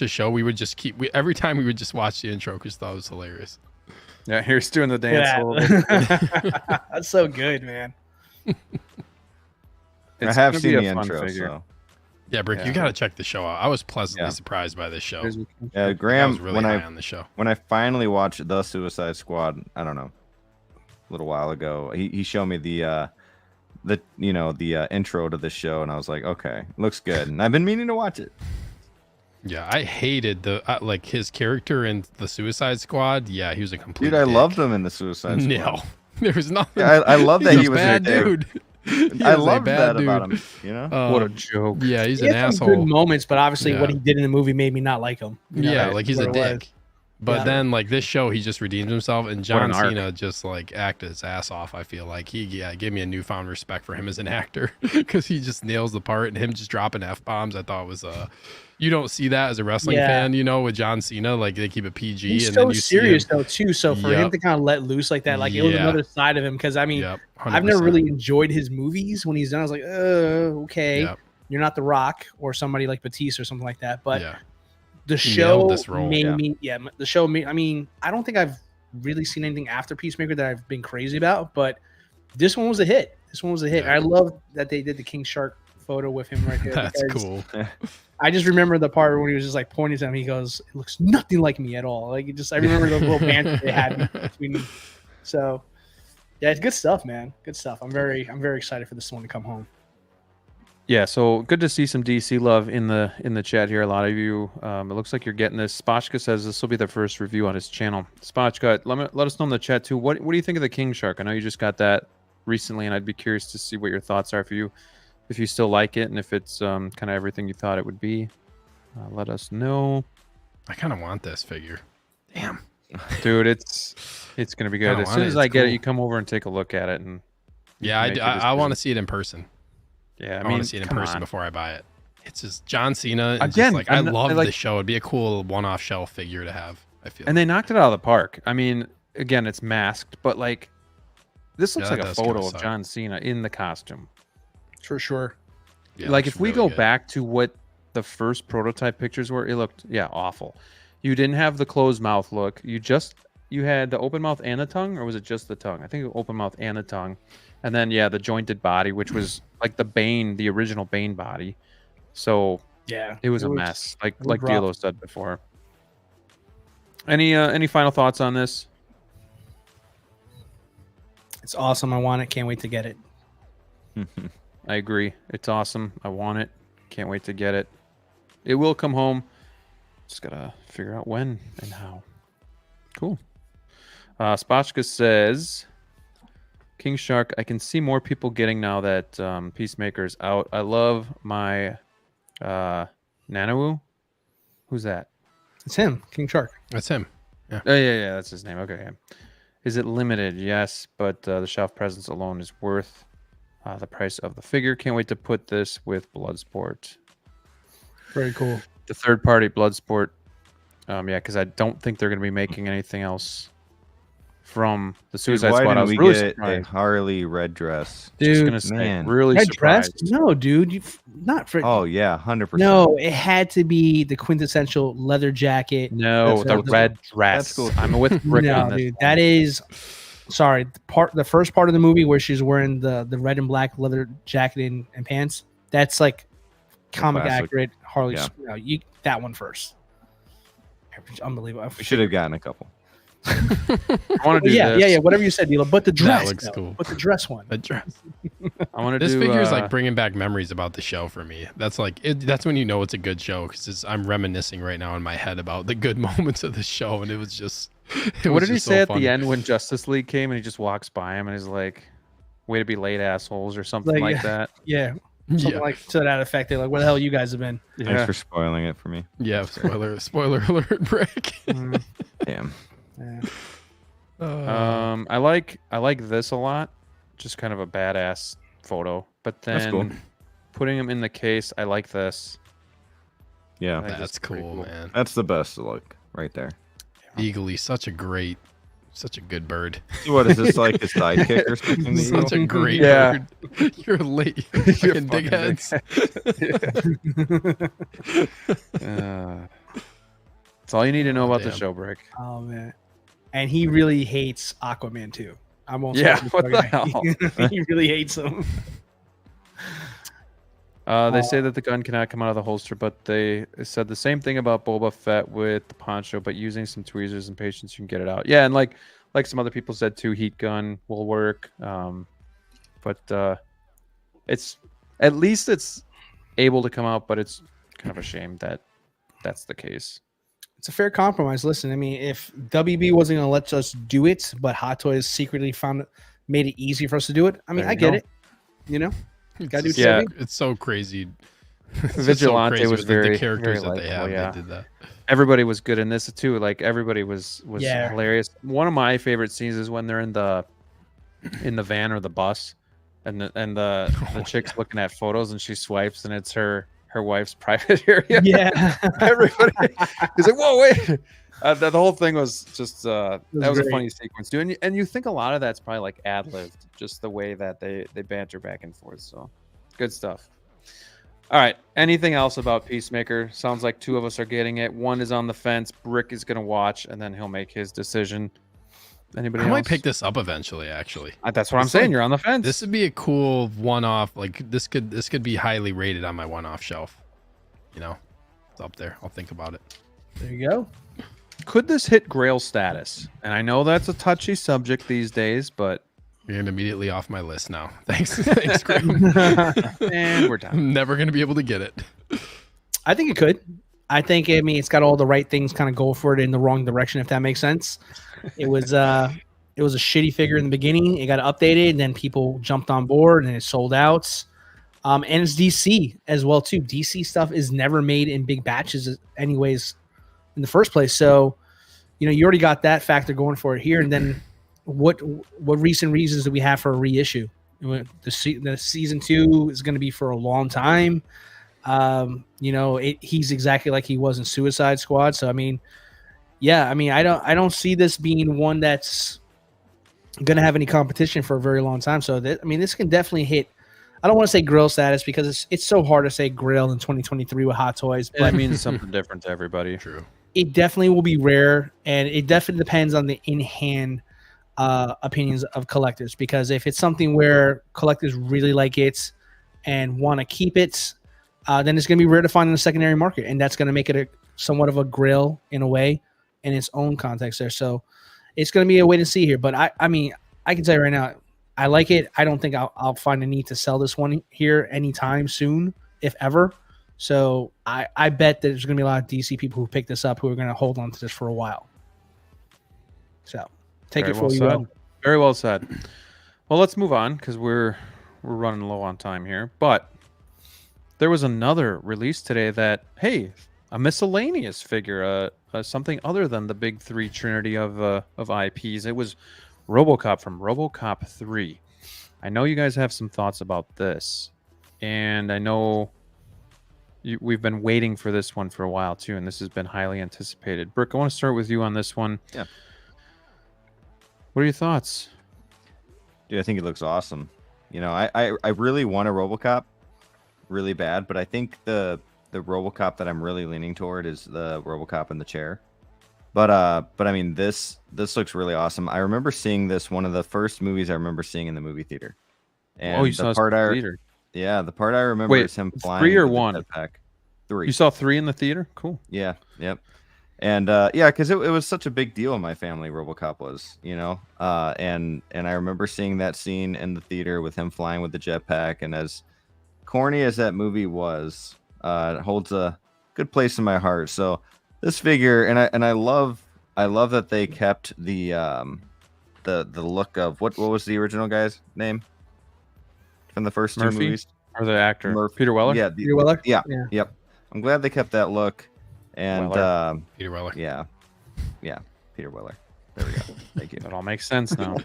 the show. We would just every time we would just watch the intro because thought it was hilarious. Yeah, here's doing the dance a little bit. That's so good, man. I It's have gonna seen be the a fun intro, figure. so Yeah, Brick, Yeah. you gotta check the show out. I was pleasantly Yeah. surprised by this show. yeah, I Graham. was really when high on the show. I finally watched The Suicide Squad, I don't know, a little while ago, he showed me the intro to this show, and I was like, okay, looks good, and I've been meaning to watch it. Yeah, I hated like his character in the Suicide Squad. Yeah, he was a complete. Dude, I dick. loved him in the Suicide Squad. No, there was nothing. Yeah, I love that he was a bad dick. dude. He I was a love bad that about dude. him. You know, What a Um, joke. Yeah, he's He an had some good asshole. moments, but obviously what Yeah. he did in the movie made me not like him. Yeah, That's like he's a what it was. dick. But Yeah. then like this show, he just redeemed himself, and John an arc. Cena just like acted his ass off. I feel like he gave me a newfound respect for him as an actor because he just nails the part, and him just dropping F-bombs. I thought was you don't see that as a wrestling Yeah. fan, with John Cena. Like they keep it PG, He's and so then you serious see him. though too. So for him Yep. to kind of let loose like that, like it was Yeah. another side of him. Because I mean, Yep, I've never 100%. really enjoyed his movies when he's done. I was like, okay, Yep. you're not The Rock or somebody like Batista or something like that. But yeah. the He show nailed this role. made Yeah. me. Yeah, the show made. I mean, I don't think I've really seen anything after Peacemaker that I've been crazy about, but this one was a hit. This one was a hit. Yeah. I love that they did the King Shark photo with him right there. That's because cool. I just remember the part when he was just like pointing to him. He goes, "It looks nothing like me at all." Like it just, I remember the little banter they had between them. So, yeah, it's good stuff, man. Good stuff. I'm very excited for this one to come home. Yeah, so good to see some DC love in the chat here. A lot of you, it looks like you're getting this. Spotchka says this will be the first review on his channel. Spotchka, let us know in the chat too. What do you think of the King Shark? I know you just got that recently, and I'd be curious to see what your thoughts are for you, if you still like it, and if it's kind of everything you thought it would be. Let us know, I kind of want this figure. Damn. dude. It's gonna be good. Kinda As want soon it. as It's I get it, cool. you come over and take a look at it, and Yeah, make your I want to decision. see it in person. yeah, I want to see it in come person on. before I buy it. It's just John Cena. It's Again, just like I'm I not- love like- this show. It'd be a cool one-off shelf figure to have. I feel. And they knocked it out of the park. I mean, again, it's masked, but like, this looks Yeah, like that a does kinda photo of suck. John Cena in the costume. For sure. Yeah, it Like, looks if we really go good. back to what the first prototype pictures were, it looked awful. You didn't have the closed mouth look. You you had the open mouth and the tongue, or was it just the tongue? I think open mouth and the tongue, and then the jointed body, which was like the original Bane body. So Yeah, it was a mess, like rough. DLO said before. Any final thoughts on this? It's awesome. I want it. Can't wait to get it. I agree. It's awesome. I want it. Can't wait to get it. It will come home. Just gotta figure out when and how. Cool. Spotchka says, King Shark, I can see more people getting now that Peacemaker's out. I love my Nanawu. Who's that? It's him, King Shark. That's him. Oh, yeah, that's his name. Okay. Yeah. Is it limited? Yes, but the shelf presence alone is worth the price of the figure. Can't wait to put this with Bloodsport. Very cool. The third-party Bloodsport. Yeah, because I don't think they're going to be making anything else from the Suicide Why Squad. I didn't was we really get a surprised. Harley red dress? Just Dude, gonna say, man. really red dress? surprised. No, dude. You not for. Oh yeah, 100%. No, it had to be the quintessential leather jacket. No, the red dress. That's cool. I'm with Rick No, on this. dude, that is. Sorry, the first part of the movie where she's wearing the red and black leather jacket and pants. That's like comic classic. accurate Harley. Yeah. No, that one first. Unbelievable. We should have gotten a couple. I want to do Yeah, this. yeah. Whatever you said, Dilo. But the dress looks though. cool. But the dress one. A dress. I want to This do. figure is like bringing back memories about the show for me. That's like that's when you know it's a good show because I'm reminiscing right now in my head about the good moments of the show, and it was just. What did he say at the end when Justice League came and he just walks by him and he's like, "Way to be late, assholes," or something Like, like that? Yeah. Something like to that effect. They're like, where the hell you guys have been? Thanks for spoiling it for me. Yeah. Spoiler alert, Brick. Damn. Yeah. I like this a lot. Just kind of a badass photo. But That's cool. then putting him in the case, I like this. Yeah, I think That's it's pretty cool, man. that's the best look right there. Eagly, such a good bird. So what is this like a sidekick or something? to Such you? a great Yeah. bird. You're late. You're Fucking big fucking heads. That's all you need to know about the Damn. show, Brick. Oh man. And he really hates Aquaman too. I won't. Yeah, spoil it what for the you. He really hates him. They say that the gun cannot come out of the holster, but they said the same thing about Boba Fett with the poncho, but using some tweezers and patience, you can get it out. Yeah, and like some other people said too, heat gun will work. But it's at least it's able to come out, but it's kind of a shame that that's the case. It's a fair compromise. Listen, I mean, if WB wasn't going to let us do it, but Hot Toys secretly made it easy for us to do it. I mean, There I you get go. it. You know, gotta do It's what you gotta do. It's so crazy. It's just Vigilante crazy was with very the characters very that they likable, have. yeah. They did that. Everybody was good in this too. Like everybody was Yeah. hilarious. One of my favorite scenes is when they're in the van or the bus, and the chick's looking at photos and she swipes and it's her wife's private area. Yeah. Everybody is like, whoa, wait. The whole thing was just that was a great. funny sequence too, and you think a lot of that's probably like ad-libbed, just the way that they banter back and forth. So good stuff. All right, anything else about Peacemaker? Sounds like two of us are getting it. One is on the fence. Brick is gonna watch, and then he'll make his decision. Anybody I else? might pick this up eventually. Actually, That's what I'm It's saying. like- You're on the fence. this would be a cool one-off. Like this could be highly rated on my one-off shelf. You know, it's up there. I'll think about it. There you go. Could this hit Grail status? And I know that's a touchy subject these days, but You're immediately off my list now. Thanks, Graham. and we're done. I'm never gonna be able to get it. I think it could. I think, I mean, it's got all the right things kind of go for it in the wrong direction, if that makes sense. It was a shitty figure in the beginning. It got updated, and then people jumped on board, and it sold out. And it's DC as well, too. DC stuff is never made in big batches anyways in the first place. So, you know, you already got that factor going for it here. And then what recent reasons do we have for a reissue? The season 2 is going to be for a long time. You know, he's exactly like he was in Suicide Squad. So I mean, yeah, I mean, I don't see this being one that's going to have any competition for a very long time. So I mean, this can definitely hit. I don't want to say grill status because it's so hard to say grill in 2023 with Hot Toys. But But it means something different to everybody. True. it definitely will be rare, and it definitely depends on the in-hand opinions of collectors. Because if it's something where collectors really like it and want to keep it, then it's going to be rare to find in the secondary market, and that's going to make it somewhat of a grill in a way in its own context there. So it's going to be a wait and see here. But I mean, I can tell you right now, I like it. I don't think I'll find a need to sell this one here anytime soon, if ever. So I bet that there's going to be a lot of DC people who pick this up who are going to hold on to this for a while. So take it for what you will. Very well said. Well, let's move on because we're running low on time here. But there was another release today that, hey, a miscellaneous figure, something other than the big three trinity of IPs. It was Robocop from Robocop 3. I know you guys have some thoughts about this, and I know we've been waiting for this one for a while too, and this has been highly anticipated. Brooke, I want to start with you on this one. Yeah. What are your thoughts? Dude, I think it looks awesome. You know, I really want a Robocop really bad, but I think the Robocop that I'm really leaning toward is the Robocop in the chair. But I mean, this looks really awesome. I remember seeing this, one of the first movies I remember seeing in the movie theater. And you saw this in the theater? Yeah, the part I remember is him flying. 3 or with the 1? jetpack. 3. You saw 3 in the theater? Cool. Yeah, yep. And yeah, because it was such a big deal in my family. Robocop was, you know, and I remember seeing that scene in the theater with him flying with the jetpack. And as corny as that movie was, it holds a good place in my heart. So this figure, and I love that they kept the look of what was the original guy's name from the first two movies, or the actor Peter Weller? Yeah, Peter Weller. Yeah, yep. I'm glad they kept that look. And Peter Weller. Yeah, Peter Weller. There we go. Thank you. That all makes sense now.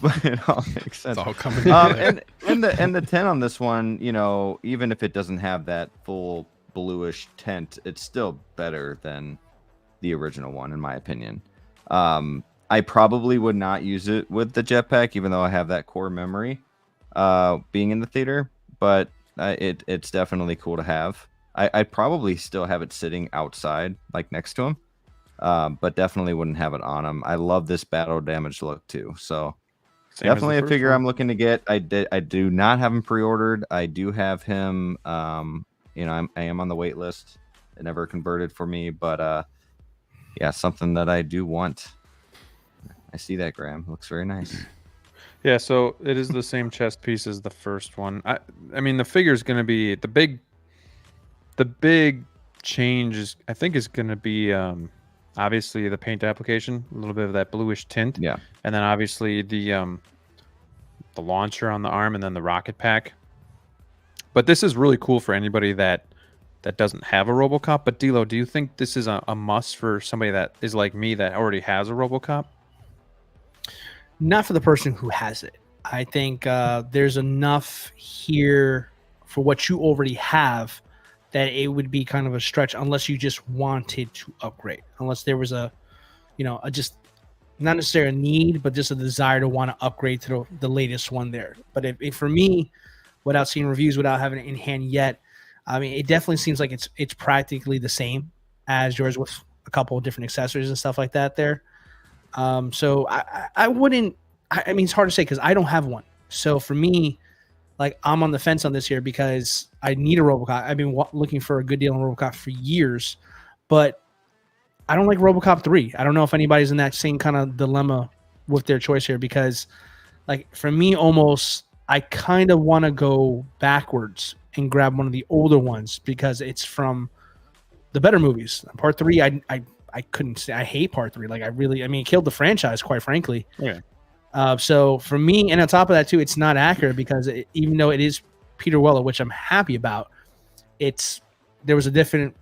But it all makes sense. It's all coming together. and the 10 on this one, you know, even if it doesn't have that full bluish tint, it's still better than the original one, in my opinion. I probably would not use it with the jetpack, even though I have that core memory being in the theater. But it's definitely cool to have. I'd probably still have it sitting outside, like next to him, but definitely wouldn't have it on him. I love this battle damage look too. So definitely a figure I'm looking to get. I do not have him pre-ordered. I do have him. You know, I am on the wait list. It never converted for me, but yeah, something that I do want. I see that, Graham. Looks very nice. Yeah, so it is the same chest piece as the first one. I mean, the figure is going to be the big change I think is going to be obviously the paint application, a little bit of that bluish tint. Yeah. And then obviously the launcher on the arm and then the rocket pack. But this is really cool for anybody that doesn't have a Robocop. But DLO, do you think this is a must for somebody that is like me that already has a Robocop? Not for the person who has it. I think there's enough here for what you already have that it would be kind of a stretch unless you just wanted to upgrade. Unless there was a just not necessarily a need, but just a desire to want to upgrade to the latest one there. But if for me, without seeing reviews, without having it in hand yet, I mean, it definitely seems like it's practically the same as yours with a couple of different accessories and stuff like that there. So I wouldn't. I mean, it's hard to say because I don't have one. So for me, like I'm on the fence on this here because I need a Robocop. I've been looking for a good deal on Robocop for years, but I don't like Robocop 3. I don't know if anybody's in that same kind of dilemma with their choice here because, like, for me, almost I kind of want to go backwards and grab one of the older ones because it's from the better movies. Part 3, I couldn't say I hate Part 3. Like, I mean, it killed the franchise, quite frankly. Yeah. So for me, and on top of that too, it's not accurate because even though it is Peter Weller, which I'm happy about, there was a different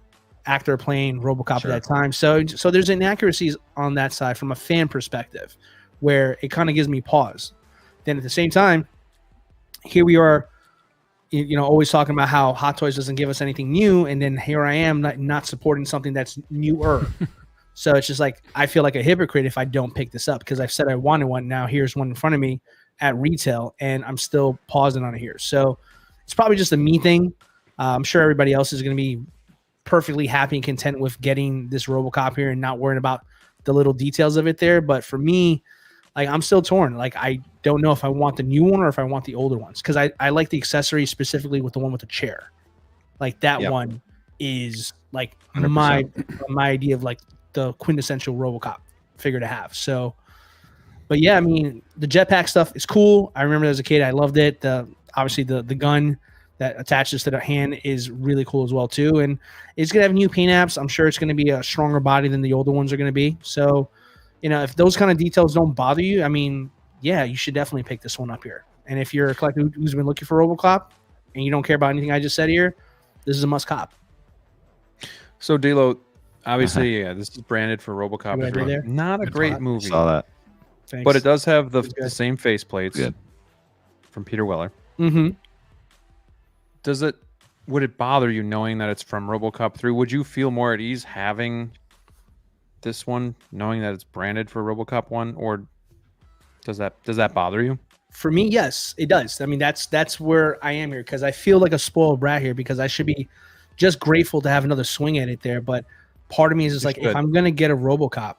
actor playing Robocop at that time. So there's inaccuracies on that side from a fan perspective, where it kind of gives me pause. Then at the same time, here we are, always talking about how Hot Toys doesn't give us anything new, and then here I am not supporting something that's newer. So it's just like I feel like a hypocrite if I don't pick this up because I've said I wanted one. Now here's one in front of me at retail, and I'm still pausing on it here. So it's probably just a me thing. I'm sure everybody else is going to be perfectly happy and content with getting this Robocop here and not worrying about the little details of it there. But for me, like, I'm still torn. Like, I don't know if I want the new one or if I want the older ones, because I like the accessory specifically with the one with the chair. Like, that one is like 100%. my idea of like the quintessential Robocop figure to have. So, but yeah, I mean, the jetpack stuff is cool. I remember as a kid, I loved it. Obviously the gun that attaches to the hand is really cool as well too. And it's gonna have new paint apps. I'm sure it's gonna be a stronger body than the older ones are gonna be. So, you know, if those kind of details don't bother you, I mean, yeah, you should definitely pick this one up here. And if you're a collector who's been looking for Robocop and you don't care about anything I just said here, this is a must cop. So DLO, obviously, yeah, this is branded for Robocop. See what I did there? Not a great movie, Saw that. Thanks. but it does have the Good. same faceplates Good. from Peter Weller. Mm-hmm. Would it bother you knowing that it's from RoboCop 3? Would you feel more at ease having this one, knowing that it's branded for RoboCop 1, or does that bother you? For me, yes, it does. I mean, that's where I am here, because I feel like a spoiled brat here, because I should be just grateful to have another swing at it there. But part of me is just like, if I'm gonna get a RoboCop,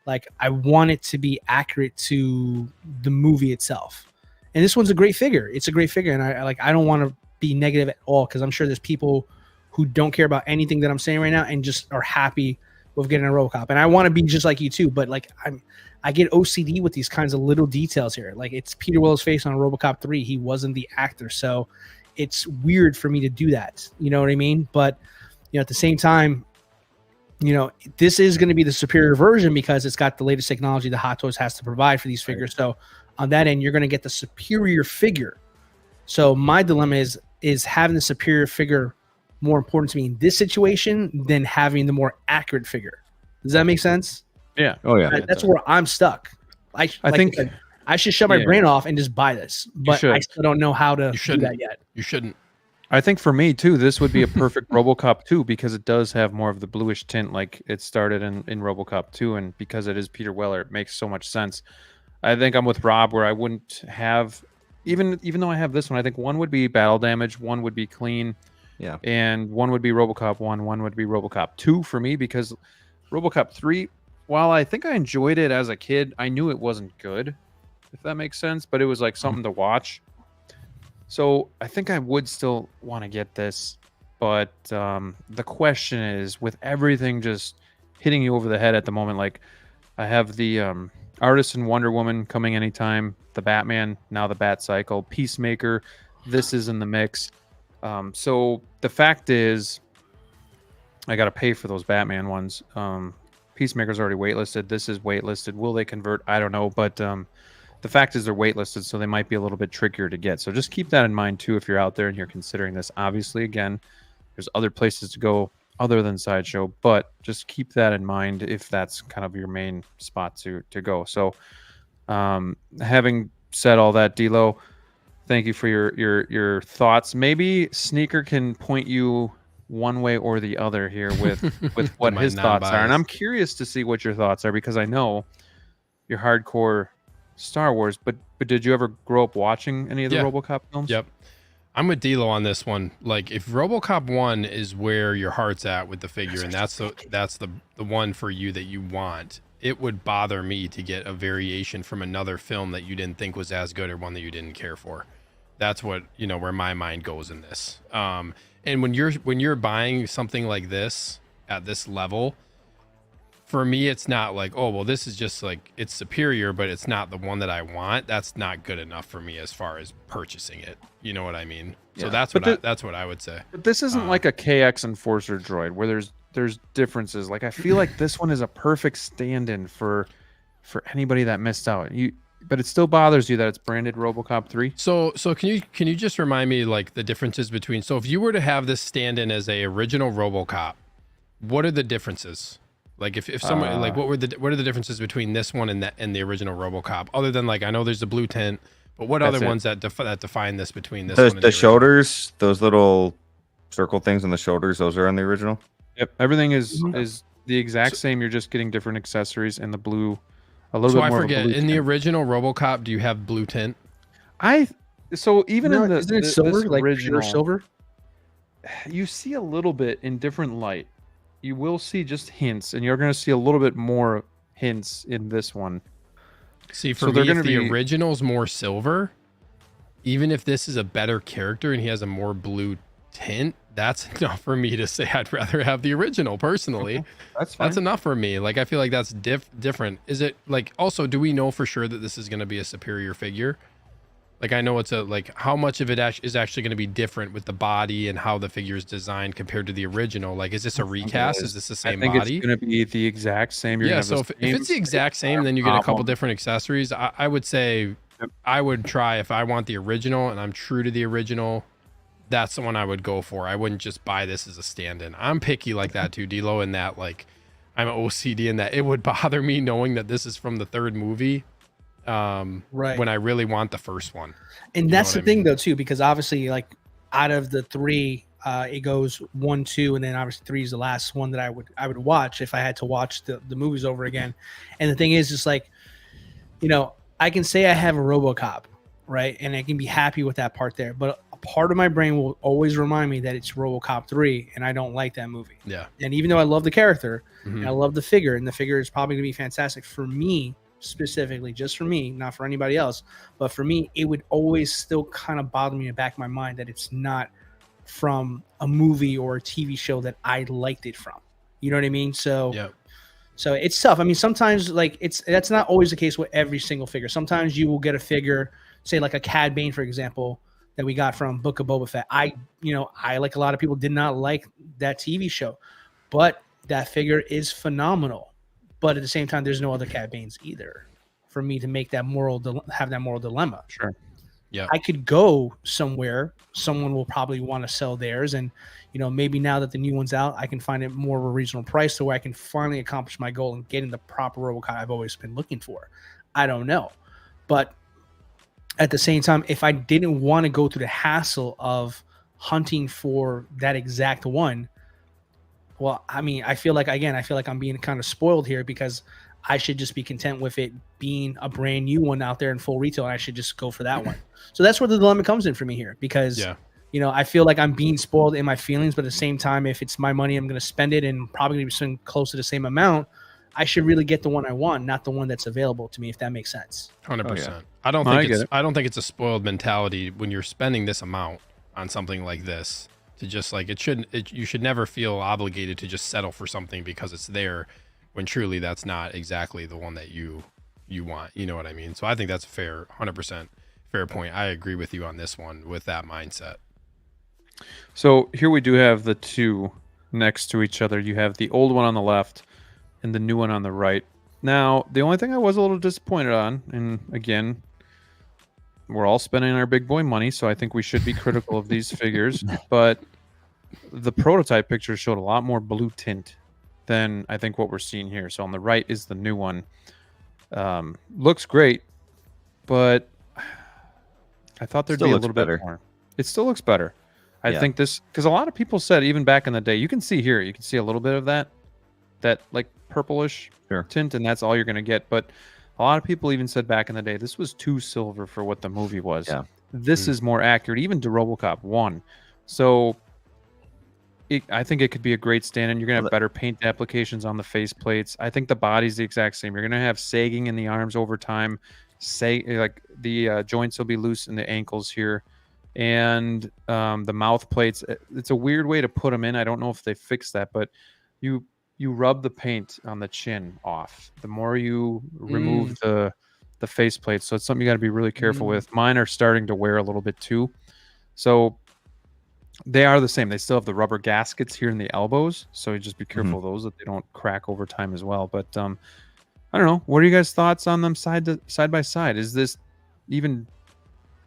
like, I want it to be accurate to the movie itself. And this one's a great figure. It's a great figure, and I don't want to be negative at all, because I'm sure there's people who don't care about anything that I'm saying right now and just are happy with getting a RoboCop. And I want to be just like you too, but like I get OCD with these kinds of little details here. Like, it's Peter Weller's face on RoboCop 3. He wasn't the actor, so it's weird for me to do that. You know what I mean? But, you know, at the same time, you know, this is going to be the superior version because it's got the latest technology that Hot Toys has to provide for these figures. So on that end, you're going to get the superior figure. So my dilemma is having the superior figure more important to me in this situation than having the more accurate figure. Does that make sense? Yeah. Oh yeah. That's where I'm stuck. I think I should shut my brain off and just buy this, but I still don't know how to do that yet. You shouldn't. I think for me too, this would be a perfect RoboCop 2 because it does have more of the bluish tint like it started in RoboCop 2, and because it is Peter Weller, it makes so much sense. I think I'm with Rob where I wouldn't have, even though I have this one, I think one would be battle damage, one would be clean, and one would be RoboCop 1, one would be RoboCop 2 for me, because RoboCop 3, while I think I enjoyed it as a kid, I knew it wasn't good, if that makes sense, but it was like something to watch. So I think I would still want to get this, but the question is, with everything just hitting you over the head at the moment, like I have the Artist and Wonder Woman coming anytime, the Batman, now the Bat Cycle, Peacemaker, this is in the mix. So the fact is, I got to pay for those Batman ones. Peacemaker's already waitlisted. This is waitlisted. Will they convert? I don't know, but the fact is they're waitlisted, so they might be a little bit trickier to get. So just keep that in mind too if you're out there and you're considering this. Obviously, again, there's other places to go other than Sideshow, but just keep that in mind if that's kind of your main spot to go. So having said all that, DLO, thank you for your thoughts. Maybe Sneaker can point you one way or the other here with what his thoughts are, and I'm curious to see what your thoughts are, because I know you're hardcore Star Wars, but did you ever grow up watching any of the RoboCop films? Yep. I'm with DLO on this one. Like, if RoboCop 1 is where your heart's at with the figure, and that's the one for you that you want, it would bother me to get a variation from another film that you didn't think was as good or one that you didn't care for. That's what, you know, where my mind goes in this. And when you're buying something like this at this level, for me, it's not like, oh, well, this is just like, it's superior, but it's not the one that I want. That's not good enough for me as far as purchasing it. You know what I mean? Yeah. So that's what I would say. But this isn't like a KX Enforcer droid where there's differences. Like, I feel like this one is a perfect stand-in for anybody that missed out. But it still bothers you that it's branded RoboCop 3. So can you just remind me, like, the differences between, so if you were to have this stand-in as a original RoboCop, what are the differences? Like, if someone, like, what are the differences between this one and the original RoboCop, other than, like, I know there's the blue tint, but what other ones that define this between this one and the shoulders, those little circle things on the shoulders, those are on the original? Yep, everything is the exact same. You're just getting different accessories and the blue, a little bit more. So I forget, in the original RoboCop, do you have blue tint? Even in the isn't it silver, like original silver? you see a little bit in different light. You will see just hints, and you're going to see a little bit more hints in this one. See, for So they're me, if gonna the be- original's more silver, even if this is a better character and he has a more blue tint, that's enough for me to say I'd rather have the original personally. That's fine. That's enough for me. Like, I feel like that's different. Is it like, also, do we know for sure that this is going to be a superior figure? Like, I know it's a, like, how much of it is actually going to be different with the body and how the figure is designed compared to the original? Like, is this a recast? Is this the same I think body? it's going to be the exact same. You're Yeah, gonna so have if it's the exact same, then you get a couple different accessories. I would say I would try, if I want the original and I'm true to the original, that's the one I would go for. I wouldn't just buy this as a stand-in. I'm picky like that too, D-Lo, in that, like, I'm OCD in that it would bother me knowing that this is from the third movie, Right. when I really want the first one. And You that's know the what I thing mean? though too, because obviously, like, out of the three, it goes 1, 2, and then obviously 3 is the last one that I would watch if I had to watch the movies over again. And the thing is, just like, I can say I have a RoboCop, right, and I can be happy with that part there, but a part of my brain will always remind me that it's RoboCop 3, and I don't like that movie. Yeah. And even though I love the character, Mhm. and I love the figure, and the figure is probably going to be fantastic for me specifically, just for me, not for anybody else, but for me, it would always still kind of bother me in the back of my mind that it's not from a movie or a TV show that I liked it from. You know what I mean? So, Yeah. so it's tough. I mean, sometimes, like, that's not always the case with every single figure. Sometimes you will get a figure, say like a Cad Bane, for example, that we got from Book of Boba Fett. I like a lot of people did not like that TV show, but that figure is phenomenal. But at the same time, there's no other Cad Banes either for me to make that have that moral dilemma. Sure. Yeah. I could go somewhere, someone will probably want to sell theirs, and maybe now that the new one's out, I can find it more of a reasonable price to where I can finally accomplish my goal and getting the proper RoboCop I've always been looking for. I don't know, but at the same time, if I didn't want to go through the hassle of hunting for that exact one, well, I mean, I feel like I'm being kind of spoiled here, because I should just be content with it being a brand new one out there in full retail, and I should just go for that one. So that's where the dilemma comes in for me here, because I feel like I'm being spoiled in my feelings, but at the same time, if it's my money, I'm going to spend it, and probably going to be spending close to the same amount. I should really get the one I want, not the one that's available to me, if that makes sense. 100%. I don't think it's a spoiled mentality when you're spending this amount on something like this, to just, like, you should never feel obligated to just settle for something because it's there, when truly that's not exactly the one that you want. You know what I mean? So I think that's fair, 100% fair point. I agree with you on this one with that mindset. So here we do have the two next to each other. You have the old one on the left and the new one on the right. Now, the only thing I was a little disappointed on, and again, we're all spending our big boy money, so I think we should be critical of these figures, but the prototype picture showed a lot more blue tint than I think what we're seeing here. So on the right is the new one. Looks great, but I thought there'd be a little bit more. It still looks better. I think this, because a lot of people said, even back in the day, you can see here, you can see a little bit of that like purplish tint, and that's all you're going to get. But a lot of people even said back in the day, this was too silver for what the movie was. Yeah. This is more accurate, even to RoboCop 1. So I think it could be a great stand-in. You're going to have better paint applications on the face plates. I think the body's the exact same. You're going to have sagging in the arms over time. Like the joints will be loose in the ankles here. And the mouth plates, it's a weird way to put them in. I don't know if they fixed that, but you rub the paint on the chin off. The more you remove the face plate. So it's something you got to be really careful with. Mine are starting to wear a little bit too. So they are the same. They still have the rubber gaskets here in the elbows. So you just be careful of those, that they don't crack over time as well. But I don't know. What are you guys' thoughts on them side by side? Is this even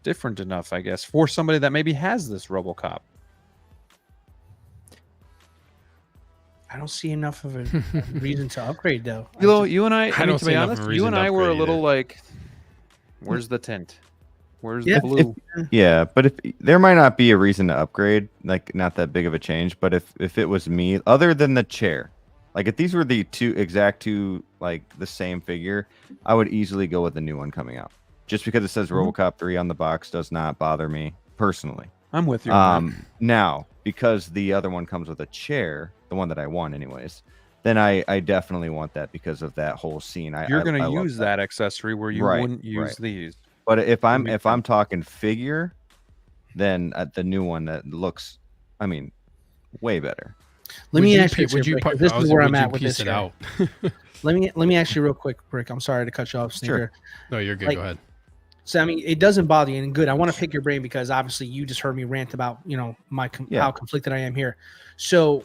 different enough, I guess, for somebody that maybe has this RoboCop? I don't see enough of a reason to upgrade, though. You and I mean, to be honest, you and I were a little like, where's the tint? Where's the blue? But if there might not be a reason to upgrade, like not that big of a change, but if it was me, other than the chair, like if these were the two like the same figure, I would easily go with the new one coming out. Just because it says RoboCop 3 on the box does not bother me personally. I'm with you. Now, because the other one comes with a chair, the one that I won anyways, then I definitely want that because of that whole scene. You're going I to love use that accessory where you Right, wouldn't use right. these. But if I'm makes I'm talking figure, then the new one that looks, I mean, way better. Let me ask you, would you Brick, put, this I was- is where would I'm you at with piece this it here. out? Let me ask you real quick, Brick. I'm sorry to cut you off, Sneaker. Sure. No, you're good. Like, Go ahead. So I mean, it doesn't bother you, and good. I want to pick your brain because obviously you just heard me rant about how conflicted I am here. So,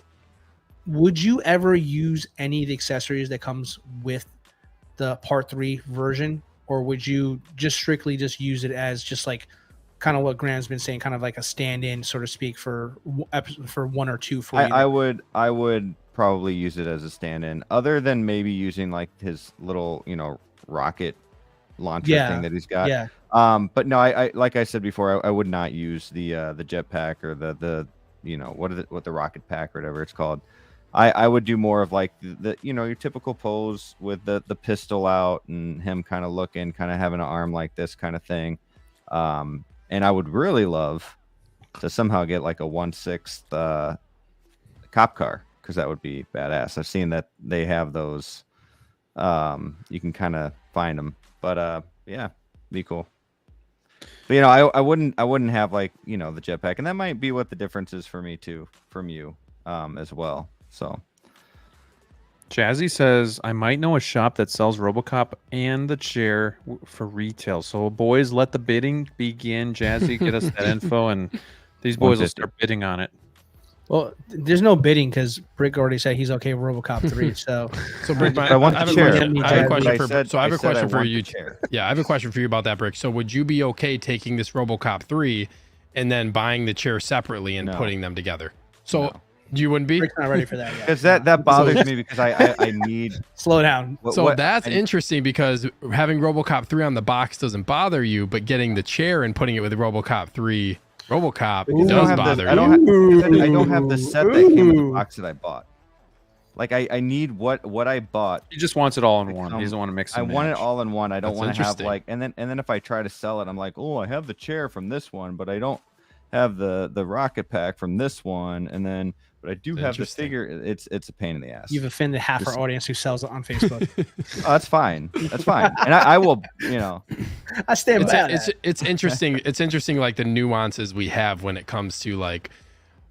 would you ever use any of the accessories that comes with the Part 3 version, or would you just strictly just use it as just like kind of what Graham's been saying, kind of like a stand-in, so to speak, for 1 or 2 for you? I would probably use it as a stand-in, other than maybe using like his little rocket launcher thing that he's got. Yeah. But no, I like I said before, I would not use the jetpack or the what the rocket pack or whatever it's called. I would do more of like the your typical pose with the pistol out and him kind of looking, kind of having an arm like this kind of thing. And I would really love to somehow get like a 1/6 cop car, because that would be badass. I've seen that they have those. You can kind of find them, but yeah, be cool. But I wouldn't have like the jetpack, and that might be what the difference is for me too from you as well. So Jazzy says, I might know a shop that sells Robocop and the chair for retail. So, boys, let the bidding begin. Jazzy, get us that info, and these boys will start bidding on it. Well, there's no bidding because Brick already said he's okay with Robocop 3. So Brick, I want the chair. I have a question for I have a question for you. Yeah, I have a question for you about that, Brick. So would you be okay taking this Robocop 3 and then buying the chair separately and putting them together? So you wouldn't be? Brick's not ready for that yet. Because that bothers me, because I need... Slow down. That's interesting, because having Robocop 3 on the box doesn't bother you, but getting the chair and putting it with Robocop 3... Robocop does bother you. I don't have the set that came in the box that I bought. Like I need what I bought. He just wants it all in one. He doesn't want to mix. I want it all in one. I don't want to have interesting. and then if I try to sell it, I'm like, oh, I have the chair from this one, but I don't have the rocket pack from this one, but I do have the figure. It's a pain in the ass. You've offended half our audience who sells it on Facebook. Oh, that's fine. That's fine. And I will, I stand by that. It's interesting. It's interesting, like the nuances we have when it comes to like,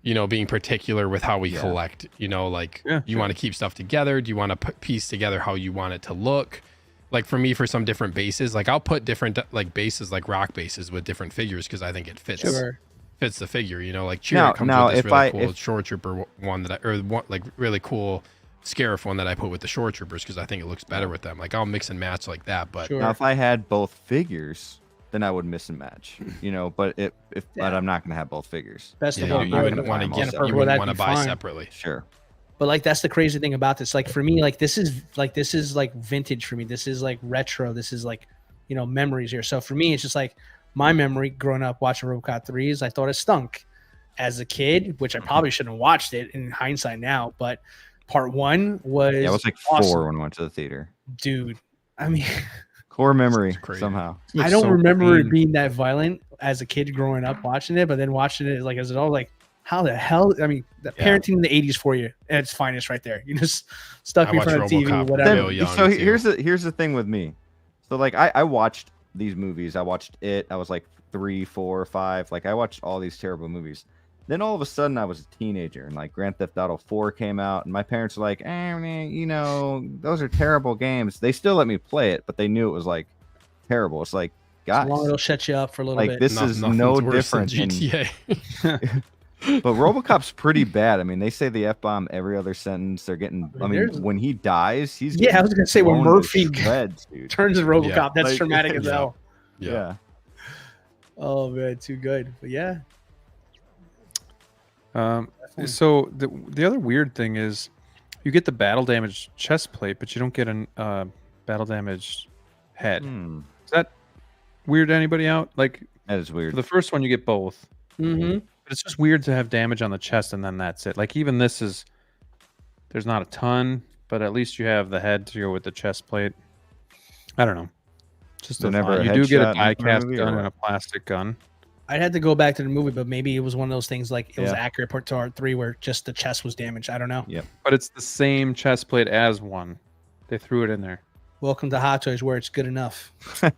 being particular with how we collect. You want to keep stuff together. Do you want to piece together how you want it to look? Like for me, for some different bases, like I'll put different like bases, like rock bases with different figures, because I think it fits. Sure. Fits the figure, like Cheer comes with this really cool Shore Trooper one like really cool Scarif one that I put with the Shore Troopers, because I think it looks better with them. Like I'll mix and match like that. But now if I had both figures, then I would mix and match, but but I'm not gonna have both figures. Best of you wouldn't want to buy separately. Sure. But like that's the crazy thing about this. Like for me, like this is like vintage for me. This is like retro. This is like memories here. So for me, it's just like my memory growing up watching Robocop 3 I thought it stunk as a kid, which I probably shouldn't have watched it in hindsight now. But part 1 was I was like awesome. 4 when I went to the theater. Dude, I mean, core memory somehow. I don't remember it being that violent as a kid growing up watching it, but then watching it like as an adult, like how the hell? I mean, the parenting in the 80s for you at its finest, right there. You just stuck in front of TV, whatever. So here's the thing with me. So like I watched these movies. I watched it. I was like 3, 4, 5. Like I watched all these terrible movies. Then all of a sudden I was a teenager, and like Grand Theft Auto 4 came out, and my parents were like, those are terrible games. They still let me play it, but they knew it was like terrible. It's like, guys, as long as it'll shut you up for a little bit. This is no different than GTA. But RoboCop's pretty bad. I mean, they say the F-bomb every other sentence. They're getting. I mean, when he dies, he's I was gonna say when Murphy turns to RoboCop, that's like, traumatic as hell. Yeah. Oh man, too good. But yeah. So the other weird thing is, you get the battle damage chest plate, but you don't get a battle damage head. Is that weird to anybody out? Like that is weird. For the first one, you get both. Mm-hmm. But it's just weird to have damage on the chest and then that's it. Like even this there's not a ton, but at least you have the head to go with the chest plate. I don't know. Just so never you do get a die cast gun and a plastic gun. I'd have to go back to the movie, but maybe it was one of those things like it was Yeah. accurate part to Art 3 where just the chest was damaged. I don't know. Yep. But it's the same chest plate as one. They threw it in there. Welcome to Hot Toys where it's good enough.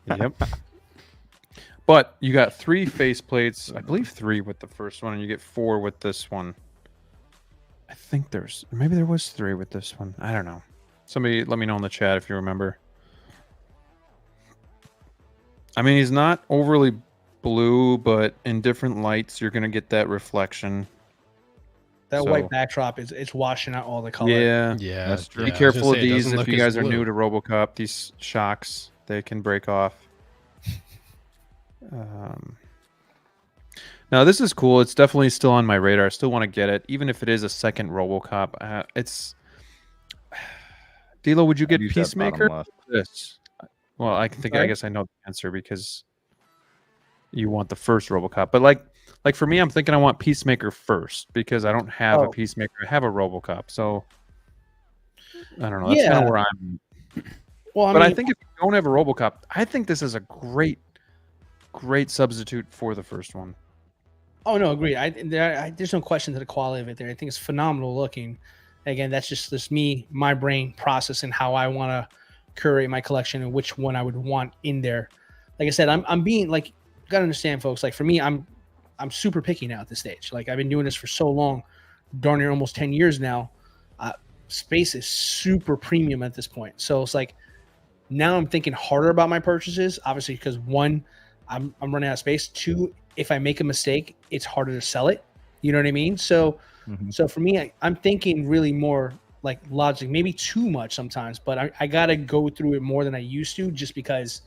Yep. But you got 3 face plates. I believe 3 with the first one, and you get 4 with this one. I think maybe there was 3 with this one. I don't know. Somebody let me know in the chat if you remember. I mean, he's not overly blue, but in different lights, you're gonna get that reflection. That So- white backdrop it's washing out all the color. Yeah. Yeah, That's true. yeah, Be I was careful gonna of say, it these doesn't if look you as guys are blue. new to Robocop. These shocks, they can break off. Now this is cool. It's definitely still on my radar. I still want to get it, even if it is a second Robocop. It's Dilo. Would you get Use that bottom Peacemaker? left. This. Well, I think I Sorry? guess I know the answer because you want the first Robocop. But like for me, I'm thinking I want Peacemaker first because I don't have a Oh. Peacemaker. I have a Robocop, so I don't know. That's kind Yeah. of where I'm. Well, But I mean, think if you don't have a Robocop, I think this is a great substitute for the first one. oh no, agreed. There's no question to the quality of it there. I think it's phenomenal looking. Again, that's just me, my brain processing how I want to curate my collection and which one I would want in there. Like I said, I'm being like, gotta understand, folks. Like for me, I'm super picky now at this stage. Like I've been doing this for so long, darn near almost 10 years now. Space is super premium at this point. So it's like now I'm thinking harder about my purchases, obviously, because 1, I'm running out of space. 2, if I make a mistake, it's harder to sell it. You know what I mean? So Mhm. so for me, I'm thinking really more like logic, maybe too much sometimes, but I got to go through it more than I used to just because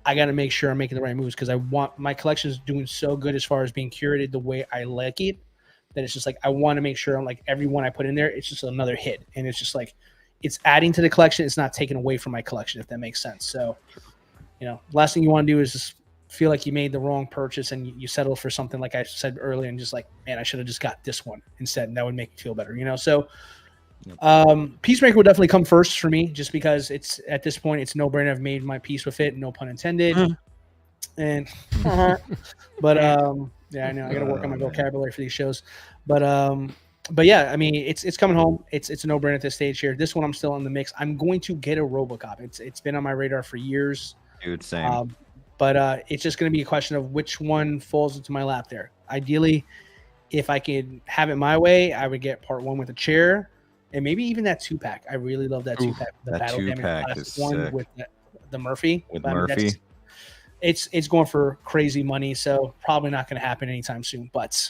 I got to make sure I'm making the right moves because I want my collection is doing so good as far as being curated the way I like it that it's just like I want to make sure I'm like every one I put in there, it's just another hit. And it's just like it's adding to the collection. It's not taking away from my collection, if that makes sense. So, last thing you want to do is just feel like you made the wrong purchase and you settle for something like I said earlier and just like, man, I should have just got this one instead. And that would make me feel better, So Peacemaker would definitely come first for me just because it's at this point, it's no brainer. I've made my peace with it. No pun intended. And, but yeah, I know I got to work on my vocabulary for these shows, but yeah, I mean, it's coming home. It's a no brainer at this stage here. This one, I'm still in the mix. I'm going to get a Robocop. It's been on my radar for years. Dude, same. But it's just going to be a question of which one falls into my lap there. Ideally, if I could have it my way, I would get part 1 with a chair and maybe even that 2-pack. I really love that 2-pack. The that battle damage 2-pack plastic is one sick. with the Murphy. With But, I mean, Murphy. it's going for crazy money, so probably not going to happen anytime soon. But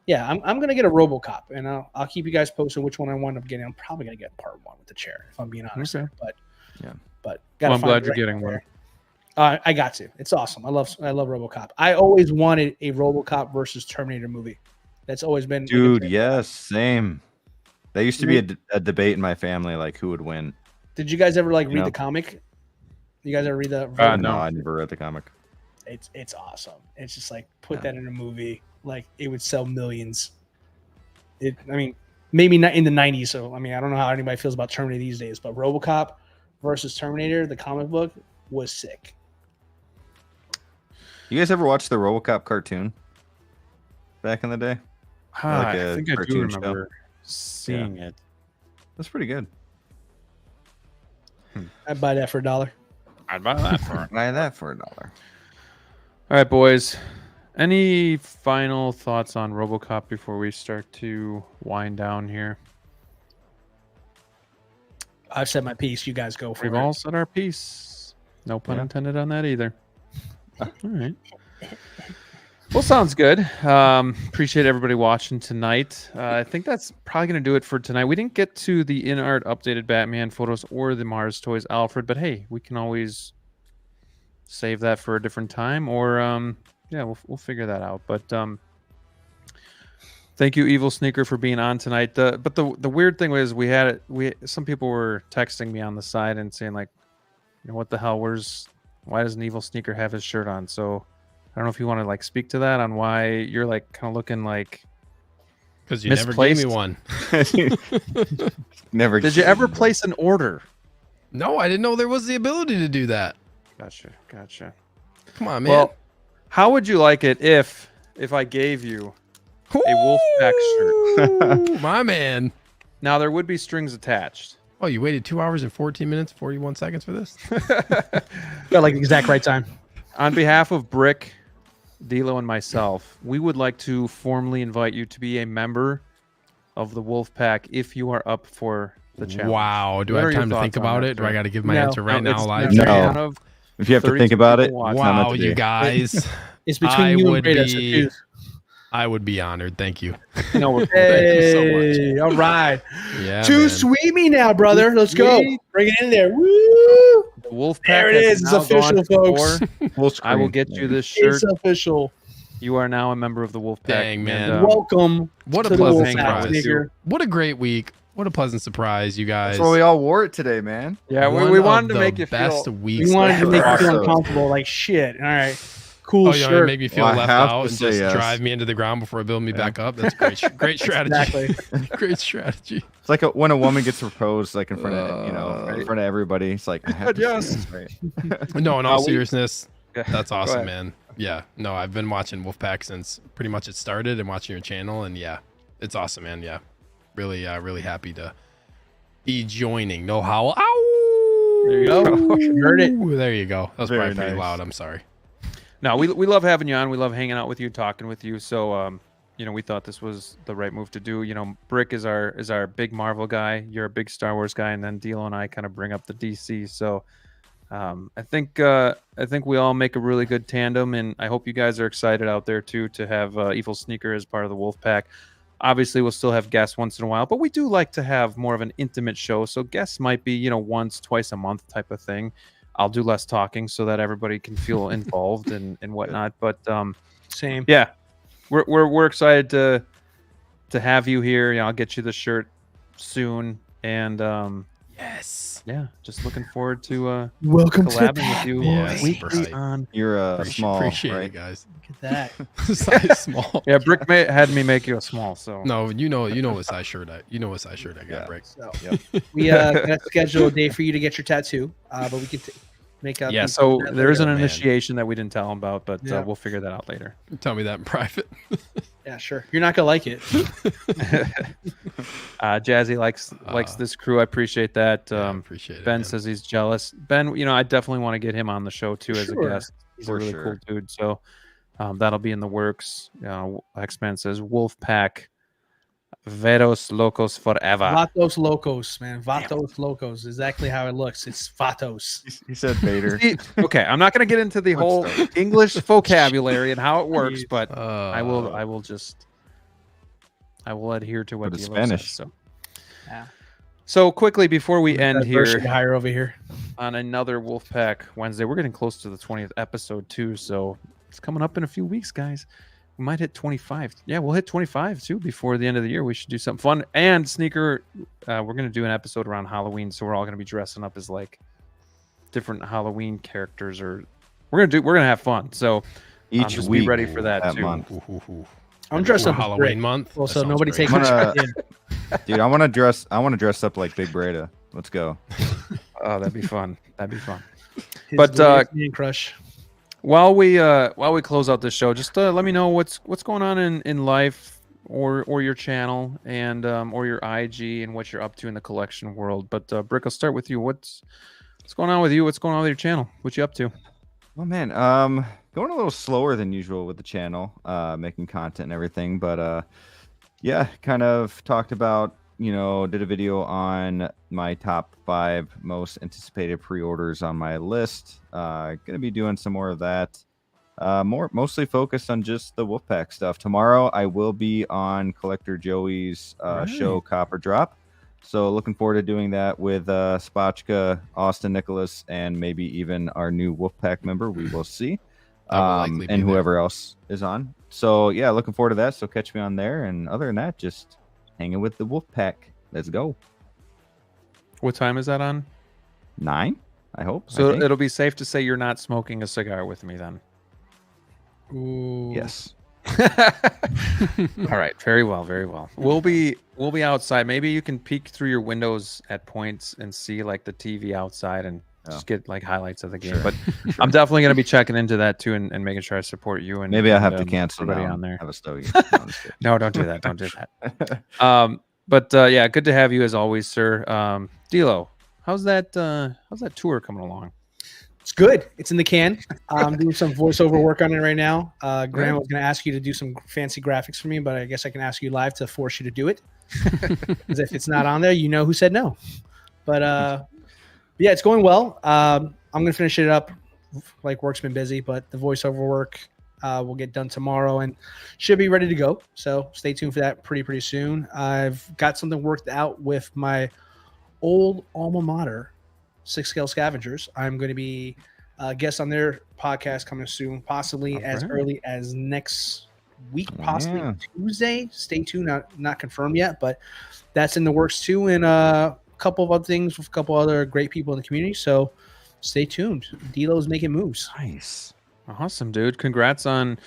yeah, I'm going to get a Robocop, and I'll keep you guys posted which one I wind up getting. I'm probably going to get part 1 with the chair, if I'm being honest. Okay. But Yeah. but Well, I'm find glad the you're right getting one one. there. I got to. It's awesome. I love Robocop. I always wanted a Robocop versus Terminator movie. That's always been Dude, yes, same. There used to be a debate in my family, like who would win. Did you guys ever read know. the comic? You guys ever read the? No. No, I never read the comic. It's awesome. It's just like put that in a movie. Like it would sell millions. I mean, maybe not in the 90s. So I mean, I don't know how anybody feels about Terminator these days, but RoboCop versus Terminator, the comic book, was sick. You guys ever watch the RoboCop cartoon back in the day? Like I a think I do cartoon show? remember seeing it. That's pretty good. I'd buy that for $1. I'd buy that for it. Buy that for $1. All right, boys. Any final thoughts on RoboCop before we start to wind down here? I've said my piece. You guys go for We've it. all said our piece. No pun Yeah. intended on that either. All right. Well, sounds good. Appreciate everybody watching tonight. I think that's probably going to do it for tonight. We didn't get to the in-art updated Batman photos or the Mars Toys Alfred, but hey, we can always save that for a different time, or yeah, we'll figure that out. But thank you, EvilSneakerr, for being on tonight. But the weird thing was some people were texting me on the side and saying like, what the hell? Why doesn't EvilSneakerr have his shirt on? So I don't know if you want to like speak to that on why you're like kind of looking like Because you never gave me one. Never. Did you ever place an order? No, I didn't know there was the ability to do that. Gotcha. Come on, man. Well, how would you like it if if I gave you a Wolfpack shirt? Ooh, my man. Now there would be strings attached. Oh, you waited 2 hours and 14 minutes, 41 seconds for this? Got like the exact right time. On behalf of Brick, DLO, and myself, we would like to formally invite you to be a member of the Wolfpack if you are up for the challenge. Wow. Do What I are have your time to think thoughts on about that, it? Do I sir? got to give my No. answer right No, now it's live? No. one of If you have to 32 think about it, people watching. it's not meant Wow, to you be. guys. It's between I you and would Breda, so be- choose. I would be honored. Thank you. No, we're Thank you so much. Hey, all right. Yeah, Too man. sweet me now, brother. Let's go. Sweet. Bring it in there. Woo! the Wolfpack. There it has is. It's now official, gone folks. before. Full screen. I will get you this shirt. It's official. You are now a member of the Wolfpack. Dang, man. And, Welcome What a to the pleasant Wolfpack, surprise. Sneaker. What a great week. What a pleasant surprise, you guys. That's why we all wore it today, man. yeah, One we of wanted to the make you best feel. weeks. We wanted to make you feel Awesome. uncomfortable, like shit. All right, cool Oh, you want to shirt. make me feel Well, I left have out to and say just yes. drive me into the ground before building me back up? That's great. Great strategy. Exactly. Great strategy. It's like when a woman gets proposed, like in front of in front of everybody. It's like I have to Yes. say this, right? No, in all we- seriousness, Yeah, that's go awesome, ahead. man. Yeah, no, I've been watching Wolfpack since pretty much it started and watching your channel, and yeah, it's awesome, man. Yeah, really, really happy to be joining. No howl. Ow! There you go. You heard it. Ooh, there you go. That was Very probably pretty nice. loud. I'm sorry. No, we love having you on. We love hanging out with you, talking with you. So, we thought this was the right move to do. Brick is our big Marvel guy. You're a big Star Wars guy, and then DLO and I kind of bring up the DC. So, I think we all make a really good tandem, and I hope you guys are excited out there too to have EvilSneakerr as part of the Wolfpack. Obviously, we'll still have guests once in a while, but we do like to have more of an intimate show. So guests might be, once, twice a month type of thing. I'll do less talking so that everybody can feel involved and whatnot. But Same. yeah, we're excited to have you here. I'll get you the shirt soon, and Yes. yeah, just looking forward to Welcome to collabing with you Yeah, super weekly hype. on. You're small, Appreciate right? it, guys. Look at that. Size small. Yeah, Brick had me make you a small. So No, you know what size shirt I got, Yeah. Brick. So Yep. we gotta schedule a day for you to get your tattoo, but we can make up. yeah, so there is an man. initiation that we didn't tell him about, but Yeah. we'll figure that out later. Tell me that in private. Yeah, sure. You're not gonna like it. Jazzy likes this crew. I appreciate that. Yeah, appreciate it. Ben man. says he's jealous. Ben, I definitely want to get him on the show too as a Sure. guest. He's For a really sure. cool dude. So that'll be in the works. X-Men says Wolfpack, Veros Locos forever. Vatos Locos, man. Vatos Locos. Exactly how it looks. It's Vatos. He said Vader. See, okay, I'm not going to get into the whole English vocabulary and how it works, but I will adhere to what For the DLO Spanish. says. So. Yeah. So quickly before we end Diversity here higher over here. on another Wolfpack Wednesday, we're getting close to the 20th episode too, so it's coming up in a few weeks, guys. We might hit 25. Yeah, we'll hit 25 too before the end of the year. We should do something fun. And Sneaker, we're gonna do an episode around Halloween, so we're all gonna be dressing up as like different Halloween characters, or we're gonna have fun. So Each just week be ready for that too. month. I'm dressed up as Halloween Brick. month. Well, That so sounds nobody great. takes I'm my gonna- shit in. Dude, I want to dress up like Big Breda. Let's go. Oh, that'd be fun. That'd be fun. His But, latest man crush. While we close out this show, just let me know what's going on in life or your channel and or your IG and what you're up to in the collection world. But Brick, I'll start with you. What's going on with you? What's going on with your channel? What you up to? Oh man, going a little slower than usual with the channel, making content and everything, but yeah, kind of talked about, did a video on my top 5 most anticipated pre-orders on my list. Gonna be doing some more of that. Mostly focused on just the Wolfpack stuff. Tomorrow I will be on Collector Joey's show Copper Drop. So looking forward to doing that with Spotchka, Austin Nicholas, and maybe even our new Wolfpack member. We will see. I will likely be And there. whoever else is on. So yeah, looking forward to that. So catch me on there. And other than that, just hanging with the Wolfpack. Let's go. What time is that on? 9, I hope. So I think. it'll be safe to say you're not smoking a cigar with me then. Ooh. Yes. All right, very well, very well. We'll be outside. Maybe you can peek through your windows at points and see like the TV outside and just get like highlights of the game. But I'm definitely going to be checking into that too and making sure I support you. And maybe I have to cancel everybody now on there. Have a stogie. No, I'm just kidding. No, don't do that. Don't do that. But yeah, good to have you as always, sir. DLO, how's that tour coming along? It's good. It's in the can. I'm doing some voiceover work on it right now. Graham was going to ask you to do some fancy graphics for me, but I guess I can ask you live to force you to do it. Because if it's not on there, you know who said no. But yeah, it's going well. I'm going to finish it up. Like, work's been busy, but the voiceover work will get done tomorrow and should be ready to go. So stay tuned for that pretty soon. I've got something worked out with my old alma mater, Six Scale Scavengers. I'm going to be a guest on their podcast coming soon, possibly as early as next week, possibly Tuesday. Stay tuned. Not confirmed yet, but that's in the works too. And a couple of other things with a couple other great people in the community. So stay tuned. DLO's making moves. Nice. Awesome, dude. Congrats on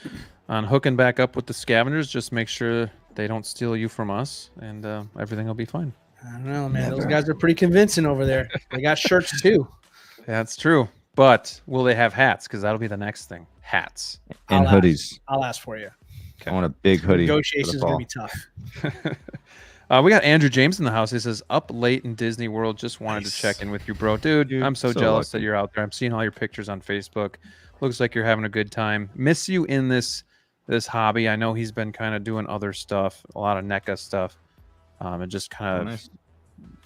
hooking back up with the Scavengers. Just make sure they don't steal you from us, and everything will be fine. I don't know, man. Those guys are pretty convincing over there. They got shirts too. That's true. But will they have hats? Because that'll be the next thing. Hats. And hoodies. I'll ask for you. I want a big hoodie. Negotiations are going to be tough. We got Andrew James in the house. He says, up late in Disney World. Just wanted to check in with you, bro. Dude, I'm so jealous that you're out there. I'm seeing all your pictures on Facebook. Looks like you're having a good time. Miss you in this hobby. I know he's been kind of doing other stuff, a lot of NECA stuff, and just kind of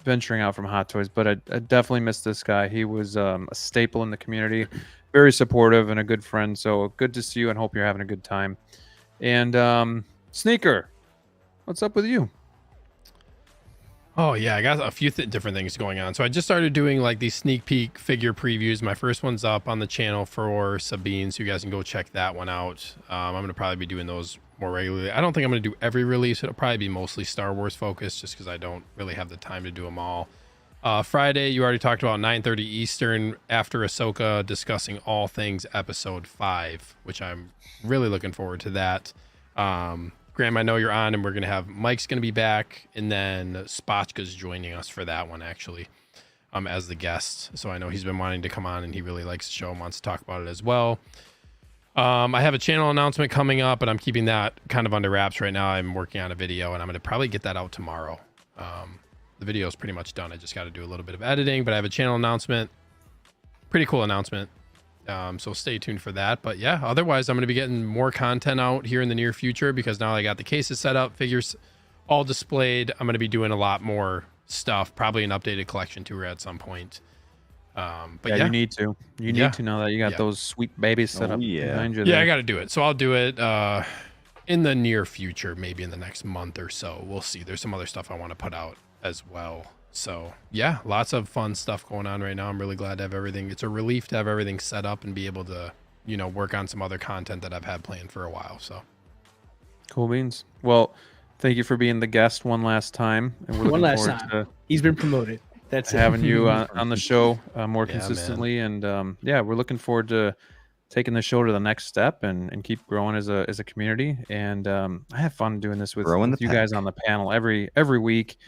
venturing out from Hot Toys. But I definitely miss this guy. He was a staple in the community, very supportive and a good friend. So good to see you and hope you're having a good time. And Sneakerr, what's up with you? Oh yeah, I got a few different things going on. So I just started doing like these sneak peek figure previews. My first one's up on the channel for Sabine, so you guys can go check that one out. I'm gonna probably be doing those more regularly. I don't think I'm gonna do every release. It'll probably be mostly Star Wars focused, just because I don't really have the time to do them all. Friday, you already talked about 9:30 Eastern after Ahsoka, discussing all things Episode 5, which I'm really looking forward to that. Graham, I know you're on, and we're going to have Mike's going to be back, and then Spotchka's joining us for that one, actually, as the guest. So I know he's been wanting to come on, and he really likes the show and wants to talk about it as well. I have a channel announcement coming up, but I'm keeping that kind of under wraps right now. I'm working on a video, and I'm going to probably get that out tomorrow. The video is pretty much done. I just got to do a little bit of editing, but I have a channel announcement. Pretty cool announcement. So stay tuned for that. But yeah, otherwise I'm going to be getting more content out here in the near future, because now I got the cases set up, figures all displayed. I'm going to be doing a lot more stuff, probably an updated collection tour at some point. But yeah, you need to. You need to know that you got those sweet babies set up behind you. Yeah, I got to do it. So I'll do it in the near future, maybe in the next month or so. We'll see. There's some other stuff I want to put out as well. So yeah, lots of fun stuff going on right now. I'm really glad to have everything. It's a relief to have everything set up and be able to, you know, work on some other content that I've had planned for a while. So cool beans. Well, thank you for being the guest one last time. And we're one last time. To he's been promoted. That's having you on the show more consistently. Man. And yeah, we're looking forward to taking the show to the next step and keep growing as a community. And I have fun doing this with you guys on the panel every week.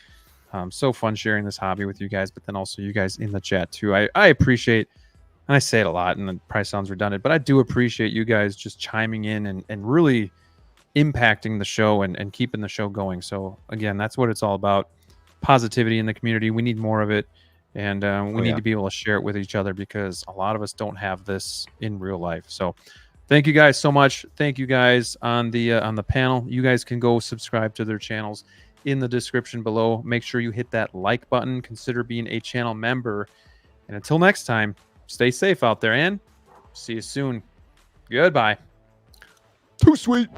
So fun sharing this hobby with you guys, but then also you guys in the chat too. I appreciate, and I say it a lot, and it probably sounds redundant, but I do appreciate you guys just chiming in and really impacting the show and keeping the show going. So again, that's what it's all about. Positivity in the community. We need more of it, and we need to be able to share it with each other, because a lot of us don't have this in real life. So thank you guys so much. Thank you guys on the panel. You guys can go subscribe to their channels in the description below. Make sure you hit that like button. Consider being a channel member. And until next time, stay safe out there, and see you soon. Goodbye. Too sweet.